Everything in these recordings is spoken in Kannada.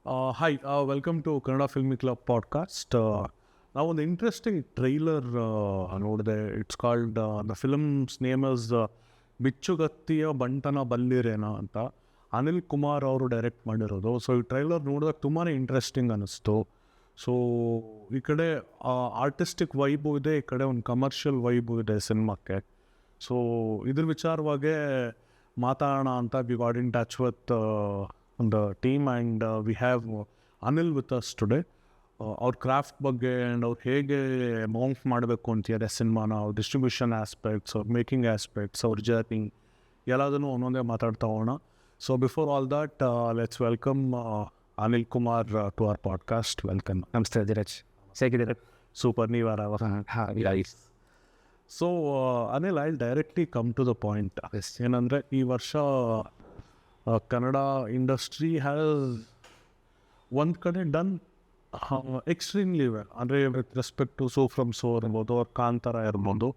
Hi, welcome to Kannada Filmy Club podcast. ನಾವೊಂದು ಇಂಟ್ರೆಸ್ಟಿಂಗ್ ಟ್ರೈಲರ್ ನೋಡಿದೆ. It's called the film's name is ಬಿಚ್ಚುಗತ್ತಿಯ ಬಂಟನ ಬಲ್ಲಿರೇನ ಅಂತ ಅನಿಲ್ ಕುಮಾರ್ ಅವರು ಡೈರೆಕ್ಟ್ ಮಾಡಿರೋದು. ಸೊ ಈ ಟ್ರೈಲರ್ ನೋಡಿದಾಗ ತುಂಬಾ ಇಂಟ್ರೆಸ್ಟಿಂಗ್ ಅನ್ನಿಸ್ತು. ಸೊ ಈ ಕಡೆ ಆರ್ಟಿಸ್ಟಿಕ್ ವೈಬು ಇದೆ, ಈ ಕಡೆ ಒಂದು ಕಮರ್ಷಿಯಲ್ ವೈಬು ಇದೆ ಸಿನಿಮಾಕ್ಕೆ. ಸೊ ಇದ್ರ ವಿಚಾರವಾಗೇ ಮಾತಾಡೋಣ ಅಂತ we got in touch with the team and we have Anil with us today. ಅವ್ರ ಕ್ರಾಫ್ಟ್ ಬಗ್ಗೆ ಆ್ಯಂಡ್ ಅವ್ರು ಹೇಗೆ ಮೌಂಟ್ ಮಾಡಬೇಕು ಅಂತಿದ್ದಾರೆ ಸಿನಿಮಾನ, ಅವ್ರ ಡಿಸ್ಟ್ರಿಬ್ಯೂಷನ್ ಆಸ್ಪೆಕ್ಟ್ಸ್, ಅವ್ರ ಮೇಕಿಂಗ್ ಆಸ್ಪೆಕ್ಟ್ಸ್, ಅವ್ರ ಜರ್ನಿ ಎಲ್ಲದನ್ನು ಒಂದೊಂದೇ ಮಾತಾಡ್ತಾ ಹೋಗೋಣ. So before all that let's welcome Anil Kumar to our podcast. Welcome. ನಮಸ್ತೆ ಧೀರಜ್, ಹೇಗಿದ್ದೀರಾ? ಸೂಪರ್. ನೀವಾರ? So Anil, I directly come to the point. ಏನಂದರೆ ಈ ವರ್ಷ ಕನ್ನಡ ಇಂಡಸ್ಟ್ರಿ ಹ್ಯಾಸ್ ಒಂದು ಕಡೆ ಡನ್ ಎಕ್ಸ್ಟ್ರೀಮ್ಲಿ ವೆಲ್. ಅಂದರೆ with respect to Su from So ಇರ್ಬೋದು, ಅವ್ರ ಕಾಂತಾರ ಇರ್ಬೋದು.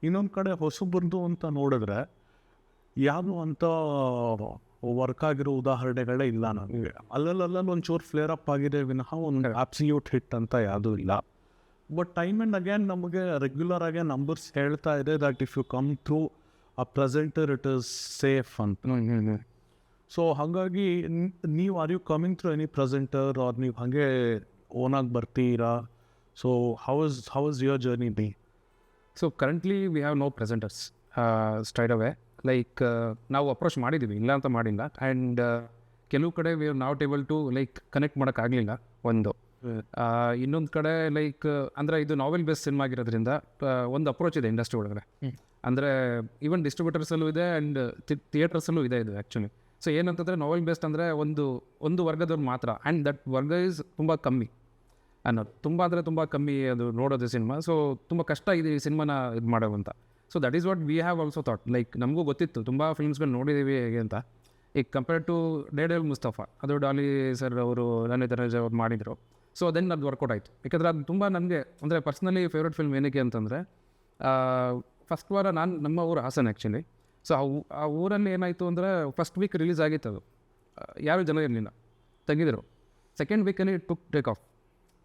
ಇನ್ನೊಂದು ಕಡೆ ಹೊಸಬರ್ದು ಅಂತ ನೋಡಿದ್ರೆ ಯಾವುದು ಅಂತ ವರ್ಕ್ ಆಗಿರೋ ಉದಾಹರಣೆಗಳೇ ಇಲ್ಲ ನನಗೆ. ಅಲ್ಲಲ್ಲಿ ಒಂಚೂರು ಫ್ಲೇರ್ ಅಪ್ ಆಗಿದೆ ವಿನಃ ಒಂದು ಆಬ್ಸಲ್ಯೂಟ್ ಹಿಟ್ ಅಂತ ಯಾವುದೂ ಇಲ್ಲ. ಬಟ್ ಟೈಮ್ ಆ್ಯಂಡ್ ಅಗೇನ್ ನಮಗೆ ರೆಗ್ಯುಲರ್ ಆಗಿ ನಂಬರ್ಸ್ ಹೇಳ್ತಾ ಇದೆ that if you come through a presenter it is safe ಅಂತ. ಸೊ ಹಾಗಾಗಿ ನೀವು are you coming through any presenter or ನೀವು ಹಾಗೆ ಓನಾಗಿ ಬರ್ತೀರಾ? So how is your journey be? So currently we have no presenters straight away. Like ನಾವು ಅಪ್ರೋಚ್ ಮಾಡಿದ್ದೀವಿ, ಇಲ್ಲ ಅಂತ ಮಾಡಿಲ್ಲ. ಆ್ಯಂಡ್ ಕೆಲವು ಕಡೆ we are not able to like connect ಮಾಡೋಕ್ಕಾಗಲಿಲ್ಲ. ಒಂದು ಇನ್ನೊಂದು ಕಡೆ ಲೈಕ್ ಅಂದರೆ ಇದು ನಾವೆಲ್ ಬೇಸ್ಡ್ ಸಿನಿಮಾ ಆಗಿರೋದ್ರಿಂದ ಒಂದು ಅಪ್ರೋಚ್ ಇದೆ ಇಂಡಸ್ಟ್ರಿ ಒಳಗಡೆ. ಅಂದರೆ ಈವನ್ ಡಿಸ್ಟ್ರಿಬ್ಯೂಟರ್ಸಲ್ಲೂ ಇದೆ ಆ್ಯಂಡ್ ಥಿಯೇಟರ್ಸಲ್ಲೂ ಇದೆ ಇದು ಆ್ಯಕ್ಚುಲಿ. ಸೊ ಏನಂತಂದರೆ ನಾವೆಲ್ ಬೇಸ್ಡ್ ಅಂದರೆ ಒಂದು ವರ್ಗದವ್ರು ಮಾತ್ರ, ಆ್ಯಂಡ್ ದಟ್ ವರ್ಗ ಈಸ್ ತುಂಬ ಕಮ್ಮಿ ಅನ್ನೋದು. ತುಂಬ ಅಂದರೆ ತುಂಬ ಕಮ್ಮಿ ಅದು ನೋಡೋದು ಸಿನಿಮಾ. ಸೊ ತುಂಬ ಕಷ್ಟ ಇದೆ ಈ ಸಿನಿಮಾನ ಇದು ಮಾಡೋದು ಅಂತ. So that is what we have also thought. Like ನಮಗೂ ಗೊತ್ತಿತ್ತು ತುಂಬ ಫಿಲ್ಮ್ಸ್ಗಳು ನೋಡಿದ್ದೀವಿ ಹೇಗೆ ಅಂತ. ಈಗ ಕಂಪೇರ್ಡ್ ಟು ಡೇಡಲ್ ಮುಸ್ತಫಾ, ಅದು ಡಾಲಿ ಸರ್ ಅವರು, ನಾನೇ ತರಜ್ ಅವ್ರು ಮಾಡಿದರು. ಸೊ ದೆನ್ ಅದು ವರ್ಕೌಟ್ ಆಯಿತು. ಯಾಕಂದರೆ ಅದು ತುಂಬ ನನಗೆ ಅಂದರೆ ಪರ್ಸ್ನಲಿ ಫೇವ್ರೆಟ್ ಫಿಲ್ಮ್ ಏನಕ್ಕೆ ಅಂತಂದರೆ, ಫಸ್ಟ್ ವಾರ ನಮ್ಮ ಊರು ಹಾಸನ್ ಆ್ಯಕ್ಚುಲಿ. ಸೊ ಆ ಊರಲ್ಲಿ ಏನಾಯಿತು ಅಂದರೆ ಫಸ್ಟ್ ವೀಕ್ ರಿಲೀಸ್ ಆಗಿತ್ತು, ಅದು ಯಾರೂ ಜನ ಇರಲಿಲ್ಲ, ತೆಗೆದಿದ್ರು. ಸೆಕೆಂಡ್ ವೀಕಲ್ಲಿ ಟೇಕ್ ಆಫ್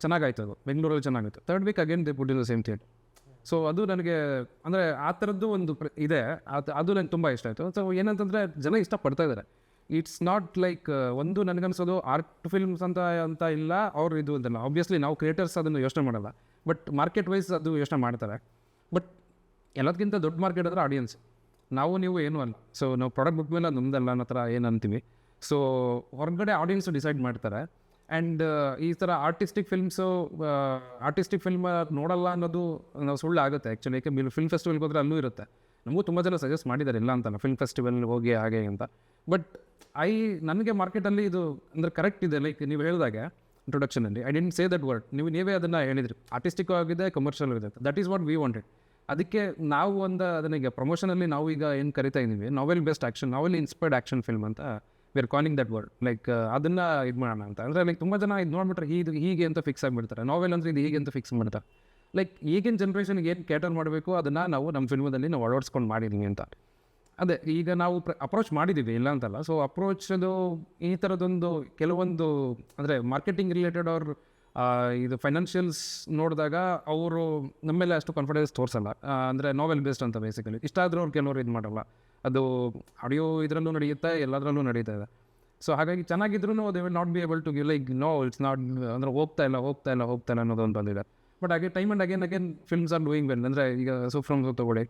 ಚೆನ್ನಾಗಾಯ್ತು, ಅದು ಬೆಂಗಳೂರಲ್ಲಿ ಚೆನ್ನಾಗಿತ್ತು. Third weak again they put in the same theatre. So ಅದು ನನಗೆ ಅಂದರೆ ಆ ಥರದ್ದು ಒಂದು ಇದೆ, ಅದು ನನಗೆ ತುಂಬ ಇಷ್ಟ ಆಯಿತು. ಸೊ ಏನಂತಂದರೆ ಜನ ಇಷ್ಟಪಡ್ತಾ ಇದ್ದಾರೆ. ಇಟ್ಸ್ ನಾಟ್ ಲೈಕ್ ಒಂದು ನನಗನ್ಸೋದು ಆರ್ಟ್ ಫಿಲ್ಮ್ಸ್ ಅಂತ ಇಲ್ಲ ಅವ್ರು ಇದು ಅಂತಲ್ಲ. ಆಬ್ವಿಯಸ್ಲಿ ನಾವು ಕ್ರಿಯೇಟರ್ಸ್ ಅದನ್ನು ಯೋಚನೆ ಮಾಡಲ್ಲ, ಬಟ್ ಮಾರ್ಕೆಟ್ ವೈಸ್ ಅದು ಯೋಚನೆ ಮಾಡ್ತಾರೆ. ಬಟ್ ಎಲ್ಲದಕ್ಕಿಂತ ದೊಡ್ಡ ಮಾರ್ಕೆಟ್ ಅಂದರೆ ಆಡಿಯನ್ಸ್. ನಾವು ನೀವು ಏನೂ ಅಲ್ಲ. ಸೊ ನಾವು ಪ್ರಾಡಕ್ಟ್ ಬಿಟ್ಟ ಮೇಲೆ ಅದು ನಮ್ದಲ್ಲ ಅನ್ನೋ ಥರ ಏನು ಅಂತೀವಿ. ಸೊ ಹೊರಗಡೆ ಆಡಿಯನ್ಸು ಡಿಸೈಡ್ ಮಾಡ್ತಾರೆ. ಆ್ಯಂಡ್ ಈ ಥರ ಆರ್ಟಿಸ್ಟಿಕ್ ಫಿಲ್ಮ್ ನೋಡಲ್ಲ ಅನ್ನೋದು ನಾವು ಸುಳ್ಳು ಆಗುತ್ತೆ ಆ್ಯಕ್ಚುಲಿ. ಏಕೆ ಫಿಲ್ಮ್ ಫೆಸ್ಟಿವಲ್ಗೆ ಹೋದರೆ ಅಲ್ಲೂ ಇರುತ್ತೆ. ನಮಗೂ ತುಂಬ ಜನ ಸಜೆಸ್ಟ್ ಮಾಡಿದ್ದಾರೆ, ಇಲ್ಲ ಅಂತಲ್ಲ, ಫಿಲ್ಮ್ ಫೆಸ್ಟಿವಲ್ ಹೋಗಿ ಹಾಗೆ ಅಂತ. ಬಟ್ ನನಗೆ ಮಾರ್ಕೆಟಲ್ಲಿ ಇದು ಅಂದರೆ ಕರೆಕ್ಟ್ ಇದೆ. ಲೈಕ್ ನೀವು ಹೇಳಿದಾಗೆ ಇಂಟ್ರೊಡಕ್ಷನಲ್ಲಿ I didn't say that word, ನೀವೇ ಅದನ್ನು ಹೇಳಿದ್ರಿ. ಆರ್ಟಿಸ್ಟಿಕ್ ಆಗಿದೆ, ಕಮರ್ಷಿಯಲ್ ಇದೆ. That is what we wanted. ಅದಕ್ಕೆ ನಾವು ಅದನ್ನೀಗ ಪ್ರಮೋಷನಲ್ಲಿ ನಾವು ಈಗ ಏನು ಕರಿತಾ ಇದ್ದೀವಿ, novel based action, novel inspired action film ಅಂತ we are calling that word. Like ಅದನ್ನು ಇದು ಮಾಡೋಣ ಅಂತ. ಅಂದರೆ ಲೈಕ್ ತುಂಬ ಜನ ಇದು ನೋಡ್ಬಿಟ್ರೆ ಹೀಗೆ ಅಂತ ಫಿಕ್ಸ್ ಆಗಿಬಿಡ್ತಾರೆ. ನಾವೆಲ್ ಅಂದರೆ ಇದು ಹೀಗೆ ಅಂತ ಫಿಕ್ಸ್ ಮಾಡ್ತಾರೆ. ಲೈಕ್ ಈಗಿನ ಜನ್ರೇಷನ್ಗೆ ಏನು ಕ್ಯಾಟರ್ ಮಾಡಬೇಕು ಅದನ್ನು ನಾವು ನಮ್ಮ ಫಿಲ್ಮದಲ್ಲಿ ನಾವು ಅಳವಡಿಸ್ಕೊಂಡು ಮಾಡಿದ್ದೀವಿ ಅಂತ. ಅದೇ ಈಗ ನಾವು ಅಪ್ರೋಚ್ ಮಾಡಿದ್ದೀವಿ, ಇಲ್ಲ ಅಂತಲ್ಲ. ಸೊ ಅಪ್ರೋಚದು ಈ ಥರದೊಂದು ಕೆಲವೊಂದು ಅಂದರೆ ಮಾರ್ಕೆಟಿಂಗ್ ರಿಲೇಟೆಡ್ ಅವ್ರು ಇದು ಫೈನಾನ್ಷಿಯಲ್ಸ್ ನೋಡಿದಾಗ ಅವರು ನಮ್ಮ ಮೇಲೆ ಅಷ್ಟು ಕಾನ್ಫಿಡೆನ್ಸ್ ತೋರಿಸಲ್ಲ. ಅಂದರೆ ನಾವೆಲ್ ಬೇಸ್ಡ್ ಅಂತ ಬೇಸಿಕಲಿ ಇಷ್ಟ ಆದರೂ ಅವ್ರು ಕೆಲವರು ಇದು ಮಾಡಲ್ಲ. ಅದು ಆಡಿಯೋ ಇದರಲ್ಲೂ ನಡೆಯುತ್ತೆ, ಎಲ್ಲದರಲ್ಲೂ ನಡೀತಾ ಇದೆ. ಸೊ ಹಾಗಾಗಿ ಚೆನ್ನಾಗಿದ್ರೂ they will not be able to give like no it's not, ಅಂದರೆ ಹೋಗ್ತಾ ಇಲ್ಲ ಅನ್ನೋದು ಒಂದು ಬಂದಿದೆ. ಬಟ್ ಹಾಗೆ time and again films are doing well. ಅಂದರೆ ಈಗ ಫ್ರಮ್ ತಗೊಳ್ಳಿ,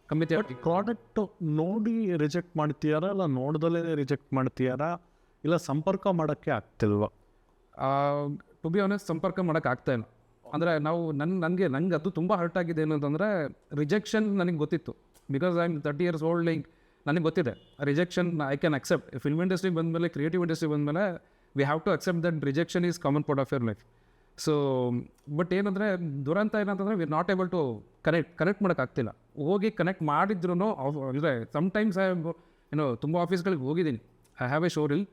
ಕಮ್ಮಿ ಪ್ರಾಡಕ್ಟ್ ನೋಡಿ ರಿಜೆಕ್ಟ್ ಮಾಡ್ತೀಯಾರಾ, ಇಲ್ಲ ನೋಡ್ದಲ್ಲೇ ರಿಜೆಕ್ಟ್ ಮಾಡ್ತೀಯಾರಾ, ಇಲ್ಲ ಸಂಪರ್ಕ ಮಾಡೋಕ್ಕೆ ಆಗ್ತಿಲ್ವ? ಟು ಬಿ ಆನೆಸ್ಟ್ ಸಂಪರ್ಕ ಮಾಡೋಕ್ಕಾಗ್ತಾಯಿಲ್ಲ. ಅಂದರೆ ನಾವು ನನಗೆ ಅದು ತುಂಬ ಹರ್ಟ್ ಆಗಿದೆ ಏನಂತಂದರೆ, ರಿಜೆಕ್ಷನ್ ನನಗೆ ಗೊತ್ತಿತ್ತು. Because I am 30 years old. Like ನನಗೆ ಗೊತ್ತಿದೆ rejection I can accept. Film industry ಬಂದಮೇಲೆ, ಕ್ರಿಯೇಟಿವ್ ಇಂಡಸ್ಟ್ರಿ ಬಂದಮೇಲೆ we have to accept that rejection is common part of your life. So but ಏನಂದರೆ ದುರಂತ ಏನಂತಂದರೆ we not able to connect ಮಾಡೋಕ್ಕಾಗ್ತಿಲ್ಲ. ಹೋಗಿ ಕನೆಕ್ಟ್ ಮಾಡಿದ್ರು ಅಂದರೆ ಸಮ್ಟೈಮ್ಸ್ ತುಂಬ ಆಫೀಸ್ಗಳಿಗೆ ಹೋಗಿದ್ದೀನಿ. I have a show reel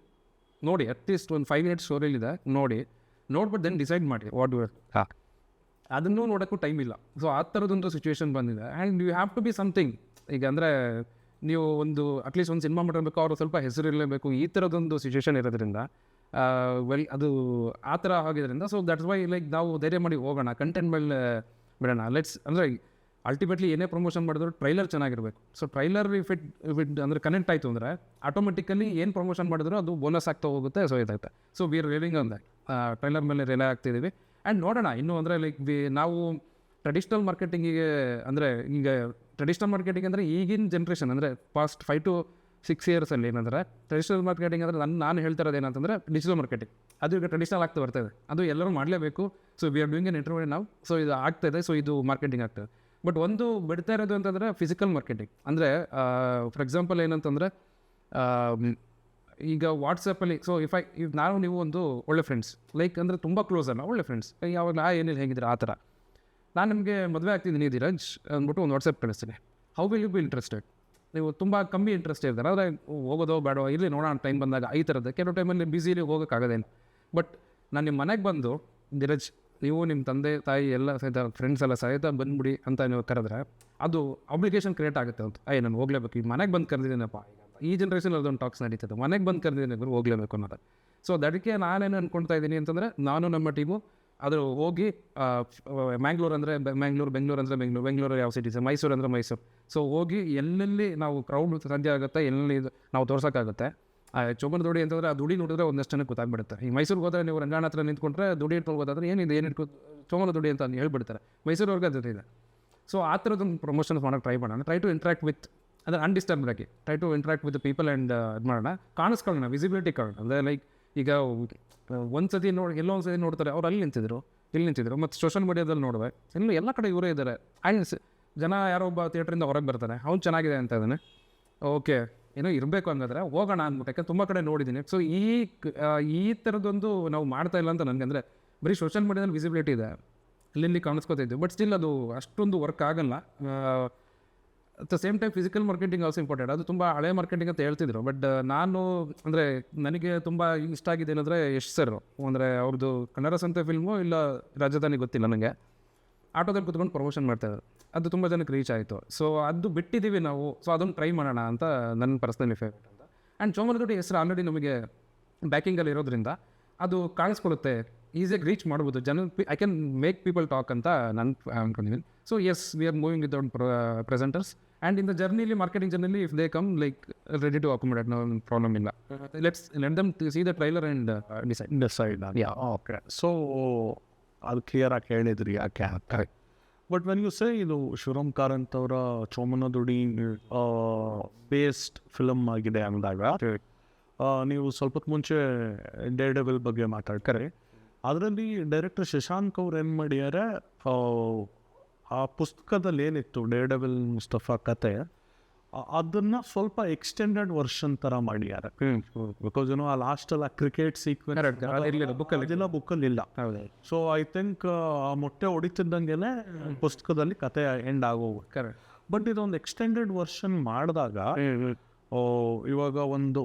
ನೋಡಿ, ಅಟ್ಲೀಸ್ಟ್ ಒಂದು 5 minutes ಶೋ ರೀಲ್ ಇದೆ, ನೋಡ್ಬಿಟ್ಟು ದೆನ್ ಡಿಸೈಡ್ ಮಾಡಿ ವಾಟ್ ಯು ಅದನ್ನೂ ನೋಡೋಕ್ಕೂ ಟೈಮ್ ಇಲ್ಲ. ಸೊ ಆ ಥರದೊಂದು ಸಿಚುವೇಶನ್ ಬಂದಿದೆ. And you have to be something. ಈಗ ಅಂದರೆ ನೀವು ಅಟ್ಲೀಸ್ಟ್ ಒಂದು ಸಿನಿಮಾ ಮಾಡಬೇಕು, ಅವರು ಸ್ವಲ್ಪ ಹೆಸರು ಇರಲೇಬೇಕು. ಈ ಥರದೊಂದು ಸಿಚುವೇಶನ್ ಇರೋದ್ರಿಂದ ವೆಲ್ ಅದು ಆ ಥರ ಆಗಿದ್ದರಿಂದ ಸೊ ದಟ್ಸ್ ವೈ ಲೈಕ್ ನಾವು ಧೈರ್ಯ ಮಾಡಿ ಹೋಗೋಣ ಕಂಟೆಂಟ್ ಮೇಲೆ ಬಿಡೋಣ ಲೆಟ್ಸ್ ಅಂದರೆ ಅಲ್ಟಿಮೇಟ್ಲಿ ಏನೇ ಪ್ರಮೋಷನ್ ಮಾಡಿದ್ರು ಟ್ರೈಲರ್ ಚೆನ್ನಾಗಿರಬೇಕು. ಸೊ ಟ್ರೈಲರ್ ಇಫ್ ಇಟ್ ಅಂದರೆ ಕನೆಕ್ಟ್ ಆಯಿತು ಅಂದರೆ ಆಟೋಮೆಟಿಕಲಿ ಏನು ಪ್ರಮೋಷನ್ ಮಾಡಿದ್ರು ಅದು ಬೋನಸ್ ಆಗ್ತಾ ಹೋಗುತ್ತೆ. ಸೊ ಇದಾಗುತ್ತೆ. So we are reeling on that trailer ಮೇಲೆ ರಿಲೈ ಆಗ್ತಿದ್ದೀವಿ. ಆ್ಯಂಡ್ ನೋಡೋಣ ಇನ್ನೂ ಅಂದರೆ ಲೈಕ್ ನಾವು ಟ್ರೆಡಿಷ್ನಲ್ ಮಾರ್ಕೆಟಿಂಗಿಗೆ ಅಂದರೆ ಈಗ ಟ್ರೆಡಿಷ್ನಲ್ ಮಾರ್ಕೆಟಿಂಗ್ ಅಂದರೆ ಈಗಿನ ಜನ್ರೇಷನ್ ಅಂದರೆ ಪಾಸ್ಟ್ 5 to 6 ಇಯರ್ಸಲ್ಲಿ ಏನಂದರೆ ಟ್ರೆಡಿಷನಲ್ ಮಾರ್ಕೆಟಿಂಗ್ ಅಂದರೆ ನಾನು ಹೇಳ್ತಾ ಇರೋದು ಏನಂತಂದರೆ ಡಿಜಿಟಲ್ ಮಾರ್ಕೆಟಿಂಗ್ ಅದು ಈಗ ಟ್ರೆಡಿಷನಲ್ ಆಗ್ತಾ ಬರ್ತದೆ. ಅದು ಎಲ್ಲರೂ ಮಾಡಲೇಬೇಕು. So we are doing N interview ನಾವು. ಸೊ ಇದು ಆಗ್ತಾಯಿದೆ. ಸೊ ಇದು ಮಾರ್ಕೆಟಿಂಗ್ ಆಗ್ತದೆ. ಬಟ್ ಒಂದು ಬಿಡ್ತಾ ಇರೋದು ಅಂತಂದರೆ ಫಿಸಿಕಲ್ ಮಾರ್ಕೆಟಿಂಗ್. ಅಂದರೆ ಫಾರ್ ಎಕ್ಸಾಂಪಲ್ ಏನಂತಂದರೆ ಈಗ ವಾಟ್ಸಪ್ಪಲ್ಲಿ ಸೊ ಇಫ್ ನಾವು ನೀವು ಒಂದು ಒಳ್ಳೆ ಫ್ರೆಂಡ್ಸ್ ಲೈಕ್ ಅಂದರೆ ತುಂಬ ಕ್ಲೋಸ್ ಅಲ್ಲ ಒಳ್ಳೆ ಫ್ರೆಂಡ್ಸ್ ಯಾವಾಗ ಏನಿಲ್ಲ ಹೇಗಿದ್ರೆ ಆ ಥರ ನಾನು ನಿಮಗೆ ಮದುವೆ ಆಗ್ತಿದ್ದೀನಿ ಧೀರಜ್ ಅಂದ್ಬಿಟ್ಟು ಒಂದು ವಾಟ್ಸಪ್ ಕಳಿಸ್ತೀನಿ. How will you be interested? ನೀವು ತುಂಬ ಕಮ್ಮಿ ಇಂಟ್ರೆಸ್ಟ್ ಇರ್ತಾರೆ ಆದರೆ ಹೋಗೋದೋ ಬೇಡೋ ಇರಲಿ ನೋಡೋಣ ಟೈಮ್ ಬಂದಾಗ ಈ ಥರದ್ದು ಕೆಲವು ಟೈಮಲ್ಲಿ ಬ್ಯುಸಿಲಿ ಹೋಗೋಕ್ಕಾಗೋದೇನು. ಬಟ್ ನಾನು ನಿಮ್ಮ ಮನೆಗೆ ಬಂದು ಧೀರಜ್ ನೀವು ನಿಮ್ಮ ತಂದೆ ತಾಯಿ ಎಲ್ಲ ಸಹಿತ ಫ್ರೆಂಡ್ಸ್ ಎಲ್ಲ ಸಹಿತ ಬಂದುಬಿಡಿ ಅಂತ ನೀವು ಕರೆದ್ರೆ ಅದು ಅಬ್ಲಿಕೇಶನ್ ಕ್ರಿಯೇಟ್ ಆಗುತ್ತೆ ಅಂತ ನಾನು ಹೋಗ್ಲೇಬೇಕು. ಈಗ ಮನೆಗೆ ಬಂದು ಕರೆದಿದ್ದೀನಪ್ಪ ಈ ಜನ್ರೇಷನ್ ಅದೊಂದು ಟಾಕ್ಸ್ ನಡೀತದೆ ಮನೆಗೆ ಬಂದು ಕರೆದಿದ್ದೀನಿ ಹೋಗ್ಲೇಬೇಕು ಅನ್ನೋದು. ಸೊ ಅದಕ್ಕೆ ನಾನೇನು ಅಂದ್ಕೊಳ್ತಾ ಇದ್ದೀನಿ ಅಂತಂದರೆ ನಾನು ನಮ್ಮ ಟೀಮು ಅದು ಹೋಗಿ ಮ್ಯಾಂಗ್ಳೂರು ಅಂದರೆ ಬೆಂಗಳೂರು ಅಂದರೆ ಬೆಂಗಳೂರು ಯಾವ ಸಿಟೀಸ್ ಮೈಸೂರು ಅಂದರೆ ಮೈಸೂರು. ಸೊ ಹೋಗಿ ಎಲ್ಲೆಲ್ಲಿ ನಾವು ಕ್ರೌಡ್ ಸಾಧ್ಯ ಆಗುತ್ತೆ ಎಲ್ಲೆಲ್ಲಿ ನಾವು ತೋರ್ಸೋಕ್ಕಾಗುತ್ತೆ. ಚೋಮನ ದುಡಿ ಅಂತಂದರೆ ಆ ದುಡಿ ನೋಡಿದ್ರೆ ಒಂದಷ್ಟು ಜನಕ್ಕೆ ಗೊತ್ತಾಗ್ಬಿಡುತ್ತೆ. ಈ ಮೈಸೂರಿಗೆ ಹೋದರೆ ನೀವು ರಂಗಾಣ ಹತ್ರ ನಿಂತ್ಕೊಂಡ್ರೆ ದುಡಿ ಇಟ್ಕೊಂಡು ಹೋದಾದ್ರೆ ಏನಿದೆ ಏನು ಇಟ್ಕೊ ಚೋಮನ ದುಡಿ ಅಂತ ಹೇಳ್ಬಿಡ್ತಾರೆ. ಮೈಸೂರವ್ರಿಗೆ ಅದು ಇದೆ. ಸೊ ಆ ಥರದೊಂದು ಪ್ರಮೋಷನ್ಸ್ ಮಾಡೋಕ್ಕೆ ಟ್ರೈ ಮಾಡೋಣ. ಟ್ರೈ ಟು ಇಂಟ್ರಾಕ್ಟ್ ವಿತ್ ಅಂದರೆ ಅನ್ಡಿಸ್ಟರ್ಬ್ಡ್ ಆಗಿ try to interact with people and ಇದು ಮಾಡೋಣ. ಕಾಣಿಸ್ಕೊಳ್ಳೋಣ ವಿಸಿಬಿಲಿಟಿ ಕಾರಣ ಅಂದರೆ ಲೈಕ್ ಈಗ ಒಂದು ಸತಿ ಎಲ್ಲೋ ಒಂದು ಸತಿ ನೋಡ್ತಾರೆ ಅವ್ರು ಅಲ್ಲಿ ನಿಂತಿದ್ರು ಇಲ್ಲಿ ನಿಂತಿದ್ರು ಮತ್ತು ಸೋಷಲ್ ಮೀಡಿಯಾದಲ್ಲಿ ನೋಡುವೆ ಎಲ್ಲ ಕಡೆ ಇವರೇ ಇದ್ದಾರೆ. ಆ್ಯಂಡ್ ಜನ ಯಾರೋ ಒಬ್ಬ ಥಿಯೇಟ್ರಿಂದ ಹೊರಗೆ ಬರ್ತಾರೆ ಅವ್ನು ಚೆನ್ನಾಗಿದೆ ಅಂತ ಇದ್ದಾನೆ ಓಕೆ ಏನೋ ಇರಬೇಕು ಹಂಗಾದ್ರೆ ಹೋಗೋಣ ಅಂದ್ಬಿಟ್ಟು ಯಾಕೆ ತುಂಬ ಕಡೆ ನೋಡಿದ್ದೀನಿ. ಸೊ ಈ ಥರದ್ದೊಂದು ನಾವು ಮಾಡ್ತಾ ಇಲ್ಲ ಅಂತ ನನಗೆ ಅಂದರೆ ಬರೀ ಸೋಷಲ್ ಮೀಡಿಯಾದಲ್ಲಿ ವಿಸಿಬಿಲಿಟಿ ಇದೆ ಅಲ್ಲಿ ಕಾಣಿಸ್ಕೊತಿದ್ವಿ ಬಟ್ ಸ್ಟಿಲ್ ಅದು ಅಷ್ಟೊಂದು ವರ್ಕ್ ಆಗಲ್ಲ. At the same time physical marketing also important. ಅದು ತುಂಬ ಹಳೆ ಮಾರ್ಕೆಟಿಂಗ್ ಅಂತ ಹೇಳ್ತಿದ್ರು. ಬಟ್ ನಾನು ಅಂದರೆ ನನಗೆ ತುಂಬ ಇಷ್ಟ ಆಗಿದೆ ಏನಂದರೆ ಯಶ್ ಸರ್ ಅಂದರೆ ಅವ್ರದ್ದು ಕನ್ನಡ ಸಂತೆ ಫಿಲ್ಮು ಇಲ್ಲ ರಾಜಧಾನಿ ಗೊತ್ತಿಲ್ಲ ನನಗೆ ಆಟೋದಲ್ಲಿ ಕುತ್ಕೊಂಡು ಪ್ರಮೋಷನ್ ಮಾಡ್ತಾಯಿದ್ರು. ಅದು ತುಂಬ ಜನಕ್ಕೆ ರೀಚ್ ಆಯಿತು. ಸೊ ಅದು ಬಿಟ್ಟಿದ್ದೀವಿ ನಾವು. ಸೊ ಅದನ್ನು ಟ್ರೈ ಮಾಡೋಣ ಅಂತ ನನ್ನ ಪರ್ಸ್ನಲಿ ಫೇವ್ರೇಟ್ ಅಂತ. ಆ್ಯಂಡ್ ಚೋಮನದುಡಿ ಹೆಸರು ಆಲ್ರೆಡಿ ನಮಗೆ ಬ್ಯಾಕಿಂಗಲ್ಲಿ ಇರೋದ್ರಿಂದ ಅದು ಕಾಣಿಸ್ಕೊಳ್ಳುತ್ತೆ ಈಸಿಯಾಗಿ ರೀಚ್ ಮಾಡ್ಬೋದು ಜನ. I can make people talk ಅಂತ ನಾನು ಅನ್ಕೊಂಡಿದ್ದೀನಿ. So as we are moving with presenters and in the ಜರ್ನಿಲಿ ಮಾರ್ಕೆಟಿಂಗ್ ಜರ್ನಿಲಿ if they come like ready to accommodate no problem ಇಲ್ಲ. Let them see the trailer and decide. Okay so ಅದು ಕ್ಲಿಯರಾಗಿ ಹೇಳಿದ್ರಿ ಯಾಕೆ ಅಂತ. ಬಟ್ ವೆನ್ ಯು ಸೇ ಇದು ಶಿವರಾಮ್ ಕಾರಂತ್ ಅವರ ಚೋಮನದುಡಿ ಬೇಸ್ಡ್ ಫಿಲಮ್ ಆಗಿದೆ ಅಂದಾಗ ನೀವು ಸ್ವಲ್ಪ ಮುಂಚೆ ಡೇರ್ ಡೆವಿಲ್ ಬಗ್ಗೆ ಮಾತಾಡ್ತಾರೆ. ಅದರಲ್ಲಿ ಡೈರೆಕ್ಟರ್ ಶಶಾಂಕ್ ಅವ್ರು ಏನು ಮಾಡಿದ್ದಾರೆ ಆ ಪುಸ್ತಕದಲ್ಲಿ ಏನಿತ್ತು ಡೇರ್ ಡೆವಿಲ್ ಮುಸ್ತಫಾ ಕತೆ ಅದನ್ನು ಸ್ವಲ್ಪ ಎಕ್ಸ್ಟೆಂಡೆಡ್ ವರ್ಷನ್ ಥರ ಮಾಡಿದ್ದಾರೆ. ಬಿಕಾಸ್ ಏನೋ ಆ ಲಾಸ್ಟಲ್ಲಿ ಆ ಕ್ರಿಕೆಟ್ ಸೀಕ್ವೆನ್ಸ್ ಬುಕ್ಕಲ್ಲಿ ಇಲ್ಲ. ಸೊ ಐ ಥಿಂಕ್ ಆ ಮೊಟ್ಟೆ ಹೊಡಿತಿದ್ದಂಗೆ ಪುಸ್ತಕದಲ್ಲಿ ಕತೆ ಎಂಡ್ ಆಗೋಗುತ್ತೆ. ಬಟ್ ಇದೊಂದು ಎಕ್ಸ್ಟೆಂಡೆಡ್ ವರ್ಷನ್ ಮಾಡಿದಾಗ ಇವಾಗ ಒಂದು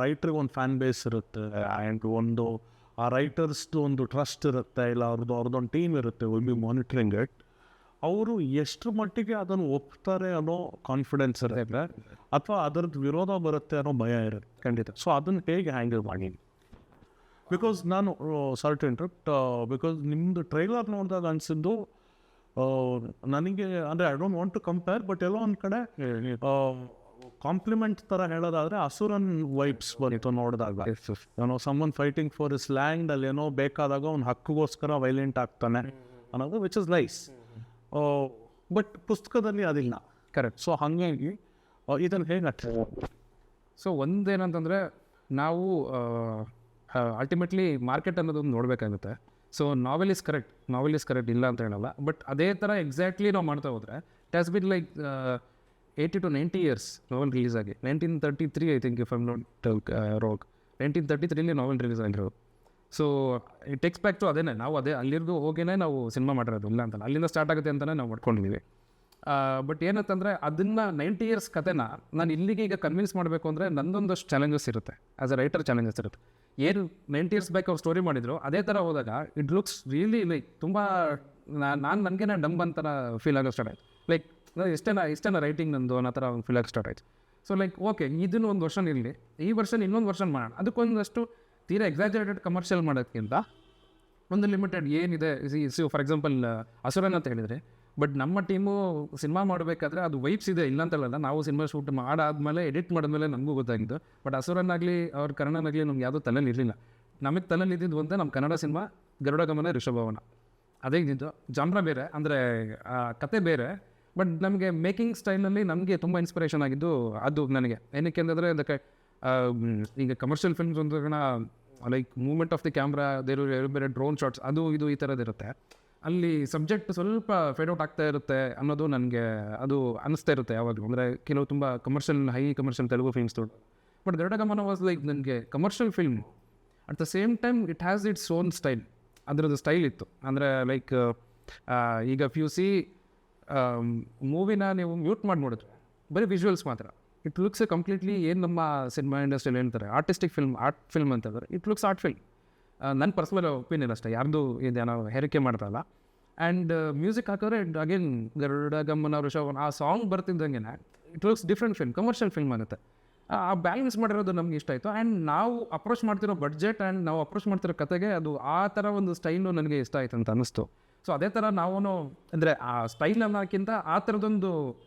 ರೈಟ್ರಿಗೆ ಒಂದು ಫ್ಯಾನ್ ಬೇಸ್ ಇರುತ್ತೆ ಆ್ಯಂಡ್ ಒಂದು ಆ ರೈಟರ್ಸ್ದು ಒಂದು ಟ್ರಸ್ಟ್ ಇರುತ್ತೆ ಇಲ್ಲ ಅವ್ರದ್ದೊಂದು ಟೀಮ್ ಇರುತ್ತೆ ವಿಲ್ ಬಿ ಮಾನಿಟರಿಂಗ್ ಇಟ್. ಅವರು ಎಷ್ಟು ಮಟ್ಟಿಗೆ ಅದನ್ನು ಒಪ್ತಾರೆ ಅನ್ನೋ ಕಾನ್ಫಿಡೆನ್ಸ್ ಇರುತ್ತೆ ಅಥವಾ ಅದರದ್ದು ವಿರೋಧ ಬರುತ್ತೆ ಅನ್ನೋ ಭಯ ಇರುತ್ತೆ ಖಂಡಿತ. ಸೊ ಅದನ್ನು ಹೇಗೆ ಹ್ಯಾಂಡಲ್ ಮಾಡಿ? ಬಿಕಾಸ್ ನಾನು ಸಾರಿ ಇಂಟ್ರಪ್ಟ್ ಬಿಕಾಸ್ ನಿಮ್ಮದು ಟ್ರೈಲರ್ ನೋಡಿದಾಗ ಅನಿಸಿದ್ದು ನನಗೆ ಅಂದರೆ I don't want to compare but ಎಲ್ಲೋ ಒಂದು ಕಡೆ ಕಾಂಪ್ಲಿಮೆಂಟ್ ಥರ ಹೇಳೋದಾದರೆ ಅಸುರನ್ ವೈಬ್ಸ್ ಬಂತು ನೋಡಿದಾಗ. ಏನೋ summon fighting for his land ಅಲ್ಲಿ ಏನೋ ಬೇಕಾದಾಗ ಅವ್ನು ಹಕ್ಕಿಗೋಸ್ಕರ ವೈಲೆಂಟ್ ಆಗ್ತಾನೆ ಅನ್ನೋದು ವಿಚ್ ಇಸ್ ನೈಸ್. ಬಟ್ ಪುಸ್ತಕದಲ್ಲಿ ಅದಿಲ್ಲ. ಕರೆಕ್ಟ್. ಸೊ ಹಾಗಾಗಿ ಇದನ್ನು ಹೇಗೆ ಸೊ ಒಂದೇನಂತಂದರೆ ನಾವು ಅಲ್ಟಿಮೇಟ್ಲಿ ಮಾರ್ಕೆಟ್ ಅನ್ನೋದೊಂದು ನೋಡಬೇಕಾಗುತ್ತೆ. ಸೊ ನಾವೆಲ್ ಇಸ್ ಕರೆಕ್ಟ್ ಇಲ್ಲ ಅಂತ ಹೇಳಲ್ಲ. ಬಟ್ ಅದೇ ಥರ ಎಕ್ಸಾಕ್ಟ್ಲಿ ನಾವು ಮಾಡ್ತಾ ಹೋದರೆ it has been like 80 to 90 years novel release ಆಗಿ 1933 I think if I'm not wrong 1933 novel release ಆಗಿರೋದು. So it takes back to ಅದೇನೆ ನಾವು ಅಲ್ಲಿರ್ದು ಹೋಗೇನೆ ನಾವು ಸಿನಿಮಾ ಮಾಡಿರೋದು ಇಲ್ಲ ಅಂತಲ್ಲ ಅಲ್ಲಿಂದ ಸ್ಟಾರ್ಟ್ ಆಗುತ್ತೆ ಅಂತಲೇ ನಾವು ಮಾಡ್ಕೊಂಡಿದ್ದೀವಿ. ಬಟ್ ಏನಂತಂದರೆ ಅದನ್ನು 90 years ಕತೆನ ನಾನು ಇಲ್ಲಿಗೆ ಈಗ ಕನ್ವಿನ್ಸ್ ಮಾಡಬೇಕು ಅಂದರೆ ನನ್ನೊಂದಷ್ಟು ಚಾಲೆಂಜಸ್ ಇರುತ್ತೆ ಆ್ಯಸ್ ಅ ರೈಟರ್ ಚಾಲೆಂಜಸ್ ಇರುತ್ತೆ. ಏನು 90 years ಬ್ಯಾಕ್ ಅವ್ರು ಸ್ಟೋರಿ ಮಾಡಿದ್ರು ಅದೇ ಥರ ಹೋದಾಗ ಇಟ್ ಲುಕ್ಸ್ ರಿಯಲಿ ಲೈಕ್ ತುಂಬ ನನಗೆ ಡಂಬ್ ಅಂತರ ಫೀಲ್ ಆಗೋ ಸ್ಟಾರ್ಟ್ ಆಯಿತು. ಲೈಕ್ ಇಷ್ಟೇನ ರೈಟಿಂಗ್ ನಂದು ಅನ್ನೋ ಥರ ಒಂದು ಫೀಲ್ ಆಗಿ ಸ್ಟಾರ್ಟ್ ಆಯಿತು. ಸೊ ಲೈಕ್ ಓಕೆ ಇದನ್ನು ಒಂದು ವರ್ಷನ್ ಇರಲಿ ಈ ವರ್ಷನ್ ಇನ್ನೊಂದು ವರ್ಷನ್ ಮಾಡೋಣ ಅದಕ್ಕೊಂದಷ್ಟು ತೀರಾ ಎಕ್ಸಾಜರೇಟೆಡ್ ಕಮರ್ಷಿಯಲ್ ಮಾಡೋಕ್ಕಿಂತ ಒಂದು ಲಿಮಿಟೆಡ್ ಏನಿದೆ. ಫಾರ್ ಎಕ್ಸಾಂಪಲ್ ಅಸುರನ್ ಅಂತ ಹೇಳಿದರೆ, ಬಟ್ ನಮ್ಮ ಟೀಮು ಸಿನಿಮಾ ಮಾಡಬೇಕಾದ್ರೆ ಅದು ವೈಬ್ಸ್ ಇದೆ ಇಲ್ಲ ಅಂತಲ್ಲ. ನಾವು ಸಿನಿಮಾ ಶೂಟ್ ಮಾಡಾದ್ಮೇಲೆ ಎಡಿಟ್ ಮಾಡಿದ್ಮೇಲೆ ನಮಗೂ ಗೊತ್ತಾಗಿದ್ದು. ಬಟ್ ಅಸುರನ್ನಾಗಲಿ ಅವ್ರ ಕನ್ನಡನಾಗಲಿ ನಮ್ಗೆ ಯಾವುದೂ ತಲೆಯಲ್ಲಿ ಇರಲಿಲ್ಲ. ನಮಗೆ ತಲೆಯಲ್ಲಿ ಇದ್ದಿದ್ದು ಅಂತ ನಮ್ಮ ಕನ್ನಡ ಸಿನಿಮಾ ಗರುಡ ಗಮನ ಋಷಭವನ ಅದೇ ಇದ್ದಿದ್ದು. ಜಾನ್ರ ಬೇರೆ, ಅಂದರೆ ಕತೆ ಬೇರೆ, ಬಟ್ ನಮಗೆ ಮೇಕಿಂಗ್ ಸ್ಟೈಲಲ್ಲಿ ನಮಗೆ ತುಂಬ ಇನ್ಸ್ಪಿರೇಷನ್ ಆಗಿದ್ದು ಅದು ನನಗೆ. ಏನಕ್ಕೆ ಅಂತಂದರೆ ಅದಕ್ಕೆ ಈಗ ಕಮರ್ಷಿಯಲ್ ಫಿಲ್ಮ್ಸ್ ಒಂದು like movement of the camera, ಬೇರೆ ಡ್ರೋನ್ ಶಾಟ್ಸ್, ಅದು ಇದು ಈ ಥರದ್ದಿರುತ್ತೆ. ಅಲ್ಲಿ ಸಬ್ಜೆಕ್ಟ್ ಸ್ವಲ್ಪ ಫೇಡೌಟ್ ಆಗ್ತಾ ಇರುತ್ತೆ ಅನ್ನೋದು ನನಗೆ ಅದು ಅನ್ನಿಸ್ತಾ ಇರುತ್ತೆ ಯಾವಾಗಲೂ. ಅಂದರೆ ಕೆಲವು ತುಂಬ ಹೈ ಕಮರ್ಷಿಯಲ್ ತೆಲುಗು ಫಿಲ್ಮ್ಸ್ ದೊಡ್ಡ, ಬಟ್ ಗರುಡ ಗಮನ ವಾಸ್ ಲೈಕ್ ನನಗೆ commercial film at the same time it has its own style. ಅದರದ್ದು ಸ್ಟೈಲ್ ಇತ್ತು. ಅಂದರೆ ಲೈಕ್ ಈಗ ಯು ಸಿ ಮೂವಿನ ನೀವು ಮ್ಯೂಟ್ ಮಾಡಿ ನೋಡಿದ್ರೆ ಬರೀ ವಿಜುವಲ್ಸ್ ಮಾತ್ರ, ಇಟ್ ಲುಕ್ಸ್ ಕಂಪ್ಲೀಟ್ಲಿ ಏನು ನಮ್ಮ ಸಿನಿಮಾ ಇಂಡಸ್ಟ್ರಿಯಲ್ಲಿ ಹೇಳ್ತಾರೆ ಆರ್ಟ್ ಫಿಲ್ಮ್ ಅಂತಂದರೆ ಇಟ್ ಲುಕ್ಸ್ ಆರ್ಟ್ ಫಿಲ್ಮ್. ನನ್ನ ಪರ್ಸ್ನಲ್ ಒಪಿನಿಯನ್ ಅಷ್ಟೇ, ಯಾರ್ದು ಇದೇನೋ ಹೇರಿಕೆ ಮಾಡ್ತಾರಲ್ಲ. ಆ್ಯಂಡ್ ಮ್ಯೂಸಿಕ್ ಹಾಕಿದ್ರೆ ಅಗೇನ್ ಗರುಡ ಗಮನ ಋಷಭವನ ಆ ಸಾಂಗ್ ಬರ್ತಿದ್ದಂಗೆ it looks different film, commercial film ಆಗುತ್ತೆ. ಆ ಬ್ಯಾಲೆನ್ಸ್ ಮಾಡಿರೋದು ನಮ್ಗೆ ಇಷ್ಟ ಆಯಿತು. ಆ್ಯಂಡ್ ನಾವು ಅಪ್ರೋಚ್ ಮಾಡ್ತಿರೋ ಬಡ್ಜೆಟ್ ಆ್ಯಂಡ್ ನಾವು ಅಪ್ರೋಚ್ ಮಾಡ್ತಿರೋ ಕತೆಗೆ ಅದು ಆ ಥರ ಒಂದು ಸ್ಟೈಲು ನನಗೆ ಇಷ್ಟ ಆಯ್ತು ಅಂತ ಅನ್ನಿಸ್ತು. ಸೊ ಅದೇ ಥರ ನಾವು ಅಂದರೆ ಆ ಸ್ಟೈಲ್ ಅನ್ನೋಕ್ಕಿಂತ ಆ ಥರದೊಂದು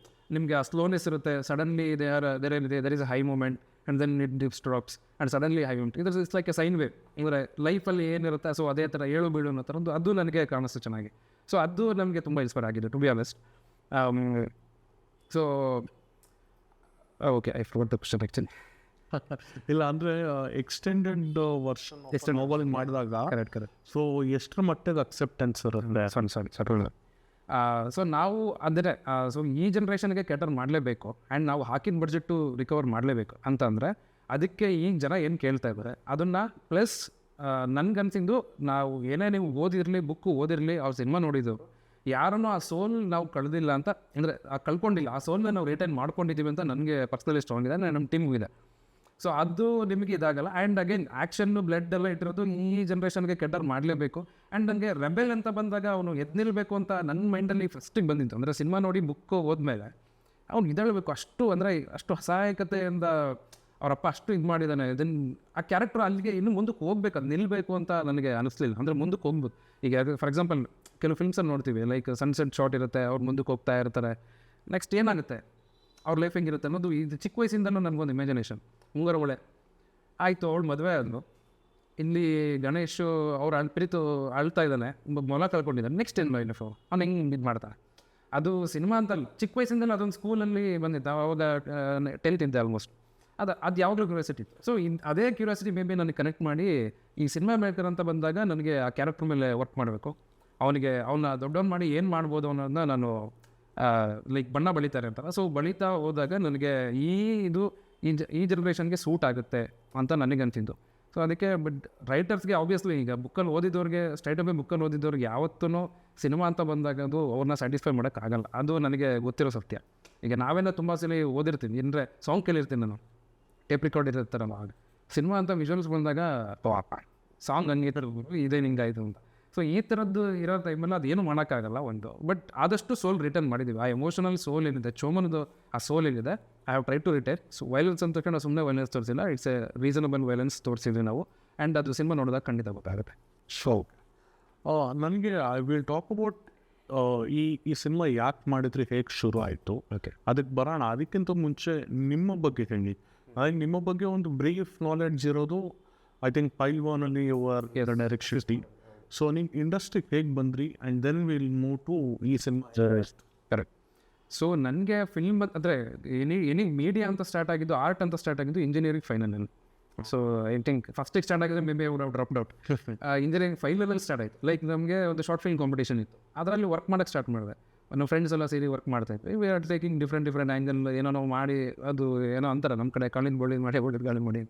ನಿಮಗೆ ಆ ಸ್ಲೋನೆಸ್ ಇರುತ್ತೆ. Suddenly there is a high moment and then it disrupts and suddenly high moment. It's like a sine wave. ಅಂದರೆ ಲೈಫಲ್ಲಿ ಏನಿರುತ್ತೆ ಸೊ ಅದೇ ಥರ ಏಳು ಬೀಳು ಅನ್ನೋ ಥರದ್ದು ಅದು ನನಗೆ ಕಾಣಿಸ್ತು ಚೆನ್ನಾಗಿ. ಸೊ ಅದು ನಮಗೆ ತುಂಬ ಇನ್ಸ್ಪೈರ್ ಆಗಿದೆ to be honest. So okay, I forgot the question actually. ಇಲ್ಲ ಅಂದರೆ ಎಕ್ಸ್ಟೆಂಡೆಡ್ ವರ್ಷನ್ ಮೊಬೈಲ್ ಮಾಡಿದಾಗ ಕರೆಕ್ಟ್. ಸೊ ಎಷ್ಟರ ಮಟ್ಟಿಗೆ ಅಕ್ಸೆಪ್ಟೆನ್ಸ್ ಇರುತ್ತೆ? ಸರಿ. ಸೊ ನಾವು ಅಂದರೆ ಸೊ ಈ ಜನ್ರೇಷನ್ಗೆ ಕ್ಯಾಟರ್ ಮಾಡಲೇಬೇಕು ಆ್ಯಂಡ್ ನಾವು ಹಾಕಿದ ಬಡ್ಜೆಟ್ಟು ರಿಕವರ್ ಮಾಡಲೇಬೇಕು ಅಂತಂದರೆ ಅದಕ್ಕೆ ಈಗ ಜನ ಏನು ಕೇಳ್ತಾ ಇದ್ದಾರೆ ಅದನ್ನು ಪ್ಲಸ್ ನನಗನ್ಸಿದ್ದು ನಾವು ಏನೇ ನೀವು ಓದಿರಲಿ, ಬುಕ್ಕು ಓದಿರಲಿ, ಅವ್ರ ಸಿನಿಮಾ ನೋಡಿದ್ದವರು ಯಾರನ್ನೂ ಆ ಸೋಲ್ ನಾವು ಕಳೆದಿಲ್ಲ ಅಂತ, ಅಂದರೆ ಕಳ್ಕೊಂಡಿಲ್ಲ, ಆ ಸೋಲ್ನ ನಾವು ರಿಟೈನ್ ಮಾಡ್ಕೊಂಡಿದ್ದೀವಿ ಅಂತ ನನಗೆ ಪರ್ಸ್ನಲಿ ಸ್ಟ್ರಾಂಗ್ ಇದೆ, ನಮ್ಮ ಟೀಮ್ಗೂ ಇದೆ. ಸೊ ಅದು ನಿಮಗೆ ಇದಾಗಲ್ಲ. ಆ್ಯಂಡ್ ಅಗೇನ್ ಆ್ಯಕ್ಷನ್ನು ಬ್ಲಡ್ ಎಲ್ಲ ಇಟ್ಟಿರೋದು ಈ ಜನ್ರೇಷನ್ಗೆ ಕೆಟ್ಟರ್ ಮಾಡಲೇಬೇಕು. ಆ್ಯಂಡ್ ನನಗೆ ರೆಬೆಲ್ ಅಂತ ಬಂದಾಗ ಅವನು ಎದ್ದು ನಿಲ್ಲಬೇಕು ಅಂತ ನನ್ನ ಮೈಂಡಲ್ಲಿ ಫಸ್ಟಿಗೆ ಬಂದಿತ್ತು. ಅಂದರೆ ಸಿನಿಮಾ ನೋಡಿ ಬುಕ್ಕು ಹೋದ್ಮೇಲೆ ಅವ್ನು ಇದೇಳಬೇಕು ಅಷ್ಟು, ಅಂದರೆ ಅಷ್ಟು ಅಸಹಾಯಕತೆಯಿಂದ ಅವರಪ್ಪ ಅಷ್ಟು ಇದು ಮಾಡಿದ್ದಾನೆ. ಇದನ್ನು ಆ ಕ್ಯಾರೆಕ್ಟರ್ ಅಲ್ಲಿಗೆ ಇನ್ನೂ ಮುಂದಕ್ಕೆ ಹೋಗ್ಬೇಕು, ಅದು ನಿಲ್ಲಬೇಕು ಅಂತ ನನಗೆ ಅನಿಸ್ಲಿಲ್ಲ. ಅಂದರೆ ಮುಂದಕ್ಕೆ ಹೋಗ್ಬೋದು. ಈಗ ಫಾರ್ ಎಕ್ಸಾಂಪಲ್ ಕೆಲವು ಫಿಲ್ಮ್ಸಲ್ಲಿ ನೋಡ್ತೀವಿ, ಲೈಕ್ ಸನ್ಸೆಟ್ ಶಾಟ್ ಇರುತ್ತೆ, ಅವ್ರು ಮುಂದಕ್ಕೆ ಹೋಗ್ತಾ ಇರ್ತಾರೆ, ನೆಕ್ಸ್ಟ್ ಏನಾಗುತ್ತೆ ಅವ್ರ ಲೈಫ್ ಹೆಂಗಿರುತ್ತೆ ಅನ್ನೋದು ಇದು ಚಿಕ್ಕ ವಯಸ್ಸಿಂದನೂ ನನಗೊಂದು ಇಮ್ಯಾಜಿನೇಷನ್. ಮುಂಗಾರ ಒಳ್ಳೆ ಆಯಿತು, ಅವಳು ಮದುವೆ ಆದಳು, ಇಲ್ಲಿ ಗಣೇಶು ಅವ್ರು ಪ್ರೀತು ಅಳ್ತಾ ಇದ್ದಾನೆ, ಮೊಲ ಕಳ್ಕೊಂಡಿದ್ದಾನೆ, ನೆಕ್ಸ್ಟ್ ಏನು ಲೈಫ್ ಅವ್ನು ಹೆಂಗೆ ಇದು ಮಾಡ್ತಾನೆ. ಅದು ಸಿನಿಮಾ ಅಂತಲ್ಲ, ಚಿಕ್ಕ ವಯಸ್ಸಿಂದಲೂ ಅದೊಂದು ಸ್ಕೂಲಲ್ಲಿ ಬಂದಿತ್ತು, ಅವಾಗ 10th ಇದ್ದೆ ಆಲ್ಮೋಸ್ಟ್. ಅದು ಯಾವಾಗಲೂ ಕ್ಯೂರಿಯಾಸಿಟಿ ಇತ್ತು. ಸೊ ಅದೇ ಕ್ಯೂರಿಯಾಸಿಟಿ ಮೇ ಬಿ ನನಗೆ ಕನೆಕ್ಟ್ ಮಾಡಿ ಈ ಸಿನಿಮಾ ಮೇಕರ್ ಅಂತ ಬಂದಾಗ ನನಗೆ ಆ ಕ್ಯಾರೆಕ್ಟರ್ ಮೇಲೆ ವರ್ಕ್ ಮಾಡಬೇಕು, ಅವನ್ನ ದೊಡ್ಡವನು ಮಾಡಿ ಏನು ಮಾಡ್ಬೋದು ಅನ್ನೋದನ್ನ ನಾನು ಲೈಕ್ ಬಣ್ಣ ಬಳಿತಾರೆ ಅಂತಾರೆ. ಸೊ ಬಳಿತಾ ಹೋದಾಗ ನನಗೆ ಈ ಜನ್ರೇಷನ್ಗೆ ಸೂಟ್ ಆಗುತ್ತೆ ಅಂತ ನನಗೆ ಅನಿಸಿದ್ದು. ಸೊ ಅದಕ್ಕೆ ಬಟ್ ರೈಟರ್ಸ್ಗೆ ಆಬ್ವಿಯಸ್ಲಿ ಈಗ ಬುಕ್ಕಲ್ಲಿ ಓದಿದವ್ರಿಗೆ ಸ್ಟ್ರೈಟ್ ಬುಕ್ಕಲ್ಲಿ ಓದಿದವ್ರಿಗೆ ಯಾವತ್ತೂ ಸಿನಿಮಾ ಅಂತ ಬಂದಾಗ ಅದು ಅವ್ರನ್ನ ಸ್ಯಾಟಿಸ್ಫೈ ಮಾಡೋಕ್ಕಾಗಲ್ಲ. ಅದು ನನಗೆ ಗೊತ್ತಿರೋ ಸತ್ಯ. ಈಗ ನಾವೇನೋ ತುಂಬ ಸಲ ಓದಿರ್ತೀನಿ, ಅಂದರೆ ಸಾಂಗ್ ಕೇಳಿರ್ತೀನಿ ನಾನು, ಟೇಪ್ ರೆಕಾರ್ಡ್ ಇರ್ತಾರಲ್ಲ, ಆಗ ಸಿನಿಮಾ ಅಂತ ವಿಜುವಲ್ಸ್ ಬಂದಾಗ ಸಾಂಗ್ ಹಂಗೆ ಇದೇ ಹಿಂಗಾಯಿತು ಅಂತ. ಸೊ ಈ ಥರದ್ದು ಇರೋ ಟೈಮಲ್ಲಿ ಅದೇನು ಮಾಡೋಕ್ಕಾಗಲ್ಲ ಒಂದು. ಬಟ್ ಆದಷ್ಟು ಸೋಲ್ ರಿಟರ್ನ್ ಮಾಡಿದ್ದೀವಿ. ಆ ಎಮೋಷನಲ್ ಸೋಲ್ ಏನಿದೆ, ಚೋಮನದು ಆ ಸೋಲ್ ಏನಿದೆ, I have try to retire. So violence ಅಂತ ನಾವು ಸುಮ್ಮನೆ ವೈಲೆನ್ಸ್ ತೋರಿಸಿಲ್ಲ, ಇಟ್ಸ್ ಎ ರೀಸನಬಲ್ ವೈಲೆನ್ಸ್ ತೋರಿಸಿದ್ವಿ ನಾವು. ಆ್ಯಂಡ್ ಅದು ಸಿನಿಮಾ ನೋಡಿದಾಗ ಖಂಡಿತ ಗೊತ್ತಾಗುತ್ತೆ. ಸೊ ನನಗೆ ಐ ವಿಲ್ ಟಾಕ್ ಅಬೌಟ್ ಈ ಸಿನಿಮಾ ಯಾಕೆ ಮಾಡಿದ್ರಿ, ಹೇಗೆ ಶುರು ಆಯಿತು, ಓಕೆ ಅದಕ್ಕೆ ಬರೋಣ. ಅದಕ್ಕಿಂತ ಮುಂಚೆ ನಿಮ್ಮ ಬಗ್ಗೆ ಹೇಳಿ. ನಿಮ್ಮ ಬಗ್ಗೆ ಒಂದು ಬ್ರೀಫ್ ನಾಲೆಡ್ಜ್ ಇರೋದು ಐ ಥಿಂಕ್ ಪೈಲ್ ಒನಲ್ಲಿ ಯುವರ್ ಡೈರೆಕ್ಷನ್. ಸೊ ನೀವು ಇಂಡಸ್ಟ್ರಿಗೆ ಹೇಗೆ ಬಂದ್ರಿ and then will move to ಈ ಸಿನಿಮಾ. ಕರೆಕ್ಟ್. ಸೊ ನನಗೆ ಫಿಲ್ಮ್ ಅಂದರೆ ಎನಿ ಮೀಡಿಯಾ ಅಂತ ಸ್ಟಾರ್ಟ್ ಆಗಿದ್ದು, ಆರ್ಟ್ ಅಂತ ಸ್ಟಾರ್ಟ್ ಆಗಿದ್ದು ಇಂಜಿನಿಯರಿಂಗ್ ಫೈನಲಲ್ಲಿ. ಸೊ ಐ ಥಿಂಕ್ ಫಸ್ಟಿಗೆ ಸ್ಟಾರ್ಟ್ ಆಗಿದ್ರೆ maybe drop out. Engineering ಫೈನಲಲ್ಲಿ ಸ್ಟಾರ್ಟ್ ಆಯಿತು. ಲೈಕ್ ನಮಗೆ ಒಂದು ಶಾರ್ಟ್ ಫಿಲ್ಮ್ ಕಾಂಪಿಟೇಷನ್ ಇತ್ತು, ಅದರಲ್ಲಿ ವರ್ಕ್ ಮಾಡೋಕ್ಕೆ ಸ್ಟಾರ್ಟ್ ಮಾಡಿದೆ. ನಮ್ಮ ಫ್ರೆಂಡ್ಸ್ ಎಲ್ಲ ಸೇರಿ ವರ್ಕ್ ಮಾಡ್ತಾಯಿದ್ವಿ. We are taking different angle, ಏನೋ ನಾವು ಮಾಡಿ, ಅದು ಏನೋ ಅಂತಾರೆ ನಮ್ಮ ಕಡೆ ಕಾಳಿನ ಬೋಳಿ ಮಾಡಿ ಗಾಳಿ ಮಾಡಿ.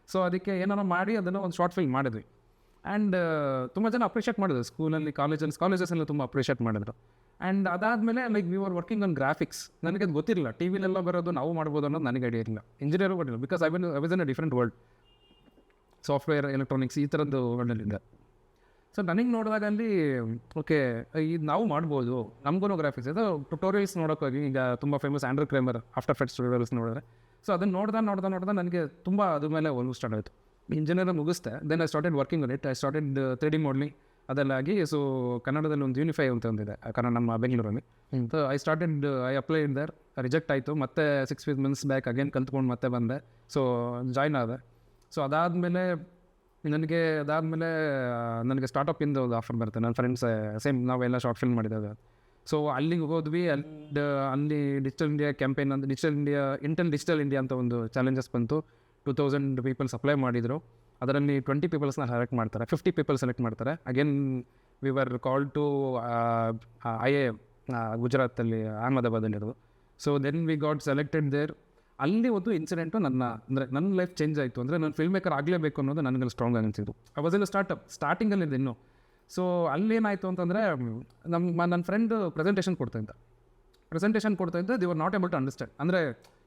ಸೊ ಅದಕ್ಕೆ ಏನೋ ಮಾಡಿ ಅದನ್ನು ಒಂದು ಶಾರ್ಟ್ ಫಿಲ್ಮ್ ಮಾಡಿದ್ವಿ. ಆ್ಯಂಡ್ ತುಂಬ ಜನ ಅಪ್ರಿಷಿಯೇಟ್ ಮಾಡಿದ್ರು ಸ್ಕೂಲಲ್ಲಿ, ಕಾಲೇಜಸ್ಸೆಲ್ಲ ತುಂಬ ಅಪ್ರಿಷಿಯೇಟ್ ಮಾಡಿದ್ರು. ಆ್ಯಂಡ್ ಅದಾದಮೇಲೆ like we are working on graphics. ನನಗೆ ಅದು ಗೊತ್ತಿರಲಿಲ್ಲ, ಟಿ ವಿಲೆಲ್ಲ ಬರೋದು ನಾವು ಮಾಡ್ಬೋದು ಅನ್ನೋದು ನನಗೆ ಐಡಿಯಾ ಇರಲಿಲ್ಲ. ಇಂಜಿನಿಯರ್ ಗೊತ್ತಿಲ್ಲ, because I was in a different world, software, electronics ಈ ಥರದ್ದು ವರ್ಲ್ಡಲ್ಲಿದ್ದೆ. ಸೊ ನನಗೆ ನೋಡಿದಾಗ ಅಲ್ಲಿ ಓಕೆ ಇದು ನಾವು ಮಾಡ್ಬೋದು, ನಮಗೂ ಗ್ರಾಫಿಕ್ಸ್ ಇದೆ. ಟ್ಯುಟೋರಿಯಲ್ಸ್ ನೋಡೋಕ್ಕೋಗಿ ಈಗ ತುಂಬ famous Andrew Kramer after effects tutorials ನೋಡಿದ್ರೆ, ಸೊ ಅದನ್ನು ನೋಡ್ದೆ ನನಗೆ ತುಂಬ ಅದ್ರ ಮೇಲೆ ಒಲವು ಸ್ಟಾರ್ಟ್ ಆಯಿತು. ಇಂಜಿನಿಯರ್ ಮುಗಿಸ್ದೆ. Then I started working on it. I started 3D modelling ಅದೆಲ್ಲ ಆಗಿ. ಸೊ ಕನ್ನಡದಲ್ಲಿ ಒಂದು ಯೂನಿಫೈ ಅಂತ ಒಂದಿದೆ ಕನ್ನಡ ನಮ್ಮ ಬೆಂಗಳೂರಲ್ಲಿ. So I applied there, reject ಆಯಿತು. ಮತ್ತೆ 6 months ಬ್ಯಾಕ್ ಅಗೇನ್ ಕಲ್ತ್ಕೊಂಡು ಮತ್ತೆ ಬಂದೆ. ಸೊ ಜಾಯ್ನ್ ಆದೆ. ಸೊ ಅದಾದಮೇಲೆ ನನಗೆ ಸ್ಟಾರ್ಟಪ್ಪಿಂದ ಒಂದು ಆಫರ್ ಬರುತ್ತೆ. ನನ್ನ ಫ್ರೆಂಡ್ಸ್ ಸೇಮ್ ನಾವೆಲ್ಲ ಶಾರ್ಟ್ ಫಿಲ್ಮ್ ಮಾಡಿದಾಗ. ಸೊ ಅಲ್ಲಿಗೆ ಹೋದ್ವಿ. ಅಲ್ಲಿ ಡಿಜಿಟಲ್ ಇಂಡಿಯಾ ಕ್ಯಾಂಪೇನ್ ಅಂತ, ಡಿಜಿಟಲ್ ಇಂಡಿಯಾ ಅಂತ ಒಂದು ಚಾಲೆಂಜಸ್ ಬಂತು. 2000 ಪೀಪಲ್ಸ್ ಅಪ್ಲೈ ಮಾಡಿದರು. ಅದರಲ್ಲಿ 20 ಪೀಪಲ್ಸ್ನ ಸೆಲೆಕ್ಟ್ ಮಾಡ್ತಾರೆ, 50 ಪೀಪಲ್ ಸೆಲೆಕ್ಟ್ ಮಾಡ್ತಾರೆ. Again we were call to IIM ಗುಜರಾತಲ್ಲಿ, ಅಹಮದಾಬಾದಲ್ಲಿರೋದು. So then we got selected there. ಅಲ್ಲಿ ಒಂದು ಇನ್ಸಿಡೆಂಟು ನನ್ನ ಲೈಫ್ ಚೇಂಜ್ ಆಯಿತು. ಅಂದರೆ ನಾನು ಫಿಲ್ಮ್ ಮೇಕರ್ ಆಗಲೇಬೇಕು ಅನ್ನೋದು ನನಗೆಲ್ಲ ಸ್ಟ್ರಾಂಗ್ ಅನಿಸಿದ್ದು. ಐ ವಾಸ್ ಇನ್ ಸ್ಟಾರ್ಟಿಂಗಲ್ಲಿದೆ ಇನ್ನೂ. ಸೊ ಅಲ್ಲೇನಾಯಿತು ಅಂತಂದರೆ ನನ್ನ ಫ್ರೆಂಡ್ ಪ್ರೆಸೆಂಟೇಷನ್ ಕೊಡ್ತಾಯಿದ್ದೆ. They were not able to understand. ಅಂದರೆ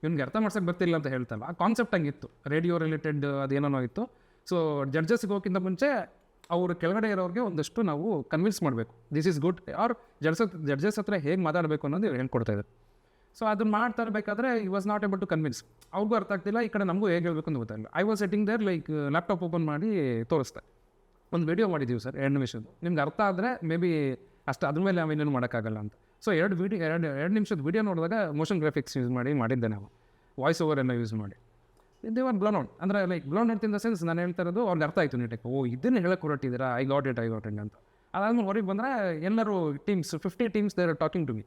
ಇವ್ನಿಗೆ ಅರ್ಥ ಮಾಡ್ಸೋಕ್ಕೆ ಬರ್ತಿಲ್ಲ ಅಂತ ಹೇಳ್ತಲ್ಲ, ಆ ಕಾನ್ಸೆಪ್ಟ್ ಹಂಗಿತ್ತು. ರೇಡಿಯೋ ರಿಲೇಟೆಡ್ ಅದೇನೋ ಇತ್ತು. ಸೊ ಜಡ್ಜಸ್ಗೆ ಹೋಗೋಕ್ಕಿಂತ ಮುಂಚೆ ಅವರು ಕೆಳಗಡೆ ಇರೋರಿಗೆ ಒಂದಷ್ಟು ನಾವು ಕನ್ವಿನ್ಸ್ ಮಾಡಬೇಕು, this is good, or judges ಹತ್ರ ಹೇಗೆ ಮಾತಾಡಬೇಕು ಅನ್ನೋದು ಇವ್ರು ಹೇಳ್ಕೊಡ್ತಾಯಿದ್ರು. ಸೊ ಅದನ್ನು ಮಾಡ್ತಾ ಇರಬೇಕಾದ್ರೆ ಈ was not able to convince. ಅವ್ರಿಗೂ ಅರ್ಥ ಆಗ್ತಿಲ್ಲ, ಈ ಕಡೆ ನಮಗೂ ಹೇಗೆ ಹೇಳಬೇಕು ಅಂತ ಗೊತ್ತಾಗಿಲ್ಲ. I was setting there, like laptop open ಮಾಡಿ ತೋರಿಸ್ದೆ. ಒಂದು ವಿಡಿಯೋ ಮಾಡಿದ್ದೀವಿ ಸರ್, 2 ನಿಮಿಷದ್ದು. ನಿಮ್ಗೆ ಅರ್ಥ ಆದರೆ ಮೇ ಬಿ ಅಷ್ಟು ಅದ್ರ ಮೇಲೆ ನಾವೇನೇನು ಮಾಡೋಕ್ಕಾಗಲ್ಲ ಅಂತ. ಸೊ 2 ನಿಮಿಷದ ವಿಡಿಯೋ ನೋಡಿದಾಗ ಮೋಷನ್ ಗ್ರಾಫಿಕ್ಸ್ ಯೂಸ್ ಮಾಡಿದ್ದೆ ನಾವು, ವಾಯ್ಸ್ ಓವರ್ ಎಲ್ಲ ಯೂಸ್ ಮಾಡಿ. They are blown out. ಅಂದರೆ like blown out in the sense ನಾನು ಹೇಳ್ತಾ ಇರೋದು ಅವ್ರಿಗೆ ಅರ್ಥ ಆಯಿತು ನೀಟಾಗಿ. ಇದನ್ನು ಹೇಳಕ್ಕೆ ಹೊರಟಿದ್ದೀರಾ, ಐ ಗಾಟ್ ಇಟ್ ಅಂತ. ಅದಾದ್ಮೇಲೆ ಹೊರಗೆ ಬಂದರೆ ಎಲ್ಲರೂ teams 50 teams they are talking to me,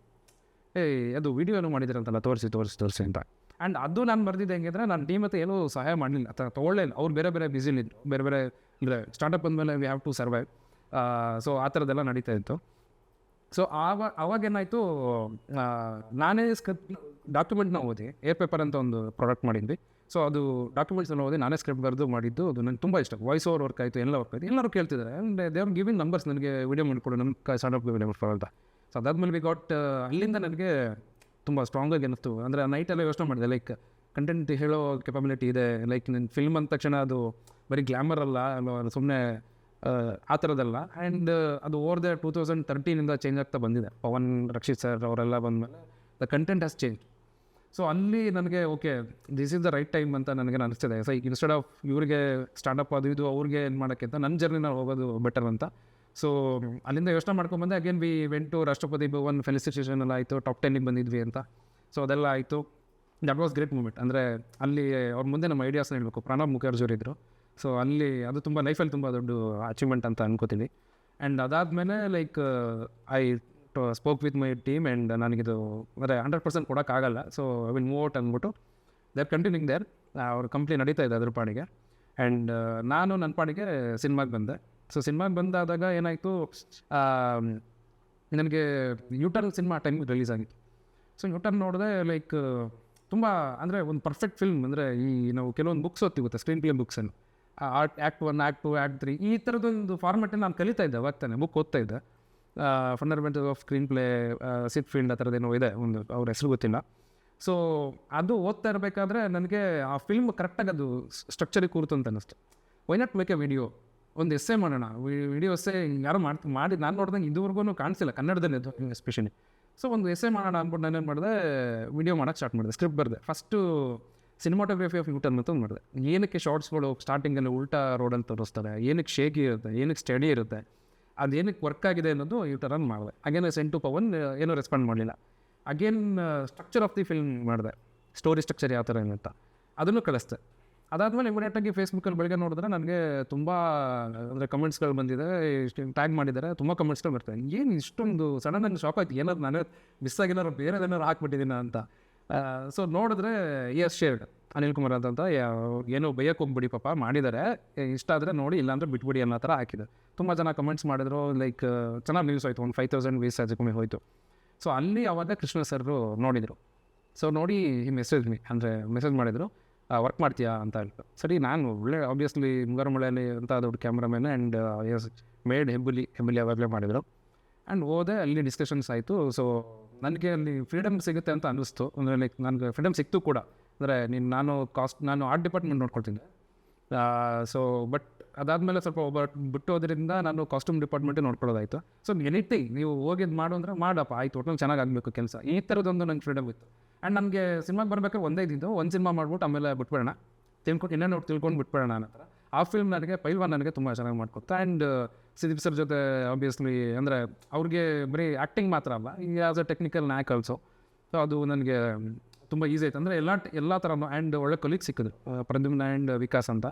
ಅದು ವೀಡಿಯೋನು ಮಾಡಿದ್ರಂತಲ್ಲ, ತೋರಿಸಿ ಅಂತ. ಆ್ಯಂಡ್ ಅದು ನಾನು ಬರೆದಿದ್ದೆ ಹೆಂಗಿದ್ರೆ, ನನ್ನ ಟೀಮ್ ಹತ್ರ ಏನೂ ಸಹಾಯ ಮಾಡಲಿಲ್ಲ ಅಥವಾ ತೊಗೊಳ್ಳಲಿಲ್ಲ. ಅವ್ರು ಬೇರೆ ಬಿಸಿಲಿದ್ದು, ಬೇರೆ ಅಂದರೆ ಸ್ಟಾರ್ಟಪ್ ಅಂದಮೇಲೆ we have to survive. So ಆ ಥರದ್ದೆಲ್ಲ ನಡೀತಾ ಇತ್ತು. ಸೊ ಅವಾಗೇನಾಯಿತು, ನಾನೇ ಡಾಕ್ಯುಮೆಂಟ್ನ ಓದಿ, ಏರ್ ಪೇಪರ್ ಅಂತ ಒಂದು ಪ್ರಾಡಕ್ಟ್ ಮಾಡಿದ್ವಿ. ಸೊ ಅದು ಡಾಕ್ಯುಮೆಂಟ್ಸನ್ನು ಓದಿ ನಾನೇ ಸ್ಕ್ರಿಪ್ಟ್ ಬರೆದು ಮಾಡಿದ್ದು. ಅದು ನನಗೆ ತುಂಬ ಇಷ್ಟ. ವಾಯ್ಸ್ ಓವರ್ ವರ್ಕ್ ಆಯಿತು, ಎಲ್ಲ ವರ್ಕ್ ಆಯಿತು. ಎಲ್ಲರೂ ಕೇಳ್ತಿದ್ದಾರೆ, and they are giving numbers, ನನಗೆ ವೀಡಿಯೋ ಮಾಡಿಕೊಡು, ನಮ್ಮ ಸ್ಟಾರ್ಟಪ್ಗೆ ವೀಡಿಯೋ ಮಾಡ್ಕೊಡು ಅಂತ. ಸೊ ಅದಾದ್ಮೇಲೆ ವಿ ಗಾಟ್, ಅಲ್ಲಿಂದ ನನಗೆ ತುಂಬ ಸ್ಟ್ರಾಂಗಾಗಿ ಅನ್ನಿಸ್ತು. ಅಂದರೆ ನೈಟೆಲ್ಲ ಯೋಚನೆ ಮಾಡಿದೆ, ಲೈಕ್ ಕಂಟೆಂಟ್ ಹೇಳೋ ಕೆಪಬಿಲಿಟಿ ಇದೆ. ಲೈಕ್ ನನ್ನ ಫಿಲ್ಮ್ ಅಂದ ತಕ್ಷಣ ಅದು ಬರೀ ಗ್ಲಾಮರ್ ಅಲ್ಲ, ಸುಮ್ಮನೆ ಆ ಥರದ್ದಲ್ಲ. ಆ್ಯಂಡ್ ಅದು ಓವರ್ ದ 2013 ಚೇಂಜ್ ಆಗ್ತಾ ಬಂದಿದೆ. ಪವನ್, ರಕ್ಷಿತ್ ಸರ್ ಅವರೆಲ್ಲ ಬಂದಮೇಲೆ the content has change. So ಅಲ್ಲಿ ನನಗೆ okay, this is the right time ಅಂತ ನನಗೆ ಅನಿಸ್ತಿದೆ. ಸೊ ಈಗ ಇನ್ಸ್ಟೆಡ್ ಆಫ್ ಇವರಿಗೆ ಸ್ಟಾರ್ಟಪ್ ಅದು ಇದು ಅವ್ರಿಗೆ ಏನು ಮಾಡೋಕ್ಕಿಂತ ನನ್ನ ಜರ್ನಿನ ಹೋಗೋದು ಬೆಟರ್ ಅಂತ. ಸೊ ಅಲ್ಲಿಂದ ಯೋಚನೆ ಮಾಡ್ಕೊಂಡ್ಬಂದೆ. ಅಗೇನ್ ವಿ ವೆಂಟ್ ಟು ರಾಷ್ಟ್ರಪತಿ ಭವನ್, ಫೆಲಿಸಿಟೇಷನ್ ಎಲ್ಲ ಆಯಿತು, ಟಾಪ್ 10ಗೆ ಬಂದಿದ್ವಿ ಅಂತ. ಸೊ ಅದೆಲ್ಲ ಆಯಿತು. That was great moment. ಅಂದರೆ ಅಲ್ಲಿ ಅವ್ರ ಮುಂದೆ ನಮ್ಮ ಐಡಿಯಾಸ್ನ ಹೇಳಬೇಕು. ಪ್ರಣಬ್ ಮುಖರ್ಜಿ ಅವರಿದ್ದರು. ಸೊ ಅಲ್ಲಿ ಅದು ತುಂಬ ಲೈಫಲ್ಲಿ ತುಂಬ ದೊಡ್ಡ ಅಚೀವ್ಮೆಂಟ್ ಅಂತ ಅನ್ಕೋತೀನಿ. ಆ್ಯಂಡ್ ಅದಾದಮೇಲೆ like I spoke with my team. And ನನಗಿದು ಅಂದರೆ 100% ಕೊಡೋಕ್ಕಾಗಲ್ಲ. So I will move out ಅಂದ್ಬಿಟ್ಟು ದೇರ್ ಕಂಟಿನ್ಯೂಯಿಂಗ್ ದೇರ್. ಅವ್ರ ಕಂಪ್ನಿ ನಡೀತಾ ಇದೆ ಅದ್ರ ಪಾಡಿಗೆ. ಆ್ಯಂಡ್ ನಾನು ನನ್ನ ಪಾಡಿಗೆ ಸಿನಿಮಾಗೆ ಬಂದೆ. ಸೊ ಸಿನಿಮಾಗೆ ಬಂದಾದಾಗ ಏನಾಯಿತು, ನನಗೆ ನ್ಯೂಟನ್ ಸಿನಿಮಾ ಟೈಮಿಗೆ ರಿಲೀಸ್ ಆಗಿತ್ತು. ಸೊ ನ್ಯೂಟನ್ ನೋಡಿದೆ, ಲೈಕ್ ತುಂಬ ಅಂದರೆ ಒಂದು ಪರ್ಫೆಕ್ಟ್ ಫಿಲ್ಮ್. ಅಂದರೆ ಈ ನಾವು ಕೆಲವೊಂದು ಬುಕ್ಸ್ ಓದ್ತಿಗುತ್ತೆ, ಸ್ಕ್ರೀನ್ ಪ್ಲೇ ಬುಕ್ಸನ್ನು, ಆ್ಯಕ್ಟ್ 1, ಆ್ಯಕ್ಟ್ 2, ಆ್ಯಕ್ಟ್ 3 ಈ ಥರದೊಂದು ಫಾರ್ಮೆಟನ್ನು ನಾನು ಕಲಿತಾ ಇದ್ದೆ ಅವಾಗ ತಾನೆ, ಬುಕ್ ಓದ್ತಾ ಇದ್ದೆ. ಫಂಡಮೆಂಟಲ್ಸ್ ಆಫ್ ಸ್ಕ್ರೀನ್ ಪ್ಲೇ, ಸಿಟ್ ಫೀಲ್ಡ್ ಆ ಥರದ್ದೇನೋ ಇದೆ, ಒಂದು ಅವ್ರ ಹೆಸರು ಗೊತ್ತಿಲ್ಲ. ಸೊ ಅದು ಓದ್ತಾ ಇರಬೇಕಾದ್ರೆ ನನಗೆ ಆ ಫಿಲ್ಮ್ ಕರೆಕ್ಟಾಗಿ ಅದು ಸ್ಟ್ರಕ್ಚರಿಗೆ ಕೂರ್ತು ಅಂತ ಅನ್ನಿಸ್ತು. Why not make A video, ಒಂದು ಎಸ್ಸೆ ಮಾಡೋಣ. ವಿಡಿಯೋ ಎಸ್ಸೆ ಯಾರು ಮಾಡಿ ನಾನು ನೋಡ್ದಂಗೆ ಇದುವರೆಗೂ ಕಾಣಿಸಿಲ್ಲ ಕನ್ನಡದಲ್ಲಿ, ಅದು ಎಸ್ಪೆಷಲಿ. ಸೊ ಒಂದು ಎಸ್ಸೆ ಮಾಡೋಣ ಅಂದ್ಬಿಟ್ಟು ನಾನೇನು ಮಾಡಿದೆ, ವಿಡಿಯೋ ಮಾಡೋಕ್ಕೆ ಸ್ಟಾರ್ಟ್ ಮಾಡಿದೆ. ಸ್ಕ್ರಿಪ್ಟ್ ಬರೆದೆ. ಫಸ್ಟು ಸಿನಿಮಾಟೋಗ್ರಫಿ ಆಫ್ ನ್ಯೂಟನ್ ಅಂತ ಮಾಡಿದೆ. ಏನಕ್ಕೆ ಶಾರ್ಟ್ಸ್ಗಳು ಸ್ಟಾರ್ಟಿಂಗಲ್ಲಿ ಉಲ್ಟಾ ರೋಡಲ್ಲಿ ತೋರಿಸ್ತಾರೆ, ಏನಕ್ಕೆ ಶೇಕಿ ಇರುತ್ತೆ, ಏನಕ್ಕೆ ಸ್ಟಡಿ ಇರುತ್ತೆ, ಅದೇನಕ್ಕೆ ವರ್ಕ್ ಆಗಿದೆ ಅನ್ನೋದು ಯೂಟರನ್ ಮಾಡಿದೆ. ಅಗೇನ್ ಸೆಂಟ್ ಟು ಪವನ್, ಏನೂ ರೆಸ್ಪಾಂಡ್ ಮಾಡಲಿಲ್ಲ. Again structure of the film ಮಾಡಿದೆ, ಸ್ಟೋರಿ ಸ್ಟ್ರಕ್ಚರ್ ಯಾವ ಥರ ಏನಂತ ಅದನ್ನು ಕಳಿಸ್ದೆ. ಅದಾದಮೇಲೆ ಇಮಿಡಿಯೇಟಾಗಿ ಫೇಸ್ಬುಕ್ಕಲ್ಲಿ ಬೆಳಗ್ಗೆ ನೋಡಿದ್ರೆ ನನಗೆ ತುಂಬ ಅಂದರೆ ಕಮೆಂಟ್ಸ್ಗಳು ಬಂದಿದೆ, ಟ್ಯಾಗ್ ಮಾಡಿದ್ದಾರೆ, ತುಂಬ ಕಮೆಂಟ್ಸ್ಗಳು ಬರ್ತವೆ. ಏನು ಇಷ್ಟೊಂದು ಸಡನ್ ಆಗಿ ಶಾಕ್ ಆಯ್ತು, ಏನಾದ್ರು ನಾನೇ ಮಿಸ್ ಆಗಿನಾರು ಬೇರೆ ಏನಾರು ಹಾಕ್ಬಿಟ್ಟಿದ್ದೀನ ಅಂತ. ಸೊ ನೋಡಿದ್ರೆ ಶೇರ್ಡ್ ಅನಿಲ್ ಕುಮಾರ್ ಅಂತ ಏನೋ ಬೈಯಕ್ಕೆ ಹೋಗ್ಬಿಡಿ ಪಾಪ, ಮಾಡಿದ್ದಾರೆ, ಇಷ್ಟ ಆದರೆ ನೋಡಿ, ಇಲ್ಲಾಂದರೆ ಬಿಟ್ಬಿಡಿ ಅನ್ನೋ ಥರ ಹಾಕಿದೆ. ತುಂಬ ಜನ ಕಮೆಂಟ್ಸ್ ಮಾಡಿದ್ರು, ಲೈಕ್ ಚೆನ್ನಾಗಿ ನ್ಯೂಸ್ ಆಯಿತು. ಒಂದು 5000 ವ್ಯೂಸ್ ಅದಕ್ಕೊಮ್ಮೆ ಹೋಯಿತು. ಸೊ ಅಲ್ಲಿ ಆವಾಗ ಕೃಷ್ಣ ಸರ್ರು ನೋಡಿದರು. ಸೊ ನೋಡಿ ಈ ಮೆಸೇಜ್ ಮಾಡಿದರು, ವರ್ಕ್ ಮಾಡ್ತೀಯಾ ಅಂತ ಹೇಳ್ತು. ಸರಿ, ನಾನು ಒಳ್ಳೆ ಆಬ್ವಿಯಸ್ಲಿ ಮುಂಗಾರು ಮಳೆಯಲ್ಲಿ ಅಂತ ದೊಡ್ಡ ಕ್ಯಾಮ್ರಾಮ್ಯಾನ್. ಆ್ಯಂಡ್ ಮೇಡ್ ಹೆಬ್ಬುಲಿ ಅವಾಗಲೇ ಮಾಡಿದರು. ಆ್ಯಂಡ್ ಹೋದೆ, ಅಲ್ಲಿ ಡಿಸ್ಕಷನ್ಸ್ ಆಯಿತು. ಸೊ ನನಗೆ ಅಲ್ಲಿ ಫ್ರೀಡಮ್ ಸಿಗುತ್ತೆ ಅಂತ ಅನ್ನಿಸ್ತು. ಅಂದರೆ ಲೈಕ್ ನನಗೆ ಫ್ರೀಡಮ್ ಸಿಕ್ತು ಕೂಡ. ಅಂದರೆ ನಾನು ಆರ್ಟ್ ಡಿಪಾರ್ಟ್ಮೆಂಟ್ ನೋಡ್ಕೊಳ್ತಿದ್ದೆ. ಸೊ ಬಟ್ ಅದಾದಮೇಲೆ ಸ್ವಲ್ಪ ಬಿಟ್ಟು ಹೋದ್ರಿಂದ ನಾನು ಕಾಸ್ಟ್ಯೂಮ್ ಡಿಪಾರ್ಟ್ಮೆಂಟೇ ನೋಡ್ಕೊಳ್ಳೋದಾಯಿತು. ಸೊ ಎನಿಥಿಂಗ್ ನೀವು ಹೋಗಿದ್ದು ಮಾಡು ಅಂದರೆ ಮಾಡಪ್ಪ, ಆಯಿತು, ಒಟ್ಟು ಚೆನ್ನಾಗಿ ಆಗಬೇಕು ಕೆಲಸ, ಈ ಥರದೊಂದು ನಂಗೆ ಫ್ರೀಡಮ್ ಇತ್ತು. ಆ್ಯಂಡ್ ನನಗೆ ಸಿನಿಮಾಗೆ ಬರಬೇಕಾದ್ರೆ ಒಂದೇ ಇದ್ದಿದ್ದು, ಒಂದು ಸಿನಿಮಾ ಮಾಡ್ಬಿಟ್ಟು ಆಮೇಲೆ ಬಿಟ್ಬಿಡೋಣ, ಇನ್ನೇನು ತಿಳ್ಕೊಂಡು ಬಿಟ್ಬಿಡೋಣ ಅನ್ನೋ ಥರ. ಆ ಫಿಲ್ಮ್ ಪೈಲ್ವಾನ್ ನನಗೆ ತುಂಬ ಚೆನ್ನಾಗಿ ಮಾಡ್ಕೊಡ್ತಾ. ಆ್ಯಂಡ್ ಸುದೀಪ್ ಸರ್ ಜೊತೆ ಆಬ್ವಿಯಸ್ಲಿ ಅಂದರೆ ಅವ್ರಿಗೆ ಬರೀ ಆ್ಯಕ್ಟಿಂಗ್ ಮಾತ್ರ ಅಲ್ಲ, ಈಗ as a technical knack also. So ಅದು ನನಗೆ ತುಂಬ ಈಸಿ ಆಯ್ತು. ಅಂದರೆ ಎಲ್ಲ ಥರನೂ. ಆ್ಯಂಡ್ ಒಳ್ಳೆ ಕೊಲೀಗ್ ಸಿಕ್ಕಿದ್ರು, ಪ್ರದ್ಯುಮ್ನ ಆ್ಯಂಡ್ ವಿಕಾಸ್ ಅಂತ.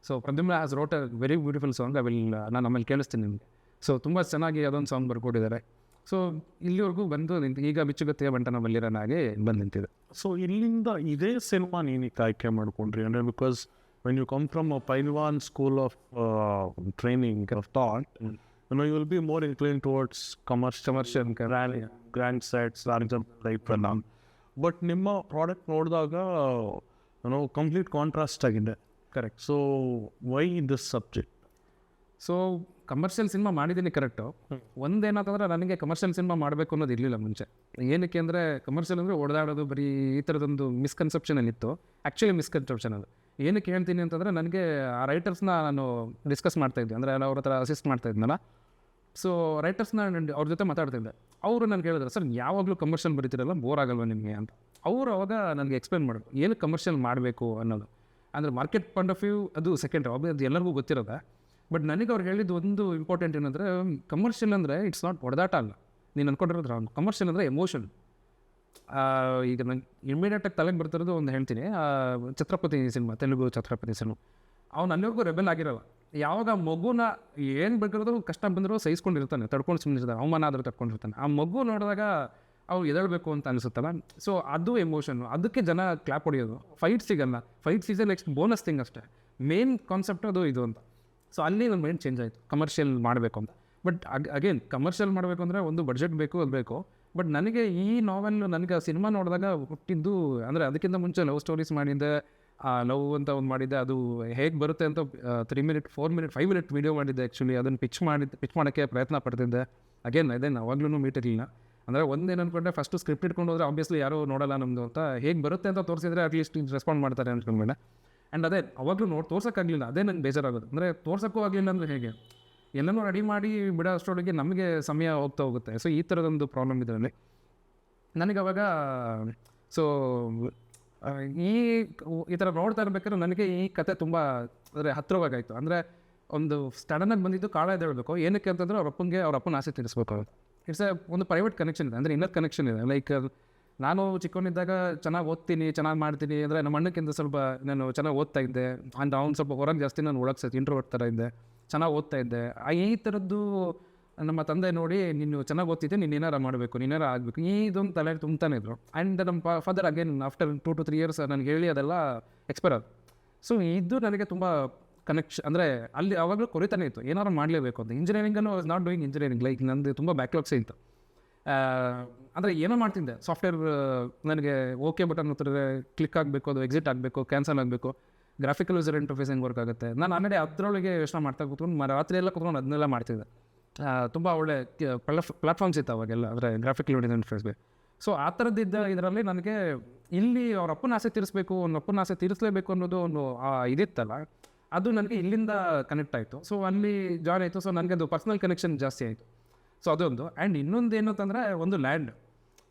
So Pradyumna has wrote a very beautiful song. ನಾನು ಆಮೇಲೆ ಕೇಳಿಸ್ತೀನಿ ನಿಮಗೆ. ಸೊ ತುಂಬ ಚೆನ್ನಾಗಿ ಅದೊಂದು ಸಾಂಗ್ ಬರ್ಕೊಟ್ಟಿದ್ದಾರೆ. ಸೊ ಇಲ್ಲಿವರೆಗೂ ಬಂದು ಈಗ ಬಿಚ್ಚುಗತ್ತಿಯ ಬಂಟನ ಬಲ್ಲಿರನ ಆಗಿ ಬಂದು ನಿಂತಿದೆ. ಸೊ ಇಲ್ಲಿಂದ ಇದೇ ಸಿನಿಮಾ ಏನಕ್ಕೆ ಆಯ್ಕೆ ಮಾಡ್ಕೊಂಡ್ರಿ ಅಂದರೆ, because when you come from a Pailwaan school of training of thought, you will be more inclined towards commercial grand sets, larger type ಎಲ್ಲ. ಬಟ್ ನಿಮ್ಮ ಪ್ರಾಡಕ್ಟ್ ನೋಡಿದಾಗ ಕಂಪ್ಲೀಟ್ ಕಾಂಟ್ರಾಸ್ಟ್ ಆಗಿದೆ. Correct. So why this subject? So commercial cinema ಮಾಡಿದ್ದೀನಿ ಕರೆಕ್ಟು. ಒಂದೇನಾತಂದ್ರೆ ನನಗೆ ಕಮರ್ಷಿಯಲ್ ಸಿನಿಮಾ ಮಾಡಬೇಕು ಅನ್ನೋದು ಇರಲಿಲ್ಲ ಮುಂಚೆ. ಏನಕ್ಕೆ ಅಂದರೆ ಕಮರ್ಷಿಯಲ್ ಅಂದರೆ ಓಡಾಡೋದು ಬರೀ ಈ ಥರದೊಂದು ಮಿಸ್ಕನ್ಸೆಪ್ಷನ್ ಏನಿತ್ತು. ಆ್ಯಕ್ಚುಲಿ ಮಿಸ್ಕನ್ಸೆಪ್ಷನ್ ಅದು. ಏನಕ್ಕೆ ಹೇಳ್ತೀನಿ ಅಂತಂದರೆ, ನನಗೆ ಆ ರೈಟರ್ಸ್ನ ನಾನು ಡಿಸ್ಕಸ್ ಮಾಡ್ತಾಯಿದ್ದೆ, ಅಂದರೆ ಅವ್ರ ಹತ್ರ ಅಸಿಸ್ಟ್ ಮಾಡ್ತಾಯಿದ್ನಲ್ಲ. ಸೊ ರೈಟರ್ಸ್ನ ಅವ್ರ ಜೊತೆ ಮಾತಾಡ್ತಿದ್ದೆ. ಅವರು ನನಗೆ ಹೇಳಿದ್ರು, ಸರ್ ಯಾವಾಗಲೂ ಕಮರ್ಷಿಯಲ್ ಬರೀತಿರಲ್ಲ, ಬೋರ್ ಆಗಲ್ವ ನಿಮಗೆ ಅಂತ. ಅವರು ಅವಾಗ ನನಗೆ ಎಕ್ಸ್ಪ್ಲೇನ್ ಮಾಡೋದು ಏನಕ್ಕೆ ಕಮರ್ಷಿಯಲ್ ಮಾಡಬೇಕು ಅನ್ನೋದು. ಅಂದರೆ ಮಾರ್ಕೆಟ್ ಪಾಯಿಂಟ್ ಆಫ್ ವ್ಯೂ ಅದು ಸೆಕೆಂಡ್, ಅದು ಎಲ್ಲರಿಗೂ ಗೊತ್ತಿರೋದೆ. ಬಟ್ ನನಗೆ ಅವ್ರು ಹೇಳಿದ್ದು ಒಂದು ಇಂಪಾರ್ಟೆಂಟ್ ಏನಂದರೆ, ಕಮರ್ಷಿಯಲ್ ಅಂದರೆ ಇಟ್ಸ್ ನಾಟ್ ಹೊಡೆದಾಟ ಅಲ್ಲ. ನೀನು ಅಂದ್ಕೊಂಡಿರೋದು ರಾಂಗ್. ಕಮರ್ಷಿಯಲ್ ಅಂದರೆ ಎಮೋಷನ್. ಈಗ ನಂಗೆ ಇಮಿಡಿಯೇಟಾಗಿ ತಲೆಗೆ ಬರ್ತಿರೋದು ಒಂದು ಹೇಳ್ತೀನಿ. Chhatrapati cinema, Telugu Chhatrapati cinema. ಅವ್ನು ಅಲ್ಲಿವರೆಗೂ ರೆಬೆಲ್ ಆಗಿರೋಲ್ಲ. ಯಾವಾಗ ಮಗುನ ಏನು ಬೇಕಾದ್ರೂ ಕಷ್ಟ ಬಂದರೂ ಸಹಿಸ್ಕೊಂಡಿರ್ತಾನೆ, ತಡ್ಕೊಂಡು ಸುಮ್ಮನಿರ್ತಾನೆ, ಅವಮಾನ ಆದರೂ ತಡ್ಕೊಂಡಿರ್ತಾನೆ. ಆ ಮಗು ನೋಡಿದಾಗ ಅವ್ರು ಎದಳಬೇಕು ಅಂತ ಅನಿಸುತ್ತಲ್ಲ. ಸೊ ಅದು ಎಮೋಷನ್ನು. ಅದಕ್ಕೆ ಜನ ಕ್ಲಾಪ್ ಹೊಡೆಯೋದು. ಫೈಟ್ ಸಿಗಲ್ಲ. Fight is next bonus thing ಅಷ್ಟೇ. ಮೇನ್ ಕಾನ್ಸೆಪ್ಟ್ ಅದು ಇದು ಅಂತ. ಸೊ ಅಲ್ಲಿ ನನ್ನ ಮೈಂಡ್ ಚೇಂಜ್ ಆಯಿತು, ಕಮರ್ಷಿಯಲ್ ಮಾಡಬೇಕು ಅಂತ. ಬಟ್ ಅಗೇನ್ ಕಮರ್ಷಿಯಲ್ ಮಾಡಬೇಕು ಅಂದರೆ ಒಂದು ಬಡ್ಜೆಟ್ ಬೇಕು, ಅದು ಬೇಕು. ಬಟ್ ನನಗೆ ಈ ನಾವೆಲ್, ನನಗೆ ಆ ಸಿನಿಮಾ ನೋಡಿದಾಗ ಹುಟ್ಟಿದ್ದು ಅಂದರೆ, ಅದಕ್ಕಿಂತ ಮುಂಚೆ ಲವ್ ಸ್ಟೋರೀಸ್ ಮಾಡಿದ್ದೆ, ಲವ್ ಅಂತ ಒಂದು ಮಾಡಿದ್ದೆ. ಅದು ಹೇಗೆ ಬರುತ್ತೆ ಅಂತ 3 ಮಿನಿಟ್ 4 ಮಿನಿಟ್ 5 ಮಿನಿಟ್ ವೀಡಿಯೋ ಮಾಡಿದ್ದೆ. ಆ್ಯಕ್ಚುಲಿ ಅದನ್ನು ಪಿಚ್ ಮಾಡೋಕ್ಕೆ ಪ್ರಯತ್ನ ಪಡ್ತಿದ್ದೆ. ಅಗೇನ್ ಅದೇನು ಅವಾಗ್ಲೂ ಮೀಟ್ ಇರಲಿಲ್ಲ. ಅಂದರೆ ಒಂದೇನು ಅಂದ್ಕೊಂಡೆ, ಫಸ್ಟು ಸ್ಕ್ರಿಪ್ಟ್ ಇಟ್ಕೊಂಡು ಹೋದರೆ ಆಬ್ವಿಯಸ್ಲಿ ಯಾರೂ ನೋಡೋಲ್ಲ ನಮ್ಮದು ಅಂತ. ಹೇಗೆ ಬರುತ್ತೆ ಅಂತ ತೋರಿಸಿದ್ರೆ ಅಟ್ಲೀಸ್ಟ್ ರೆಸ್ಪಾಂಡ್ ಮಾಡ್ತಾರೆ ಅಂದ್ಕೊಂಡ್ಬೇಡ. ಆ್ಯಂಡ್ ಅದೇ ಅವಾಗಲೂ ತೋರ್ಸೋಕ್ಕಾಗಲಿಲ್ಲ. ಅದೇ ನಂಗೆ ಬೇಜಾರಾಗೋದು. ಅಂದರೆ ತೋರ್ಸೋಕ್ಕೂ ಆಗಲಿಲ್ಲ ಅಂದರೆ ಹೇಗೆ, ಎಲ್ಲನೂ ರೆಡಿ ಮಾಡಿ ಬಿಡೋ ಅಷ್ಟರೊಳಗೆ ನಮಗೆ ಸಮಯ ಹೋಗುತ್ತೆ. ಸೊ ಈ ಥರದೊಂದು ಪ್ರಾಬ್ಲಮ್ ಇದರಲ್ಲಿ ನನಗೆ ಅವಾಗ. ಸೊ ಈ ಥರ ನೋಡ್ತಾ ಇರ್ಬೇಕಾದ್ರೆ ನನಗೆ ಈ ಕತೆ ತುಂಬ ಅಂದರೆ ಹತ್ತಿರವಾಗಾಯಿತು. ಅಂದರೆ ಒಂದು ಸಡನ್ನಾಗಿ ಬಂದಿದ್ದು ಕಾಳ ಎದ್ದೇಳಬೇಕು. ಏನಕ್ಕೆ ಅಂತಂದರೆ ಅವ್ರ ಅಪ್ಪನ ಆಸೆ ತೀರಿಸ್ಬೇಕು. ಇಟ್ಸ್ ಒಂದು ಪ್ರೈವೇಟ್ ಕನೆಕ್ಷನ್ ಇದೆ, ಅಂದರೆ ಇನ್ನರ್ ಕನೆಕ್ಷನ್ ಇದೆ. ಲೈಕ್ ನಾನು ಚಿಕ್ಕವನಿದ್ದಾಗ ಚೆನ್ನಾಗಿ ಓದ್ತೀನಿ, ಚೆನ್ನಾಗಿ ಮಾಡ್ತೀನಿ ಅಂದರೆ ನಮ್ಮ ಅಣ್ಣಕ್ಕಿಂತ ಸ್ವಲ್ಪ ನಾನು ಚೆನ್ನಾಗಿ ಓದ್ತಾ ಇದ್ದೆ. ಆ್ಯಂಡ್ ಅವ್ನು ಸ್ವಲ್ಪ ಹೊರಗೆ ಜಾಸ್ತಿ ನಾನು ಒಳಗೆ ಇಂಟ್ರೋವರ್ಟ್ ಥರ ಇದ್ದೆ, ಚೆನ್ನಾಗಿ ಓದ್ತಾ ಇದ್ದೆ. ಈ ಥರದ್ದು ನಮ್ಮ ತಂದೆ ನೋಡಿ, ನೀನು ಚೆನ್ನಾಗಿ ಓದ್ತಿದ್ದೆ, ನೀನು ಏನಾರು ಮಾಡಬೇಕು, ನೀನಾರು ಆಗಬೇಕು, ಇದೊಂದು ತಲೆ ತುಂಬ್ತಾನೆ ಇದ್ರು. ಆ್ಯಂಡ್ ನಮ್ಮ father again after 2 to 3 years ನನಗೆ ಹೇಳಿ ಅದೆಲ್ಲ ಎಕ್ಸ್ಪೈರ್ ಆದ. ಸೊ ಇದು ನನಗೆ ತುಂಬ ಕನೆಕ್ಷನ್. ಅಂದರೆ ಅಲ್ಲಿ ಅವಾಗಲೂ ಕೊರಿತಾನೆ ಇತ್ತು, ಏನಾರು ಮಾಡಲೇಬೇಕು ಅಂತ. ಇಂಜಿನಿಯರಿಂಗನ್ನು was not doing engineering. Like ನಂದು ತುಂಬ ಬ್ಯಾಕ್ಲಾಗ್ಸೇ ಇತ್ತು. ಅಂದರೆ ಏನೋ ಮಾಡ್ತಿದ್ದೆ ಸಾಫ್ಟ್ವೇರ್. ನನಗೆ ಓಕೆ ಬಟನ್ ಹತ್ತಿರ ಕ್ಲಿಕ್ ಆಗಬೇಕು, ಅದು ಎಕ್ಸಿಟ್ ಆಗಬೇಕು, ಕ್ಯಾನ್ಸಲ್ ಆಗಬೇಕು, ಗ್ರಾಫಿಕಲ್ ಯೂಸರ್ ಇಂಟರ್ಫೇಸ್ ಹೆಂಗೆ ವರ್ಕ್ ಆಗುತ್ತೆ. ನಾನು ಆಲ್ರೆಡಿ ಅದರೊಳಗೆ ಯೋಚನೆ ಮಾಡ್ತಾ ಕೂತ್ಕೊಂಡು ರಾತ್ರಿ ಎಲ್ಲ ಕೂತ್ಕೊಂಡು ಅದನ್ನೆಲ್ಲ ಮಾಡ್ತಿದ್ದೆ. ತುಂಬ ಒಳ್ಳೆ ಪ್ಲಾಟ್ಫಾರ್ಮ್ಸ್ ಇತ್ತು ಅವಾಗೆಲ್ಲ, ಅಂದರೆ ಗ್ರಾಫಿಕಲ್ ಯೂಸರ್ ಇಂಟರ್ಫೇಸ್ಗೆ. ಸೊ ಆ ಥರದ್ದಿದ್ದ ಇದರಲ್ಲಿ ನನಗೆ ಇಲ್ಲಿ ಅವ್ರ ಅಪ್ಪನ ಆಸೆ ತೀರಿಸ್ಬೇಕು, ಅವ್ನ ಅಪ್ಪನ ಆಸೆ ತೀರಿಸಲೇಬೇಕು ಅನ್ನೋದು ಒಂದು ಇದಿತ್ತಲ್ಲ, ಅದು ನನಗೆ ಇಲ್ಲಿಂದ ಕನೆಕ್ಟ್ ಆಯಿತು. ಸೊ ಅಲ್ಲಿ ಜಾಯ್ನ್ ಆಯಿತು. ಸೊ ನನಗೆ ಅದು ಪರ್ಸ್ನಲ್ ಕನೆಕ್ಷನ್ ಜಾಸ್ತಿ ಆಯಿತು. ಸೊ ಅದೊಂದು. ಆ್ಯಂಡ್ ಇನ್ನೊಂದು ಏನು ಅಂತಂದರೆ, ಒಂದು ಲ್ಯಾಂಡ್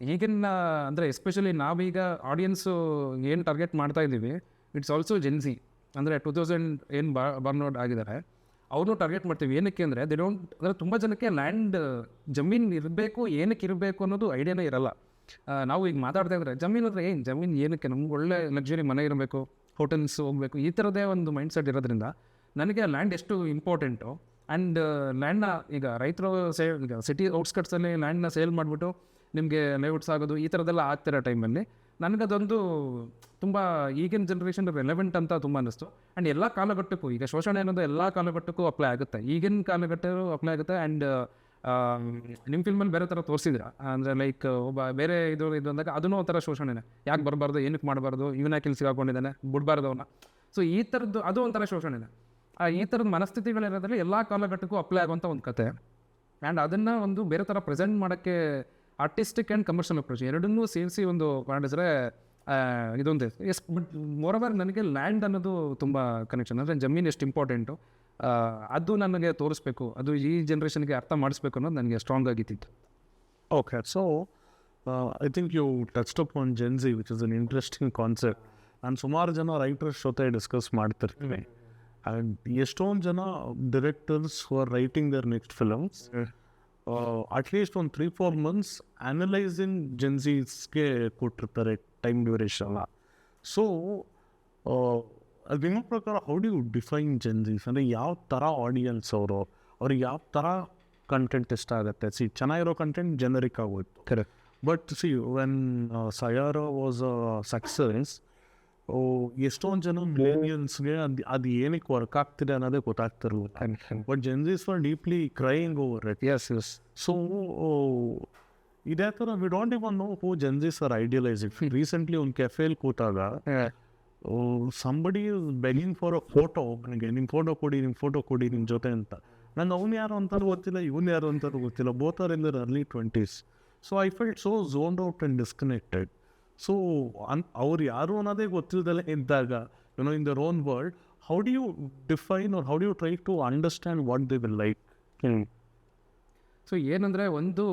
ಈಗಿನ ಅಂದರೆ ಎಸ್ಪೆಷಲಿ ನಾವೀಗ ಆಡಿಯನ್ಸು ಏನು ಟಾರ್ಗೆಟ್ ಮಾಡ್ತಾ ಇದ್ದೀವಿ, ಇಟ್ಸ್ ಆಲ್ಸೋ ಜೆನ್ಸಿ. ಅಂದರೆ 2000 ಏನು ಬರ್ನ್ಔಟ್ ಆಗಿದ್ದಾರೆ, ಅವ್ರನ್ನೂ ಟಾರ್ಗೆಟ್ ಮಾಡ್ತೀವಿ. ಏನಕ್ಕೆ ಅಂದರೆ ಅಂದರೆ ತುಂಬ ಜನಕ್ಕೆ ಲ್ಯಾಂಡ್ ಜಮೀನು ಇರಬೇಕು, ಏನಕ್ಕೆ ಇರಬೇಕು ಅನ್ನೋದು ಐಡಿಯಾನೇ ಇರಲ್ಲ. ನಾವು ಈಗ ಮಾತಾಡ್ತಾ ಇದ್ರೆ ಜಮೀನು ಅಂದರೆ ಜಮೀನು ಏನಕ್ಕೆ, ನಮ್ಗೆ ಒಳ್ಳೆ ಲಕ್ಸುರಿ ಮನೆ ಇರಬೇಕು, ಹೋಟೆಲ್ಸ್ ಹೋಗಬೇಕು, ಈ ಥರದೇ ಒಂದು ಮೈಂಡ್ಸೆಟ್ ಇರೋದ್ರಿಂದ ನನಗೆ ಲ್ಯಾಂಡ್ ಎಷ್ಟು ಇಂಪಾರ್ಟೆಂಟು. ಆ್ಯಂಡ್ ಲ್ಯಾಂಡ್ನ ಈಗ ರೈತರು ಈಗ ಸಿಟಿ ಔಟ್ಸ್ಕಟ್ಸಲ್ಲಿ ಲ್ಯಾಂಡ್ನ ಸೇಲ್ ಮಾಡಿಬಿಟ್ಟು ನಿಮಗೆ ಲೇಔಟ್ಸ್ ಆಗೋದು, ಈ ಥರದ್ದೆಲ್ಲ ಆಗ್ತಿರೋ ಟೈಮಲ್ಲಿ ನನಗದೊಂದು ತುಂಬ ಈಗಿನ ಜನ್ರೇಷನ್ ರೆಲೆವೆಂಟ್ ಅಂತ ತುಂಬ ಅನ್ನಿಸ್ತು. ಆ್ಯಂಡ್ ಎಲ್ಲ ಕಾಲಘಟ್ಟಕ್ಕೂ, ಈಗ ಶೋಷಣೆ ಅನ್ನೋದು ಎಲ್ಲ ಕಾಲಘಟ್ಟಕ್ಕೂ ಅಪ್ಲೈ ಆಗುತ್ತೆ, ಈಗಿನ ಕಾಲಘಟ್ಟಕ್ಕೂ ಅಪ್ಲೈ ಆಗುತ್ತೆ. ಆ್ಯಂಡ್ ನಿಮ್ಮ ಫಿಲ್ಮಲ್ಲಿ ಬೇರೆ ಥರ ತೋರಿಸಿದ್ರ, ಅಂದರೆ ಲೈಕ್ ಒಬ್ಬ ಬೇರೆ ಇದು ಅಂದಾಗ ಅದನ್ನೂ ಒಂಥರ ಶೋಷಣೆನೇ. ಯಾಕೆ ಬರಬಾರ್ದು, ಏನಕ್ಕೆ ಮಾಡಬಾರ್ದು, ಇವನ ಯಾಕೆ ಸಿಗಾಕೊಂಡಿದ್ದಾನೆ, ಬಿಡಬಾರ್ದು ಅವನ್ನ. ಸೊ ಈ ಥರದ್ದು ಅದು ಒಂಥರ ಶೋಷಣೆನೇ. ಈ ಥರದ ಮನಸ್ಥಿತಿಗಳಿರೋದ್ರಲ್ಲಿ ಎಲ್ಲ ಕಾಲಘಟ್ಟಕ್ಕೂ ಅಪ್ಲೈ ಆಗುವಂಥ ಒಂದು ಕತೆ. ಆ್ಯಂಡ್ ಅದನ್ನು ಒಂದು ಬೇರೆ ಥರ ಪ್ರೆಸೆಂಟ್ ಮಾಡೋಕ್ಕೆ ಆರ್ಟಿಸ್ಟಿಕ್ ಆ್ಯಂಡ್ ಕಮರ್ಷಿಯಲ್ ಅಪ್ರೋಚ್ ಎರಡನ್ನೂ ಸೇರಿಸಿ ಒಂದು ಮಾಡಿದ್ರೆ ಇದೊಂದೇ. ಬಟ್ ಮೋರವರ್ ನನಗೆ ಲ್ಯಾಂಡ್ ಅನ್ನೋದು ತುಂಬ ಕನೆಕ್ಷನ್. ಅಂದರೆ ಜಮೀನು ಎಷ್ಟು ಇಂಪಾರ್ಟೆಂಟು ಅದು ನನಗೆ ತೋರಿಸ್ಬೇಕು, ಅದು ಈ ಜನ್ರೇಷನ್ಗೆ ಅರ್ಥ ಮಾಡಿಸ್ಬೇಕು ಅನ್ನೋದು ನನಗೆ ಸ್ಟ್ರಾಂಗ್ ಆಗಿತ್ತು. Okay, so I think you touched up on Gen Z which is an interesting concept. ನಾನು ಸುಮಾರು ಜನ ರೈಟರ್ಸ್ ಜೊತೆ ಡಿಸ್ಕಸ್ ಮಾಡ್ತಿರ್ತೀನಿ. ಆ್ಯಂಡ್ ಎಷ್ಟೊಂದು ಜನ directors who are writing their next films at least ಒಂದು 3-4 months ಅನಲೈಸಿಂಗ್ ಜೆನ್ಸೀಸ್ಗೆ ಕೊಟ್ಟಿರ್ತಾರೆ ಟೈಮ್ ಡ್ಯೂರೇಷನ್. ಸೊ ಅದು ನಿಮ್ಮ ಪ್ರಕಾರ how do you define Gen Zs? ಅಂದರೆ ಯಾವ ಥರ ಆಡಿಯನ್ಸ್ ಅವರು, ಅವ್ರಿಗೆ ಯಾವ ಥರ ಕಂಟೆಂಟ್ ಇಷ್ಟ ಆಗುತ್ತೆ? ಚೆನ್ನಾಗಿರೋ ಕಂಟೆಂಟ್ ಜನರಿಕ್ ಆಗೋಯ್ತು. Correct. But when Saiyaara was a success, ಎಷ್ಟೊಂದು ಜನ ಮಿಲೇನಿಯನ್ಸ್ಗೆ ಅದು ಏನಕ್ಕೆ ವರ್ಕ್ ಆಗ್ತಿದೆ ಅನ್ನೋದೇ ಗೊತ್ತಾಗ್ತಿರಲಿಲ್ಲ. But Gen Zs for deeply crying over it. Yes yes. So ಇದೇ ಥರ we don't even know who Gen Zs are idealising. Recently ಒಂದು ಕೆಫೆಯಲ್ಲಿ ಕೂತಾಗ somebody begging for a photo, ನನಗೆ ನಿಮ್ಮ ಫೋಟೋ ಕೊಡಿ ನಿಮ್ಮ ಜೊತೆ ಅಂತ. ನಂಗೆ ಅವ್ನು ಯಾರು ಅಂತಾರು ಗೊತ್ತಿಲ್ಲ, ಇವನು ಯಾರು ಅಂತಾರು ಗೊತ್ತಿಲ್ಲ. Both are in their early 20s. So I felt so zoned out and disconnected. So ಅವ್ರು ಯಾರು ಅನ್ನೋದೇ ಗೊತ್ತಿಲ್ಲದಲ್ಲೇ ಇದ್ದಾಗ, in their own world, how do you define or how do you try to understand what they will like? So ಏನಂದರೆ, ಒಂದು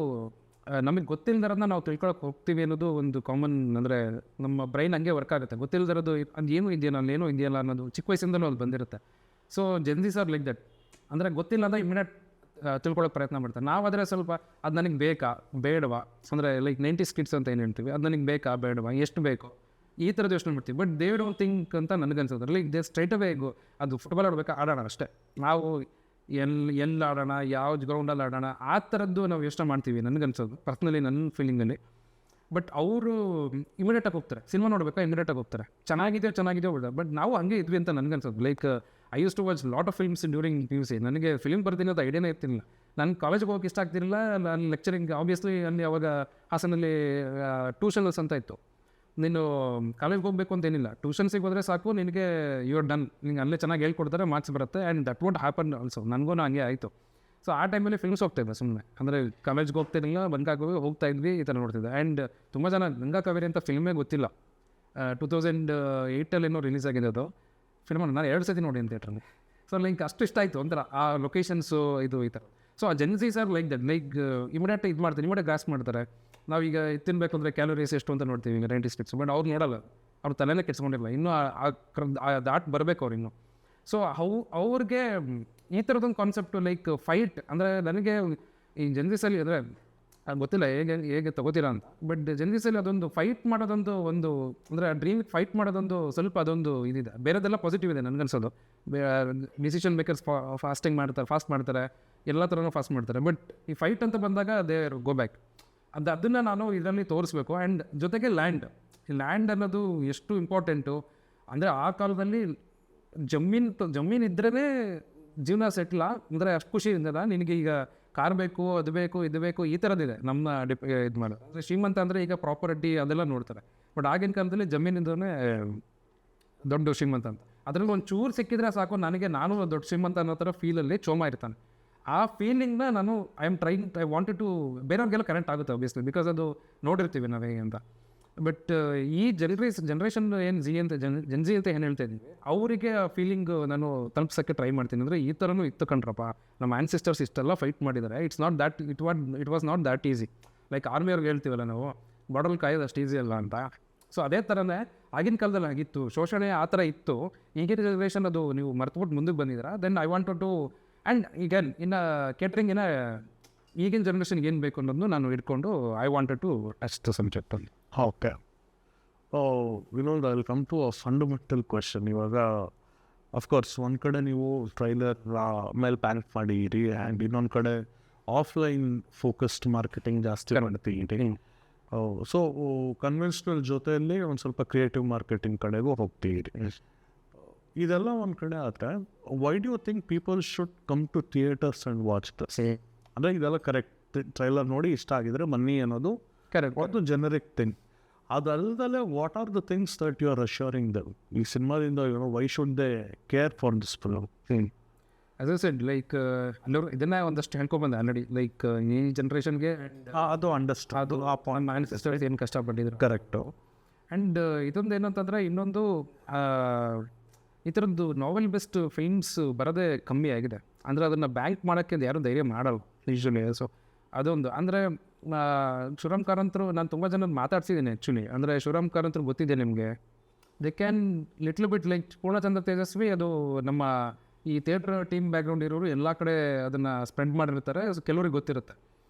ನಮಗೆ ಗೊತ್ತಿಲ್ಲದರನ್ನ ನಾವು ತಿಳ್ಕೊಳಕ್ಕೆ ಹೋಗ್ತೀವಿ ಅನ್ನೋದು ಒಂದು ಕಾಮನ್. ಅಂದರೆ ನಮ್ಮ ಬ್ರೈನ್ ಹಂಗೆ ವರ್ಕ್ ಆಗುತ್ತೆ. ಗೊತ್ತಿಲ್ಲದಿರೋದು ಅದು ಏನೂ ಇದೆಯಲ್ಲ, ಅಲ್ಲೇನೋ ಇದೆಯಲ್ಲ ಅನ್ನೋದು ಚಿಕ್ಕ ವಯಸ್ಸಿಂದಲೂ ಅದು ಬಂದಿರುತ್ತೆ. So ಜೆನ್ಸೀಸ್ are like that. ಅಂದರೆ ಗೊತ್ತಿಲ್ಲ ಅಂದರೆ ಇಮಿಡಿಯೇಟ್ ತಿಳ್ಕೊಳ್ಳೋಕೆ ಪ್ರಯತ್ನ ಮಾಡ್ತಾರೆ. ನಾವಾದರೆ ಸ್ವಲ್ಪ ಅದು ನನಗೆ ಬೇಕಾ ಬೇಡವಾ, ಅಂದರೆ ಲೈಕ್ 90s ಕಿಡ್ಸ್ ಅಂತ ಏನು ಹೇಳ್ತೀವಿ, ಅದು ನನಗೆ ಬೇಕಾ ಬೇಡವಾ, ಎಷ್ಟು ಬೇಕು, ಈ ಥರದ್ದು ಯೋಚನೆ ಮಾಡ್ತೀವಿ. ಬಟ್ ದೇ ಡೋಂಟ್ ಥಿಂಕ್ ಅಂತ ನನಗನ್ಸುತ್ತೆ. ಲೈಕ್ ದೇ ಸ್ಟ್ರೈಟ್ ಅವೇ ಅದು ಫುಟ್ಬಾಲ್ ಆಡಬೇಕಾ, ಆಡೋಣ ಅಷ್ಟೇ. ನಾವು ಎಲ್ಲಿ ಆಡೋಣ, ಯಾವ ಗ್ರೌಂಡಲ್ಲಿ ಆಡೋಣ, ಆ ಥರದ್ದು ನಾವು ಯೋಚನೆ ಮಾಡ್ತೀವಿ ನನಗನ್ಸೋದು, ಪರ್ಸ್ನಲಿ ನನ್ನ ಫೀಲಿಂಗಲ್ಲಿ. ಬಟ್ ಅವರು ಇಮಿಡಿಯೇಟಾಗಿ ಹೋಗ್ತಾರೆ. ಸಿನಿಮಾ ನೋಡಬೇಕಾ ಇಮಿಡಿಯೇಟಾಗಿ ಹೋಗ್ತಾರೆ. ಚೆನ್ನಾಗಿದೆಯೋ ಬಿಡ. ಬಟ್ ನಾವು ಹಂಗೆ ಇದ್ವಿ ಅಂತ ನನಗನ್ಸೋದು. Like I used to watch lot of films during PUC. ನನಗೆ ಫಿಲ್ಮ್ ಬರ್ತೀನಿ ಅಂತ ಐಡಿಯಾನೇ ಇರ್ತಿಲ್ಲ. ನಾನು ಕಾಲೇಜ್ಗೆ ಹೋಗೋಕೆ ಇಷ್ಟ ಆಗ್ತಿರಲಿಲ್ಲ. ನಾನು ಲೆಕ್ಚರಿಂಗ್ ಆಬ್ವಿಯಸ್ಲಿ ಅಲ್ಲಿ ಅವಾಗ ಹಾಸನಲ್ಲಿ ಟ್ಯೂಷನ್ಸ್ ಅಂತ ಇತ್ತು. ನೀನು ಕಾಲೇಜ್ಗೆ ಹೋಗಬೇಕು ಅಂತೇನಿಲ್ಲ, ಟ್ಯೂಷನ್ಸಿಗೆ ಹೋದರೆ ಸಾಕು, ನಿನಗೆ ಯು ಆರ್ ಡನ್. ನಿಂಗೆ ಅಲ್ಲೇ ಚೆನ್ನಾಗಿ ಹೇಳ್ಕೊಡ್ತಾರೆ, ಮಾರ್ಕ್ಸ್ ಬರುತ್ತೆ. And that what happen also. ನನಗೂ ಹಂಗೆ ಆಯಿತು. ಸೊ ಆ ಟೈಮಲ್ಲಿ ಫಿಲ್ಮ್ಸ್ ಹೋಗ್ತಾಯಿದ್ದೆ ಸುಮ್ಮನೆ. ಅಂದರೆ ಕಾಲೇಜ್ಗೆ ಹೋಗ್ತಿರಲಿಲ್ಲ, ಹೋಗ್ತಾ ಇದ್ವಿ, ಈ ಥರ ನೋಡ್ತಿದ್ದೆ. ಆ್ಯಂಡ್ ತುಂಬ ಜನ ಗಂಗಾ ಕಾವೇರಿ ಅಂತ ಫಿಲ್ಮೇ ಗೊತ್ತಿಲ್ಲ. 2008 ಏನೋ ರಿಲೀಸ್ ಆಗಿದೆ ಅದು ಫಿಲ್ಮ್. ನಾನು 2 ಸತಿ ನೋಡಿ ಥಿಯೇಟ್ರಲ್ಲಿ. ಸೊ ಲೈಕ್ ಅಷ್ಟು ಇಷ್ಟ ಆಯಿತು ಒಂಥರ ಆ ಲೊಕೇಶನ್ಸು, ಇದು ಈ ಥರ. ಸೊ ಆ ಜೆನ್ಸೀಸ್ are like that. Like immediate ಇದು ಮಾಡ್ತಾರೆ, ಇಮಿಡಿಯೇಟ್ ಗ್ರಾಸ್ ಮಾಡ್ತಾರೆ. ನಾವೀಗ ತಿನ್ನಬೇಕು ಅಂದರೆ ಕ್ಯಾಲೋರೀಸ್ ಎಷ್ಟು ಅಂತ ನೋಡ್ತೀವಿ ಈಗ 90s ಕಿಡ್ಸ್. ಬಟ್ ಅವ್ರು ನೋಡಲ್ಲ, ಅವ್ರ ತಲೆನೇ ಕೆಡ್ಸ್ಕೊಂಡಿಲ್ಲ. ಇನ್ನೂ ಆ ದಾಟ್ ಬರಬೇಕು ಅವ್ರು ಇನ್ನೂ. ಸೊ ಅವ್ರಿಗೆ ಈ ಥರದೊಂದು ಕಾನ್ಸೆಪ್ಟು ಲೈಕ್ ಫೈಟ್. ಅಂದರೆ ನನಗೆ ಈ ಜೆನ್ಸೀಸಲ್ಲಿ ಅಂದರೆ ಗೊತ್ತಿಲ್ಲ ಹೇಗೆ ತಗೋತೀರಾ ಅಂತ. ಬಟ್ ಜೆನ್ಸೀಸಲ್ಲಿ ಅದೊಂದು ಫೈಟ್ ಮಾಡೋದೊಂದು ಅಂದರೆ ಡ್ರೀಮ್ ಫೈಟ್ ಮಾಡೋದೊಂದು ಸ್ವಲ್ಪ ಅದೊಂದು ಇದಿದೆ. ಬೇರೆದೆಲ್ಲ ಪಾಸಿಟಿವ್ ಇದೆ ನನಗನ್ಸೋದು. ಡಿಸಿಷನ್ ಮೇಕರ್ಸ್ ಫಾಸ್ಟ್ ಮಾಡ್ತಾರೆ, ಎಲ್ಲ ಥರನೂ ಫಾಸ್ಟ್ ಮಾಡ್ತಾರೆ. ಬಟ್ ಈ ಫೈಟ್ ಅಂತ ಬಂದಾಗ ದೇ ಗೋ ಬ್ಯಾಕ್. ಅದನ್ನು ನಾನು ಇದರಲ್ಲಿ ತೋರಿಸ್ಬೇಕು. ಆ್ಯಂಡ್ ಜೊತೆಗೆ ಲ್ಯಾಂಡ್ ಅನ್ನೋದು ಎಷ್ಟು ಇಂಪಾರ್ಟೆಂಟು. ಅಂದರೆ ಆ ಕಾಲದಲ್ಲಿ ಜಮೀನು ಇದ್ರೇ ಜೀವನ ಸೆಟ್ಲ. ಅಂದರೆ ಅಷ್ಟು ಖುಷಿ ಇದ್ದಲ್ಲ. ನಿನಗೆ ಈಗ ಕಾರ್ ಬೇಕು, ಅದು ಬೇಕು, ಇದು ಬೇಕು, ಈ ಥರದ್ದಿದೆ ನಮ್ಮ ಇದು ಮಾಡೋದು. ಅಂದರೆ ಶ್ರೀಮಂತ ಅಂದರೆ ಈಗ ಪ್ರಾಪರ್ಟಿ ಅದೆಲ್ಲ ನೋಡ್ತಾರೆ. ಬಟ್ ಆಗಿನ ಕಾಲದಲ್ಲಿ ಜಮೀನಿಂದನೇ ದೊಡ್ಡ ಶ್ರೀಮಂತ ಅಂತ. ಅದರಲ್ಲಿ ಒಂದು ಚೂರು ಸಿಕ್ಕಿದ್ರೆ ಸಾಕು, ನಾನು ದೊಡ್ಡ ಶ್ರೀಮಂತ ಅನ್ನೋ ಥರ ಫೀಲಲ್ಲಿ ಚೋಮ ಇರ್ತಾನೆ. ಆ ಫೀಲಿಂಗ್ನ ನಾನು ಐ ವಾಂಟೆಡ್ ಟು ಬೇರೆಯವ್ರಿಗೆಲ್ಲ ಕನೆಕ್ಟ್ ಆಗುತ್ತೆ ಆಬ್ವಿಯಸ್ಲಿ, ಬಿಕಾಸ್ ಅದು ನೋಡಿರ್ತೀವಿ ನಾವು ಹೇಗೆ ಅಂತ. ಬಟ್ ಈ ಜನ್ರೇಷನ್ ಏನು ಜೆನ್ಜಿ ಅಂತ ಏನು ಹೇಳ್ತಾ ಇದ್ದೀವಿ, ಅವರಿಗೆ ಆ ಫೀಲಿಂಗ್ ನಾನು ತಲುಪಿಸೋಕ್ಕೆ ಟ್ರೈ ಮಾಡ್ತೀನಿ. ಅಂದರೆ ಈ ಥರನೂ ಇತ್ತು ಕಣ್ರಪ್ಪ, ನಮ್ಮ ಆ್ಯನ್ಸಿಸ್ಟರ್ಸ್ ಇಷ್ಟೆಲ್ಲ ಫೈಟ್ ಮಾಡಿದ್ದಾರೆ. It was not that easy. Like ಆರ್ಮಿಯವ್ರಿಗೆ ಹೇಳ್ತೀವಲ್ಲ ನಾವು, ಬಾರ್ಡರ್ ಕಾಯೋದು ಅಷ್ಟು ಈಸಿ ಅಲ್ಲ ಅಂತ. ಸೊ ಅದೇ ಥರನೇ ಆಗಿನ ಕಾಲದಲ್ಲಿ ಆಗಿತ್ತು, ಶೋಷಣೆ ಆ ಥರ ಇತ್ತು. ಈಗಿನ ಜನ್ರೇಷನ್ ಅದು ನೀವು ಮರ್ತುಬಿಟ್ಟು ಮುಂದಕ್ಕೆ ಬಂದಿದ್ದೀರಾ. Then I wanted to and ಈಗ ಕೇಟ್ರಿಂಗ್ ಈಗಿನ ಜನ್ರೇಷನ್ಗೆ ಏನು ಬೇಕು ಅನ್ನೋದನ್ನು ನಾನು ಇಟ್ಕೊಂಡು I wanted to touch the subject ಅಂತ. Okay, Vinod, I will come to a fundamental question. ಇವಾಗ ಅಫ್ಕೋರ್ಸ್ ಒಂದು ಕಡೆ ನೀವು ಟ್ರೈಲರ್ ಮೇಲೆ ಪ್ಯಾನಿಕ್ ಮಾಡಿರಿ, ಆ್ಯಂಡ್ ಇನ್ನೊಂದು ಕಡೆ ಆಫ್ಲೈನ್ ಫೋಕಸ್ಡ್ ಮಾರ್ಕೆಟಿಂಗ್ ಜಾಸ್ತಿ ಮಾಡ್ತೀರಿ. ಸೊ ಕನ್ವೆನ್ಷನಲ್ ಜೊತೆಯಲ್ಲಿ ಒಂದು ಸ್ವಲ್ಪ ಕ್ರಿಯೇಟಿವ್ ಮಾರ್ಕೆಟಿಂಗ್ ಕಡೆಗೂ ಹೋಗ್ತೀರಿ. ಇದೆಲ್ಲ ಒಂದು ಕಡೆ ಆದರೆ why do you think people should come to theatres and watch this? ಅಂದರೆ ಇದೆಲ್ಲ ಕರೆಕ್ಟ್, ಟ್ರೈಲರ್ ನೋಡಿ ಇಷ್ಟ ಆಗಿದ್ರೆ ಬನ್ನಿ ಅನ್ನೋದು ಕರೆಕ್ಟ್, ಒಂದು ಜನರಿಕ್ ಥಿಂಗ್. ಅದಲ್ಲದೆ what are the things that you are assuring them ಈ ಸಿನಿಮಾದಿಂದ, why should they care for this film? As I said, like ಎಲ್ಲರೂ ಇದನ್ನ ಒಂದಷ್ಟು ಹೇಳ್ಕೊಬಂದೆ ಆಲ್ರೆಡಿ. ಲೈಕ್ ಈ ಜನ್ರೇಷನ್ಗೆ ಅದು ಅಂಡರ್ಸ್ಟ್ಯಾಂಡ್, ಅದು ಆ ಆ್ಯನ್ಸಿಸ್ಟರ್ಸ್ ಏನು ಕಷ್ಟಪಟ್ಟಿದ್ರು. ಕರೆಕ್ಟು. ಆ್ಯಂಡ್ ಇದೊಂದು ಏನಂತಂದರೆ, ಇನ್ನೊಂದು ಈ ಥರದ್ದು ನಾವೆಲ್ ಬೆಸ್ಟ್ ಫಿಲ್ಮ್ಸ್ ಬರೋದೇ ಕಮ್ಮಿ ಆಗಿದೆ. ಅಂದರೆ ಅದನ್ನು ಬ್ಯಾಂಕ್ ಮಾಡೋಕ್ಕೆ ಯಾರೂ ಧೈರ್ಯ ಮಾಡಲ್ಲ ಯೂಶ್ವಲಿ. ಸೊ ಅದೊಂದು ಅಂದರೆ ಶಿವರಾಮ್ ಕಾರಂತರು, ನಾನು ತುಂಬ ಜನ ಮಾತಾಡ್ಸಿದ್ದೀನಿ ಆ್ಯಕ್ಚುಲಿ. ಅಂದರೆ ಶಿವರಾಮ್ ಕಾರಂತರು ಗೊತ್ತಿದೆ ನಿಮಗೆ, they can little bit like Poornachandra Tejaswi ಅದು ನಮ್ಮ ಈ ಥಿಯೇಟ್ರ್ ಟೀಮ್ ಬ್ಯಾಕ್ಗ್ರೌಂಡ್ ಇರೋರು ಎಲ್ಲ ಕಡೆ ಅದನ್ನು ಸ್ಪೆಂಡ್ ಮಾಡಿರ್ತಾರೆ, ಕೆಲವ್ರಿಗೆ ಗೊತ್ತಿರುತ್ತೆ.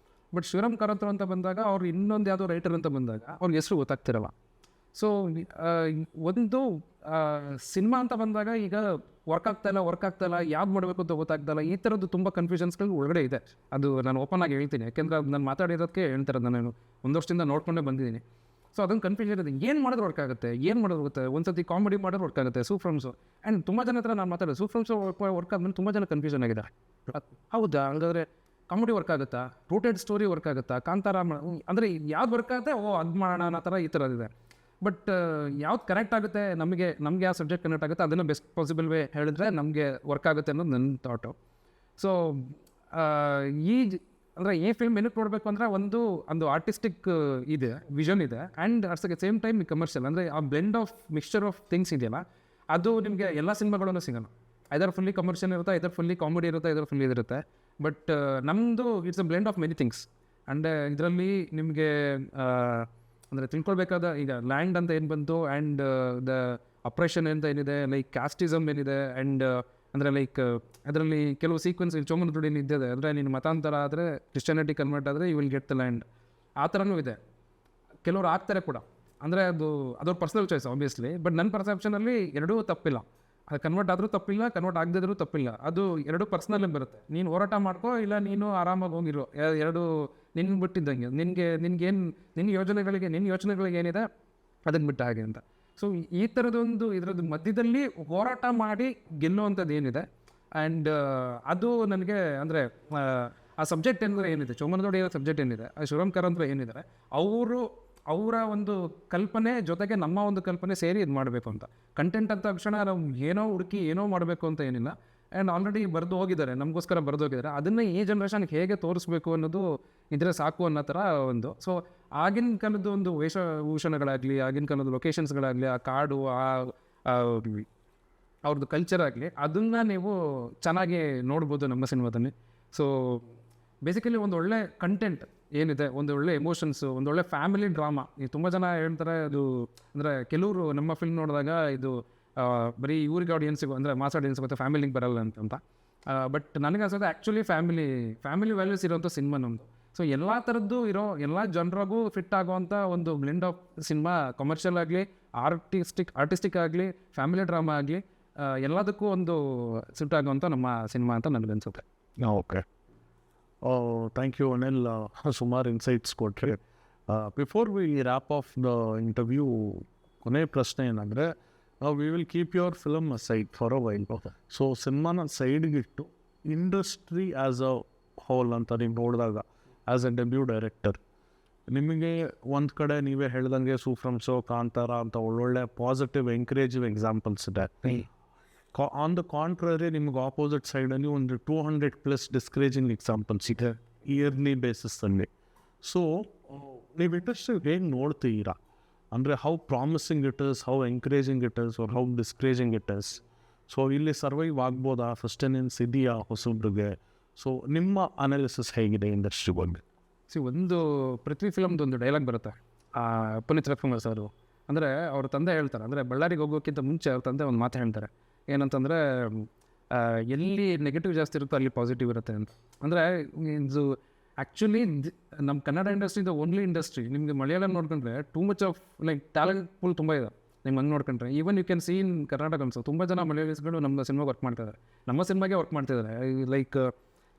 ಬಟ್ ಶಿವರಾಮ್ ಕಾರಂತರ ಅಂತ ಬಂದಾಗ ಅವ್ರು ಇನ್ನೊಂದು ಯಾವುದೋ ರೈಟರ್ ಅಂತ ಬಂದಾಗ ಅವ್ರಿಗೆ ಹೆಸರು ಗೊತ್ತಾಗ್ತಿರಲ್ಲ. ಸೊ ಒಂದು ಸಿನಿಮಾ ಅಂತ ಬಂದಾಗ ಈಗ ವರ್ಕ್ ಆಗ್ತಾಯಿಲ್ಲ ಯಾವ್ದು ಮಾಡಬೇಕು ಅಂತ ಗೊತ್ತಾಗ್ತಾಯಿಲ್ಲ, ಈ ಥರದ್ದು ತುಂಬ ಕನ್ಫ್ಯೂಷನ್ಸ್ಗಳು ಒಳಗಡೆ ಇದೆ. ಅದು ನಾನು ಓಪನ್ ಆಗಿ ಹೇಳ್ತೀನಿ, ಯಾಕೆಂದರೆ ನಾನು ಮಾತಾಡಿರೋದಕ್ಕೆ ಹೇಳ್ತಾರೆ, ನಾನು ಒಂದು ವರ್ಷದಿಂದ ನೋಡ್ಕೊಂಡೇ ಬಂದಿದ್ದೀನಿ. ಸೊ ಅದೊಂದು ಕನ್ಫ್ಯೂಷನ್ ಇದೆ, ಏನು ಮಾಡಿದ್ರೆ ವರ್ಕ್ ಆಗುತ್ತೆ, ಏನು ಮಾಡೋದು ಗೊತ್ತೆ. ಒಂದು ಸತಿ ಕಾಮಿಡಿ ಮಾಡಿದ್ರೆ ವರ್ಕ್ ಆಗುತ್ತೆ ಸೂಫ್ರಮ್ಸು. ಆ್ಯಂಡ್ ತುಂಬ ಜನ ಹತ್ರ ನಾನು ಮಾತಾಡೋದು ಸೂಫ್ರಮ್ಸು ವರ್ಕ್ ಆದ್ಮೇಲೆ ತುಂಬ ಜನ ಕನ್ಫ್ಯೂಷನ್ ಆಗಿದೆ. ಹೌದಾ, ಹಂಗಾದ್ರೆ ಕಾಮಿಡಿ ವರ್ಕ್ ಆಗುತ್ತಾ, ರೂಟೆಡ್ ಸ್ಟೋರಿ ವರ್ಕ್ ಆಗುತ್ತಾ, ಕಾಂತಾರ ಅಂದರೆ ಯಾವ್ದು ವರ್ಕ್ ಆಗುತ್ತೆ, ಅದು ಮಾಡೋಣ ಅನ್ನೋ ಥರ ಈ ಥರದಿದೆ. ಬಟ್ ಯಾವ್ದು ಕನೆಕ್ಟ್ ಆಗುತ್ತೆ ನಮಗೆ ಯಾವ ಸಬ್ಜೆಕ್ಟ್ ಕನೆಕ್ಟ್ ಆಗುತ್ತೆ ಅದನ್ನು ಬೆಸ್ಟ್ ಪಾಸಿಬಲ್ ವೇ ಹೇಳಿದ್ರೆ ನಮಗೆ ವರ್ಕ್ ಆಗುತ್ತೆ ಅನ್ನೋದು ನನ್ನ ಥಾಟು. ಸೊ ಅಂದರೆ ಈ ಫಿಲ್ಮ್ ಏನಕ್ಕೆ ನೋಡಬೇಕು ಅಂದರೆ ಒಂದು ಆರ್ಟಿಸ್ಟಿಕ್ ಇದೆ, ವಿಷನ್ ಇದೆ, and ಅಟ್ಸ್ the same time commercial. ಅಂದರೆ ಆ blend of mixture of things ಇದೆಯಲ್ಲ, ಅದು ನಿಮಗೆ ಎಲ್ಲ ಸಿನಿಮಾಗಳಲ್ಲೂ ಸಿಗೋಣ. ಐದರ್ ಫುಲ್ಲಿ ಕಮರ್ಷಿಯಲ್ ಇರುತ್ತೆ, ಐದರ್ ಫುಲ್ಲಿ ಕಾಮಿಡಿ ಇರುತ್ತೆ, ಐದರ್ ಫುಲ್ಲಿ ಇದಿರುತ್ತೆ. ಬಟ್ ನಮ್ಮದು it's a blend of many things. And ಇದರಲ್ಲಿ ನಿಮಗೆ ಅಂದರೆ ತಿಳ್ಕೊಳ್ಬೇಕಾದ ಈಗ ಲ್ಯಾಂಡ್ ಅಂತ ಏನು ಬಂತು, ಆ್ಯಂಡ್ ದ ಅಪ್ರೆಷನ್ ಅಂತ ಏನಿದೆ, ಲೈಕ್ ಕ್ಯಾಸ್ಟಿಸಮ್ ಏನಿದೆ, ಆ್ಯಂಡ್ ಅಂದರೆ ಲೈಕ್ ಅದರಲ್ಲಿ ಕೆಲವು ಸೀಕ್ವೆನ್ಸ್ ಚೋಮನದುಡಿ ಇದ್ದಿದೆ, ಅಂದರೆ ನೀನು ಮತಾಂತರ ಆದರೆ ಕ್ರಿಶ್ಚಿಯಾನಿಟಿ ಕನ್ವರ್ಟ್ ಆದರೆ you will get the land, ಆ ಥರನೂ ಇದೆ. ಕೆಲವರು ಆಗ್ತಾರೆ ಕೂಡ, ಅಂದರೆ ಅದವ್ರ ಪರ್ಸನಲ್ ಚಾಯ್ಸ್ ಆಬ್ವಿಯಸ್ಲಿ. ಬಟ್ ನನ್ನ ಪರ್ಸೆಪ್ಷನಲ್ಲಿ ಎರಡೂ ತಪ್ಪಿಲ್ಲ, ಅದು ಕನ್ವರ್ಟ್ ಆದರೂ ತಪ್ಪಿಲ್ಲ, ಕನ್ವರ್ಟ್ ಆಗದಿದ್ರೂ ತಪ್ಪಿಲ್ಲ. ಅದು ಎರಡು ಪರ್ಸ್ನಲ್ಲೇ ಬರುತ್ತೆ. ನೀನು ಹೋರಾಟ ಮಾಡ್ಕೋ, ಇಲ್ಲ ನೀನು ಆರಾಮಾಗಿ ಹೋಗಿರೋ, ಎರಡು ನಿನ್ನ ಬಿಟ್ಟಿದ್ದಂಗೆ. ನಿನ್ನ ಯೋಚನೆಗಳಿಗೆ ಏನಿದೆ ಅದನ್ನು ಬಿಟ್ಟ ಹಾಗೆ ಅಂತ. ಸೊ ಈ ಥರದೊಂದು ಇದರದ್ದು ಮಧ್ಯದಲ್ಲಿ ಹೋರಾಟ ಮಾಡಿ ಗೆಲ್ಲುವಂಥದ್ದು ಏನಿದೆ, ಆ್ಯಂಡ್ ಅದು ನನಗೆ ಅಂದರೆ ಆ ಸಬ್ಜೆಕ್ಟ್ ಏನಿದೆ, ಚೋಮನದೊಡಿ ಸಬ್ಜೆಕ್ಟ್ ಏನಿದೆ, ಆ ಶಿವರಾಮ್ ಕಾರಂತರ ಏನಿದ್ದಾರೆ, ಅವರ ಒಂದು ಕಲ್ಪನೆ ಜೊತೆಗೆ ನಮ್ಮ ಒಂದು ಕಲ್ಪನೆ ಸೇರಿ ಇದು ಮಾಡಬೇಕು ಅಂತ. ಕಂಟೆಂಟ್ ಅಂತ ತಕ್ಷಣ ನಾವು ಏನೋ ಹುಡುಕಿ ಏನೋ ಮಾಡಬೇಕು ಅಂತ ಏನಿಲ್ಲ. ಆ್ಯಂಡ್ ಆಲ್ರೆಡಿ ಬರೆದು ಹೋಗಿದ್ದಾರೆ, ನಮಗೋಸ್ಕರ ಬರೆದು ಹೋಗಿದ್ದಾರೆ. ಅದನ್ನು ಈ ಜನ್ರೇಷನ್ಗೆ ಹೇಗೆ ತೋರಿಸ್ಬೇಕು ಅನ್ನೋದು ಇದ್ರೆ ಸಾಕು ಅನ್ನೋ ಥರ ಒಂದು. ಸೊ ಆಗಿನ ಕಾಲದ ಒಂದು ವೇಷಭೂಷಣಗಳಾಗಲಿ, ಆಗಿನ ಕಾಲದ ಲೊಕೇಶನ್ಸ್ಗಳಾಗಲಿ, ಆ ಕಾಡು, ಅವ್ರದ್ದು ಕಲ್ಚರ್ ಆಗಲಿ, ಅದನ್ನು ನೀವು ಚೆನ್ನಾಗಿ ನೋಡ್ಬೋದು ನಮ್ಮ ಸಿನಿಮಾದಲ್ಲಿ. ಸೊ ಬೇಸಿಕಲಿ ಒಂದು ಒಳ್ಳೆ ಕಂಟೆಂಟ್ ಏನಿದೆ, ಒಂದು ಒಳ್ಳೆ ಎಮೋಷನ್ಸು, ಒಂದು ಒಳ್ಳೆ ಫ್ಯಾಮಿಲಿ ಡ್ರಾಮಾ. ಈ ತುಂಬ ಜನ ಹೇಳ್ತಾರೆ ಅದು, ಅಂದರೆ ಕೆಲವರು ನಮ್ಮ ಫಿಲ್ಮ್ ನೋಡಿದಾಗ ಇದು ಬರೀ ಊರಿಗೆ ಆಡಿಯನ್ಸಿಗೂ ಅಂದರೆ ಮಾಸ್ ಆಡಿಯನ್ಸ್ಗೆ ಮತ್ತು ಫ್ಯಾಮಿಲಿಗೆ ಬರಲ್ಲ ಅಂತ. ಬಟ್ ನನಗೆ ಅನ್ಸೋದು ಆ್ಯಕ್ಚುಲಿ ಫ್ಯಾಮಿಲಿ ವ್ಯಾಲ್ಯೂಸ್ ಇರೋಂಥ ಸಿನಿಮಾ ನಮ್ಮದು. ಸೊ ಎಲ್ಲ ಥರದ್ದು ಇರೋ ಎಲ್ಲ ಜನರಿಗೂ ಫಿಟ್ ಆಗುವಂಥ ಒಂದು ಬ್ಲೆಂಡ್ ಆಫ್ ಸಿನಿಮಾ, ಕಮರ್ಷಿಯಲ್ ಆಗಲಿ, ಆರ್ಟಿಸ್ಟಿಕ್ ಆಗಲಿ, ಫ್ಯಾಮಿಲಿ ಡ್ರಾಮಾ ಆಗಲಿ, ಎಲ್ಲದಕ್ಕೂ ಒಂದು ಸೂಟ್ ಆಗುವಂಥ ನಮ್ಮ ಸಿನಿಮಾ ಅಂತ ನನಗನ್ಸುತ್ತೆ. ಓಕೆ, ಥ್ಯಾಂಕ್ ಯು ಅನಿಲ್, ಸುಮಾರು ಇನ್ಸೈಟ್ಸ್ ಕೊಟ್ಟರೆ. Before we wrap off the interview, ಕೊನೆಯ ಪ್ರಶ್ನೆ ಏನಂದರೆ, we will keep your film side for a while. So ಸಿನಿಮಾನ ಸೈಡ್ಗಿಟ್ಟು ಇಂಡಸ್ಟ್ರಿ ಆ್ಯಸ್ ಅ ಹೋಲ್ ಅಂತ ನೀವು ನೋಡಿದಾಗ, ಆ್ಯಸ್ ಎ ಡೆಬ್ಯೂ ಡೈರೆಕ್ಟರ್, ನಿಮಗೆ ಒಂದು ಕಡೆ ನೀವೇ ಹೇಳ್ದಂಗೆ ಸೂಫ್ರಮ್ಸೋ, ಕಾಂತಾರ ಅಂತ ಒಳ್ಳೊಳ್ಳೆ ಪಾಸಿಟಿವ್ ಎಂಕರೇಜಿವ್ ಎಕ್ಸಾಂಪಲ್ಸ್ ಇದೆ. ಆನ್ ದ ಕಾಂಟ್ರರಿ ನಿಮ್ಗೆ ಆಪೋಸಿಟ್ ಸೈಡಲ್ಲಿ ಒಂದು 200+ ಡಿಸ್ಕರೇಜಿಂಗ್ ಎಕ್ಸಾಂಪಲ್ಸ್ ಇದೆ ಇಯರ್ಲಿ ಬೇಸಿಸಲ್ಲಿ. ಸೊ ನೀವು ಇಂಡಸ್ಟ್ರಿ ಹೇಗೆ ನೋಡ್ತೀರಾ? ಅಂದರೆ how promising it is, how encouraging it is, or how discouraging it is. So ಇಲ್ಲಿ ಸರ್ವೈವ್ ಆಗ್ಬೋದಾ, ಸಸ್ಟೆನೆನ್ಸ್ ಇದೆಯಾ ಹೊಸಬ್ರಿಗೆ? ಸೊ ನಿಮ್ಮ ಅನಾಲಿಸಿಸ್ ಹೇಗಿದೆ ಇಂಡಸ್ಟ್ರಿ ಬಗ್ಗೆ? ಒಂದು ಪೃಥ್ವಿ ಫಿಲಮ್ದು ಒಂದು ಡೈಲಾಗ್ ಬರುತ್ತೆ, ಪುನೀತ್ ರಾಜ್ಕುಮಾರ್ ಸರ್. ಅಂದರೆ ಅವ್ರ ತಂದೆ ಹೇಳ್ತಾರೆ, ಅಂದರೆ ಬಳ್ಳಾರಿಗೆ ಹೋಗೋಕ್ಕಿಂತ ಮುಂಚೆ ಅವ್ರ ತಂದೆ ಒಂದು ಮಾತು ಹೇಳ್ತಾರೆ, ಏನಂತಂದರೆ ಎಲ್ಲಿ ನೆಗೆಟಿವ್ ಜಾಸ್ತಿ ಇರುತ್ತೋ ಅಲ್ಲಿ ಪಾಸಿಟಿವ್ ಇರುತ್ತೆ ಅಂತ. ಅಂದರೆ ಇದು ಆ್ಯಕ್ಚುಲಿ ನಮ್ಮ Kannada industry the only industry. ನಿಮಗೆ ಮಲಯಾಳಂ ನೋಡ್ಕೊಂಡ್ರೆ too much of like talent full ತುಂಬ ಇದೆ. ನಿಮ್ಗೆ ಹಂಗೆ ನೋಡ್ಕೊಂಡ್ರೆ ಈವನ್ ಯು ಕ್ಯಾನ್ ಸಿ ಇನ್ ಕರ್ನಾಟಕ ಅನ್ಸೋ ತುಂಬ ಜನ ಮಲಯಾಳಿಸ್ಗಳು ನಮ್ಮ ಸಿನಿಮಾಗೆ ವರ್ಕ್ ಮಾಡ್ತಿದ್ದಾರೆ, ನಮ್ಮ ಸಿನಿಮಾಗೆ ವರ್ಕ್ ಮಾಡ್ತಿದ್ದಾರೆ. ಲೈಕ್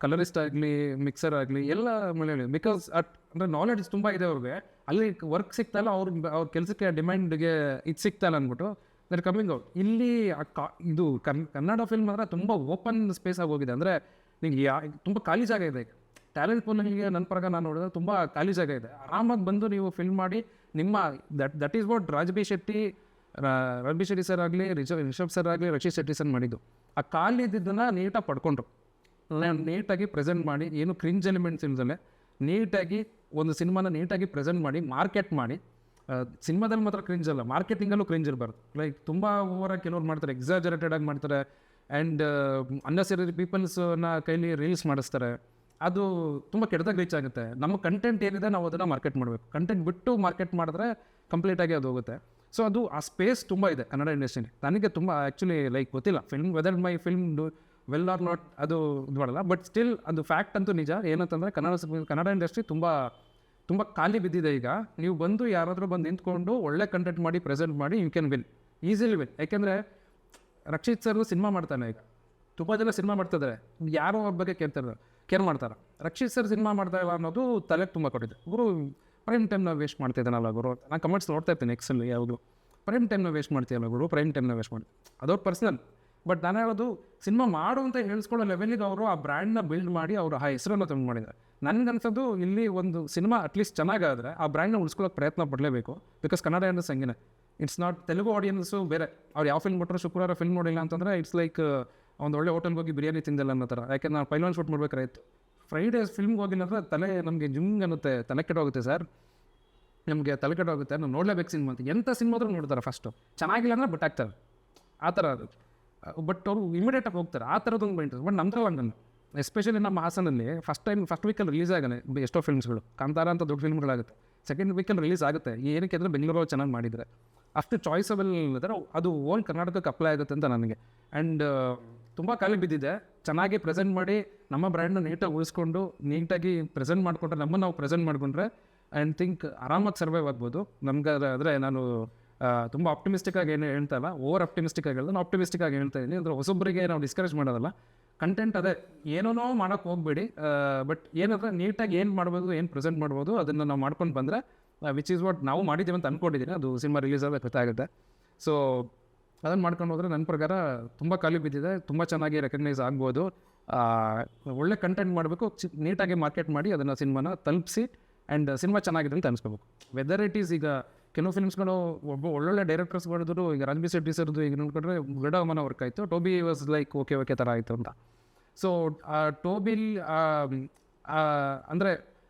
ಕಲರಿಸ್ಟ್ ಆಗಲಿ, ಮಿಕ್ಸರ್ ಆಗಲಿ, ಎಲ್ಲ ಮಲಯಾಳಿ. ಬಿಕಾಸ್ ಅಂದರೆ ನಾಲೆಡ್ಜ್ ತುಂಬ ಇದೆ ಅವ್ರಿಗೆ, ಅಲ್ಲಿ ವರ್ಕ್ ಸಿಗ್ತಾಯಿಲ್ಲ, ಅವ್ರ ಕೆಲಸಕ್ಕೆ ಡಿಮ್ಯಾಂಡ್ಗೆ ಇದು ಸಿಗ್ತಾಯಿಲ್ಲ ಅಂದ್ಬಿಟ್ಟು ದರ್ ಕಮಿಂಗ್ ಔಟ್. ಇಲ್ಲಿ ಇದು ಕನ್ನಡ ಫಿಲ್ಮ್ ಮಾತ್ರ ತುಂಬ ಓಪನ್ ಸ್ಪೇಸ್ ಆಗಿ ಹೋಗಿದೆ. ಅಂದರೆ ನಿಮಗೆ ತುಂಬ ಖಾಲಿ ಜಾಗ ಇದೆ. ಟ್ಯಾಲೆಂಟ್ ಪೂಲ್ಗೆ ನನ್ನ ಪ್ರಕಾರ ನಾನು ನೋಡಿದ್ರೆ ತುಂಬ ಖಾಲಿ ಜಾಗ ಇದೆ. ಆರಾಮಾಗಿ ಬಂದು ನೀವು ಫಿಲ್ಮ್ ಮಾಡಿ ನಿಮ್ಮ that is what Ravi Shetty sir ಆಗಲಿ, ರಿಷಬ್ ಸರ್ ಆಗಲಿ, ರಕ್ಷಿತ್ ಶೆಟ್ಟಿ ಸರ್ ಮಾಡಿದ್ದು. ಆ ಖಾಲಿ ಇದ್ದಿದ್ದನ್ನು ನೀಟಾಗಿ ಪಡ್ಕೊಂಡ್ರು, ನೀಟಾಗಿ ಪ್ರೆಸೆಂಟ್ ಮಾಡಿ, ಏನು ಕ್ರಿಂಜ್ ಎಲಿಮೆಂಟ್ಸ್ ಇಲ್ದಲೆ ನೀಟಾಗಿ ಒಂದು ಸಿನಿಮಾನ ನೀಟಾಗಿ ಪ್ರೆಸೆಂಟ್ ಮಾಡಿ, ಮಾರ್ಕೆಟ್ ಮಾಡಿ. ಸಿನಿಮಾದಲ್ಲಿ ಮಾತ್ರ ಕ್ರಿಂಜ್ ಅಲ್ಲ, ಮಾರ್ಕೆಟಿಂಗಲ್ಲೂ ಕ್ರಿಂಜ್ ಇರಬಾರ್ದು. ಲೈಕ್ ತುಂಬ ಓವರಾಗಿ ಕೆಲವ್ರು ಮಾಡ್ತಾರೆ, ಎಕ್ಸಾಜರೇಟೆಡ್ ಆಗಿ ಮಾಡ್ತಾರೆ, ಆ್ಯಂಡ್ ಅನ್ನೆಸರಿ ಪೀಪಲ್ಸ್ನ ಕೈಲಿ ರೀಲ್ಸ್ ಮಾಡಿಸ್ತಾರೆ. ಅದು ತುಂಬ ಕೆಟ್ಟದಾಗಿ ರೀಚ್ ಆಗುತ್ತೆ. ನಮ್ಮ ಕಂಟೆಂಟ್ ಏನಿದೆ ನಾವು ಅದನ್ನು ಮಾರ್ಕೆಟ್ ಮಾಡಬೇಕು. ಕಂಟೆಂಟ್ ಬಿಟ್ಟು ಮಾರ್ಕೆಟ್ ಮಾಡಿದ್ರೆ ಕಂಪ್ಲೀಟಾಗಿ ಅದು ಹೋಗುತ್ತೆ. ಸೊ ಅದು ಆ ಸ್ಪೇಸ್ ತುಂಬ ಇದೆ ಕನ್ನಡ ಇಂಡಸ್ಟ್ರಿಲಿ. ನನಗೆ ತುಂಬ ಆ್ಯಕ್ಚುಲಿ ಲೈಕ್ ಗೊತ್ತಿಲ್ಲ film whether my film well or not ಅದು ಇದು ಮಾಡಲ್ಲ, ಬಟ್ ಸ್ಟಿಲ್ ಅದು ಫ್ಯಾಕ್ಟ್ ಅಂತೂ ನಿಜ. ಏನಂತಂದರೆ ಕನ್ನಡ ಇಂಡಸ್ಟ್ರಿ ತುಂಬ ತುಂಬ ಖಾಲಿ ಬಿದ್ದಿದೆ ಈಗ. ನೀವು ಬಂದು ಯಾರಾದರೂ ಬಂದು ನಿಂತ್ಕೊಂಡು ಒಳ್ಳೆ ಕಂಟೆಂಟ್ ಮಾಡಿ ಪ್ರೆಸೆಂಟ್ ಮಾಡಿ you can win, easily win. ಯಾಕೆಂದರೆ ರಕ್ಷಿತ್ ಸರ್ ಸಿನಿಮಾ ಮಾಡ್ತಾನೆ ಈಗ, ತುಂಬ ಜನ ಸಿನಿಮಾ ಮಾಡ್ತಿದ್ದಾರೆ, ಯಾರೋ ಅವ್ರ ಬಗ್ಗೆ ಕೇರ್ ಮಾಡ್ತಾರೆ. ರಕ್ಷಿತ್ ಸರ್ ಸಿನಿಮಾ ಮಾಡ್ತಾ ಇಲ್ಲ ಅನ್ನೋದು ತಲೆಗೆ ತುಂಬ ಕೊಟ್ಟಿದೆ. ಗುರು ಪ್ರೈಮ್ ಟೈಮ್ನ ವೇಸ್ಟ್ ಮಾಡ್ತಿದ್ದಾನಲ್ಲ ಗುರು, ನಾನು ಕಮೆಂಟ್ಸ್ ನೋಡ್ತಾ ಇರ್ತೀನಿ ಎಕ್ಸಲ್ಲಿ, ಯಾವುದು ಪ್ರೈಮ್ ಟೈಮ್ನ ವೇಸ್ಟ್ ಮಾಡ್ತೀಯಲ್ಲ ಗುರು, ಪ್ರೈಮ್ ಟೈಮ್ನ ವೇಸ್ಟ್ ಮಾಡಿ, ಅದವ್ರ ಪರ್ಸ್ನಲ್. ಬಟ್ ನಾನು ಹೇಳೋದು ಸಿನಿಮಾ ಮಾಡು ಅಂತ ಹೇಳಿಸ್ಕೊಳ್ಳೋ ಲೆವೆಲಿಗೆ ಅವರು ಆ ಬ್ರ್ಯಾಂಡ್ನ ಬಿಲ್ಡ್ ಮಾಡಿ ಅವರು ಆ ಹೆಸರನ್ನು ತಂದು ಮಾಡಿದ್ದಾರೆ. ನನಗನ್ಸೋದು ಇಲ್ಲಿ ಒಂದು ಸಿನಿಮಾ ಅಟ್ಲೀಸ್ಟ್ ಚೆನ್ನಾಗಾದರೆ ಆ ಬ್ರ್ಯಾಂಡ್ನ ಉಳಿಸ್ಕೊಳ್ಳೋಕೆ ಪ್ರಯತ್ನ ಪಡಲೇಬೇಕು. ಬಿಕಾಸ್ ಕನ್ನಡ ಇಂಡಸ್ ಹಂಗೆ, ಇಟ್ಸ್ ನಾಟ್ ತೆಲುಗು ಆಡಿಯನ್ಸು ಬೇರೆ, ಅವ್ರು ಯಾವ ಫಿಲ್ಮ್ ಬಿಟ್ಟರು ಶುಕ್ರವಾರ ಫಿಲ್ಮ್ ನೋಡಿಲ್ಲ ಅಂತಂದರೆ ಇಟ್ಸ್ ಲೈಕ್ ಒಂದು ಒಳ್ಳೆ ಹೋಟೆಲ್ಗೆ ಹೋಗಿ ಬಿರಿಯಾನಿ ತಿಂದಿಲ್ಲ ಅನ್ನೋ ಥರ. ಯಾಕೆಂದ್ರೆ ನಾನು ಪೈಲಾನ್ ಶೂಟ್ ಮಾಡ್ಬೇಕಾಯ್ತು, ಫ್ರೈಡೇಸ್ ಫಿಲ್ಮ್ಗೆ ಹೋಗಿಲ್ಲ ಅಂದರೆ ತಲೆ ನಮಗೆ ಜುಂಗ್ ಅನ್ನುತ್ತೆ, ತಲೆ ಕೆಟ್ಟೋಗುತ್ತೆ ಸರ್, ನಮಗೆ ತಲೆ ಕೆಟ್ಟೋಗುತ್ತೆ, ನಾವು ನೋಡಲೇಬೇಕು ಸಿನಿಮಾ ಅಂತ. ಎಂಥ ಸಿನಿಮಾ ಆದರೂ ನೋಡ್ತಾರೆ, ಫಸ್ಟು ಚೆನ್ನಾಗಿಲ್ಲ ಅಂದರೆ ಬಟ್ ಆಗ್ತಾರೆ ಆ ಥರ ಅದು. ಬಟ್ ಅವರು ಇಮಿಡಿಯೇಟಾಗಿ ಹೋಗ್ತಾರೆ, ಆ ಥರದೊಂದು ಮೈಂಡ್. ಬಟ್ ನಮ್ಮದ್ರಲ್ಲಿ ಹಂಗಲ್ಲ, ಎಸ್ಪೆಷಲಿ ನಮ್ಮ ಹಾಸನಲ್ಲಿ ಫಸ್ಟ್ ವೀಕಲ್ಲಿ ರಿಲೀಸ್ ಆಗಾನೆ ಎಷ್ಟೋ ಫಿಲ್ಮ್ಸ್ಗಳು. ಕಾಂತಾರ ಅಂತ ದೊಡ್ಡ ಫಿಲ್ಮ್ಗಳಾಗುತ್ತೆ, ಸೆಕೆಂಡ್ ವೀಕಲ್ಲಿ ರಿಲೀಸ್ ಆಗುತ್ತೆ. ಏನಕ್ಕೆ ಅಂದರೆ ಬೆಂಗಳೂರಲ್ಲಿ ಚೆನ್ನಾಗಿ ಮಾಡಿದರೆ ಅಷ್ಟು ಚಾಯ್ಸಬಲ್ ಇದ್ದಾರೆ, ಅದು ಓಲ್ ಕರ್ನಾಟಕಕ್ಕೆ ಅಪ್ಲೈ ಆಗುತ್ತೆ ಅಂತ ನನಗೆ. ಆ್ಯಂಡ್ ತುಂಬ ಖಾಲಿ ಬಿದ್ದಿದೆ, ಚೆನ್ನಾಗಿ ಪ್ರೆಸೆಂಟ್ ಮಾಡಿ ನಮ್ಮ ಬ್ರ್ಯಾಂಡ್ನ ನೀಟಾಗಿ ಉಳಿಸ್ಕೊಂಡು ನೀಟಾಗಿ ಪ್ರೆಸೆಂಟ್ ಮಾಡಿಕೊಂಡ್ರೆ, ನಮ್ಮನ್ನು ನಾವು ಪ್ರೆಸೆಂಟ್ ಮಾಡಿಕೊಂಡ್ರೆ ಆ್ಯಂಡ್ ಥಿಂಕ್ ಆರಾಮಾಗಿ ಸರ್ವೈವ್ ಆಗ್ಬೋದು. ನಮ್ಗೆ ಆದರೆ ನಾನು ತುಂಬ ಆಪ್ಟಿಮಿಸ್ಟಿಕ್ ಆಗಿ ಏನು ಹೇಳ್ತಾ ಇಲ್ಲ, ಓವರ್ ಆಪ್ಟಿಮಿಸ್ಟಿಕ್ ಆಗಿ ಹೇಳಿದ್ರೆ ನಾನು ಆಪ್ಟಿಮಿಸ್ಟಿಕ್ ಆಗಿ ಹೇಳ್ತಾ ಇದ್ದೀನಿ. ಅಂದರೆ ಹೊಸೊಬ್ಬರಿಗೆ ನಾವು ಡಿಸ್ಕರೇಜ್ ಮಾಡೋದಲ್ಲ, ಕಂಟೆಂಟ್ ಅದೇ ಏನೋ ಮಾಡೋಕ್ಕೆ ಹೋಗಬೇಡಿ. ಬಟ್ ಏನಂದರೆ ನೀಟಾಗಿ ಏನು ಮಾಡ್ಬೋದು, ಏನು ಪ್ರೆಸೆಂಟ್ ಮಾಡ್ಬೋದು ಅದನ್ನು ನಾವು ಮಾಡ್ಕೊಂಡು ಬಂದರೆ ವಿಚ್ ಈಸ್ ವಾಟ್ ನಾವು ಮಾಡಿದ್ದೀವಿ ಅಂತ ಅಂದ್ಕೊಂಡಿದ್ದೀನಿ. ಅದು ಸಿನಿಮಾ ರಿಲೀಸ್ ಆದಾಗ ಗೊತ್ತಾಗುತ್ತೆ. ಸೊ ಅದನ್ನು ಮಾಡ್ಕೊಂಡು ಹೋದರೆ ನನ್ನ ಪ್ರಕಾರ ತುಂಬ ಖಾಲಿ ಬಿದ್ದಿದೆ, ತುಂಬ ಚೆನ್ನಾಗಿ ರೆಕಗ್ನೈಸ್ ಆಗ್ಬೋದು. ಒಳ್ಳೆ ಕಂಟೆಂಟ್ ಮಾಡಬೇಕು, ನೀಟಾಗಿ ಮಾರ್ಕೆಟ್ ಮಾಡಿ ಅದನ್ನು ಸಿನಿಮಾನ ತಲುಪಿಸಿ ಆ್ಯಂಡ್ ಸಿನಿಮಾ ಚೆನ್ನಾಗಿದೆ ಅಂತ ಅನ್ಸ್ಕೋಬೇಕು. ವೆದರ್ ಇಟ್ ಈಸ್ ಈಗ ಕೆಲವು ಫಿಲ್ಮ್ಸ್ಗಳು ಒಳ್ಳೊಳ್ಳೆ ಡೈರೆಕ್ಟರ್ಸ್ ಮಾಡಿದ್ರು. ಈಗ ರಾಜ್ಬಿ ಶೆಟ್ಟಿ ಸರ್ದು ಈಗ ನೋಡ್ಕೊಂಡ್ರೆ ಗಡಮನ ವರ್ಕ್ ಆಯಿತು, ಟೋಬಿ ವಾಸ್ ಲೈಕ್ ಓಕೆ ಥರ ಆಯಿತು ಅಂತ. ಸೊ ಟೋಬಿಲ್ ಅಂದರೆ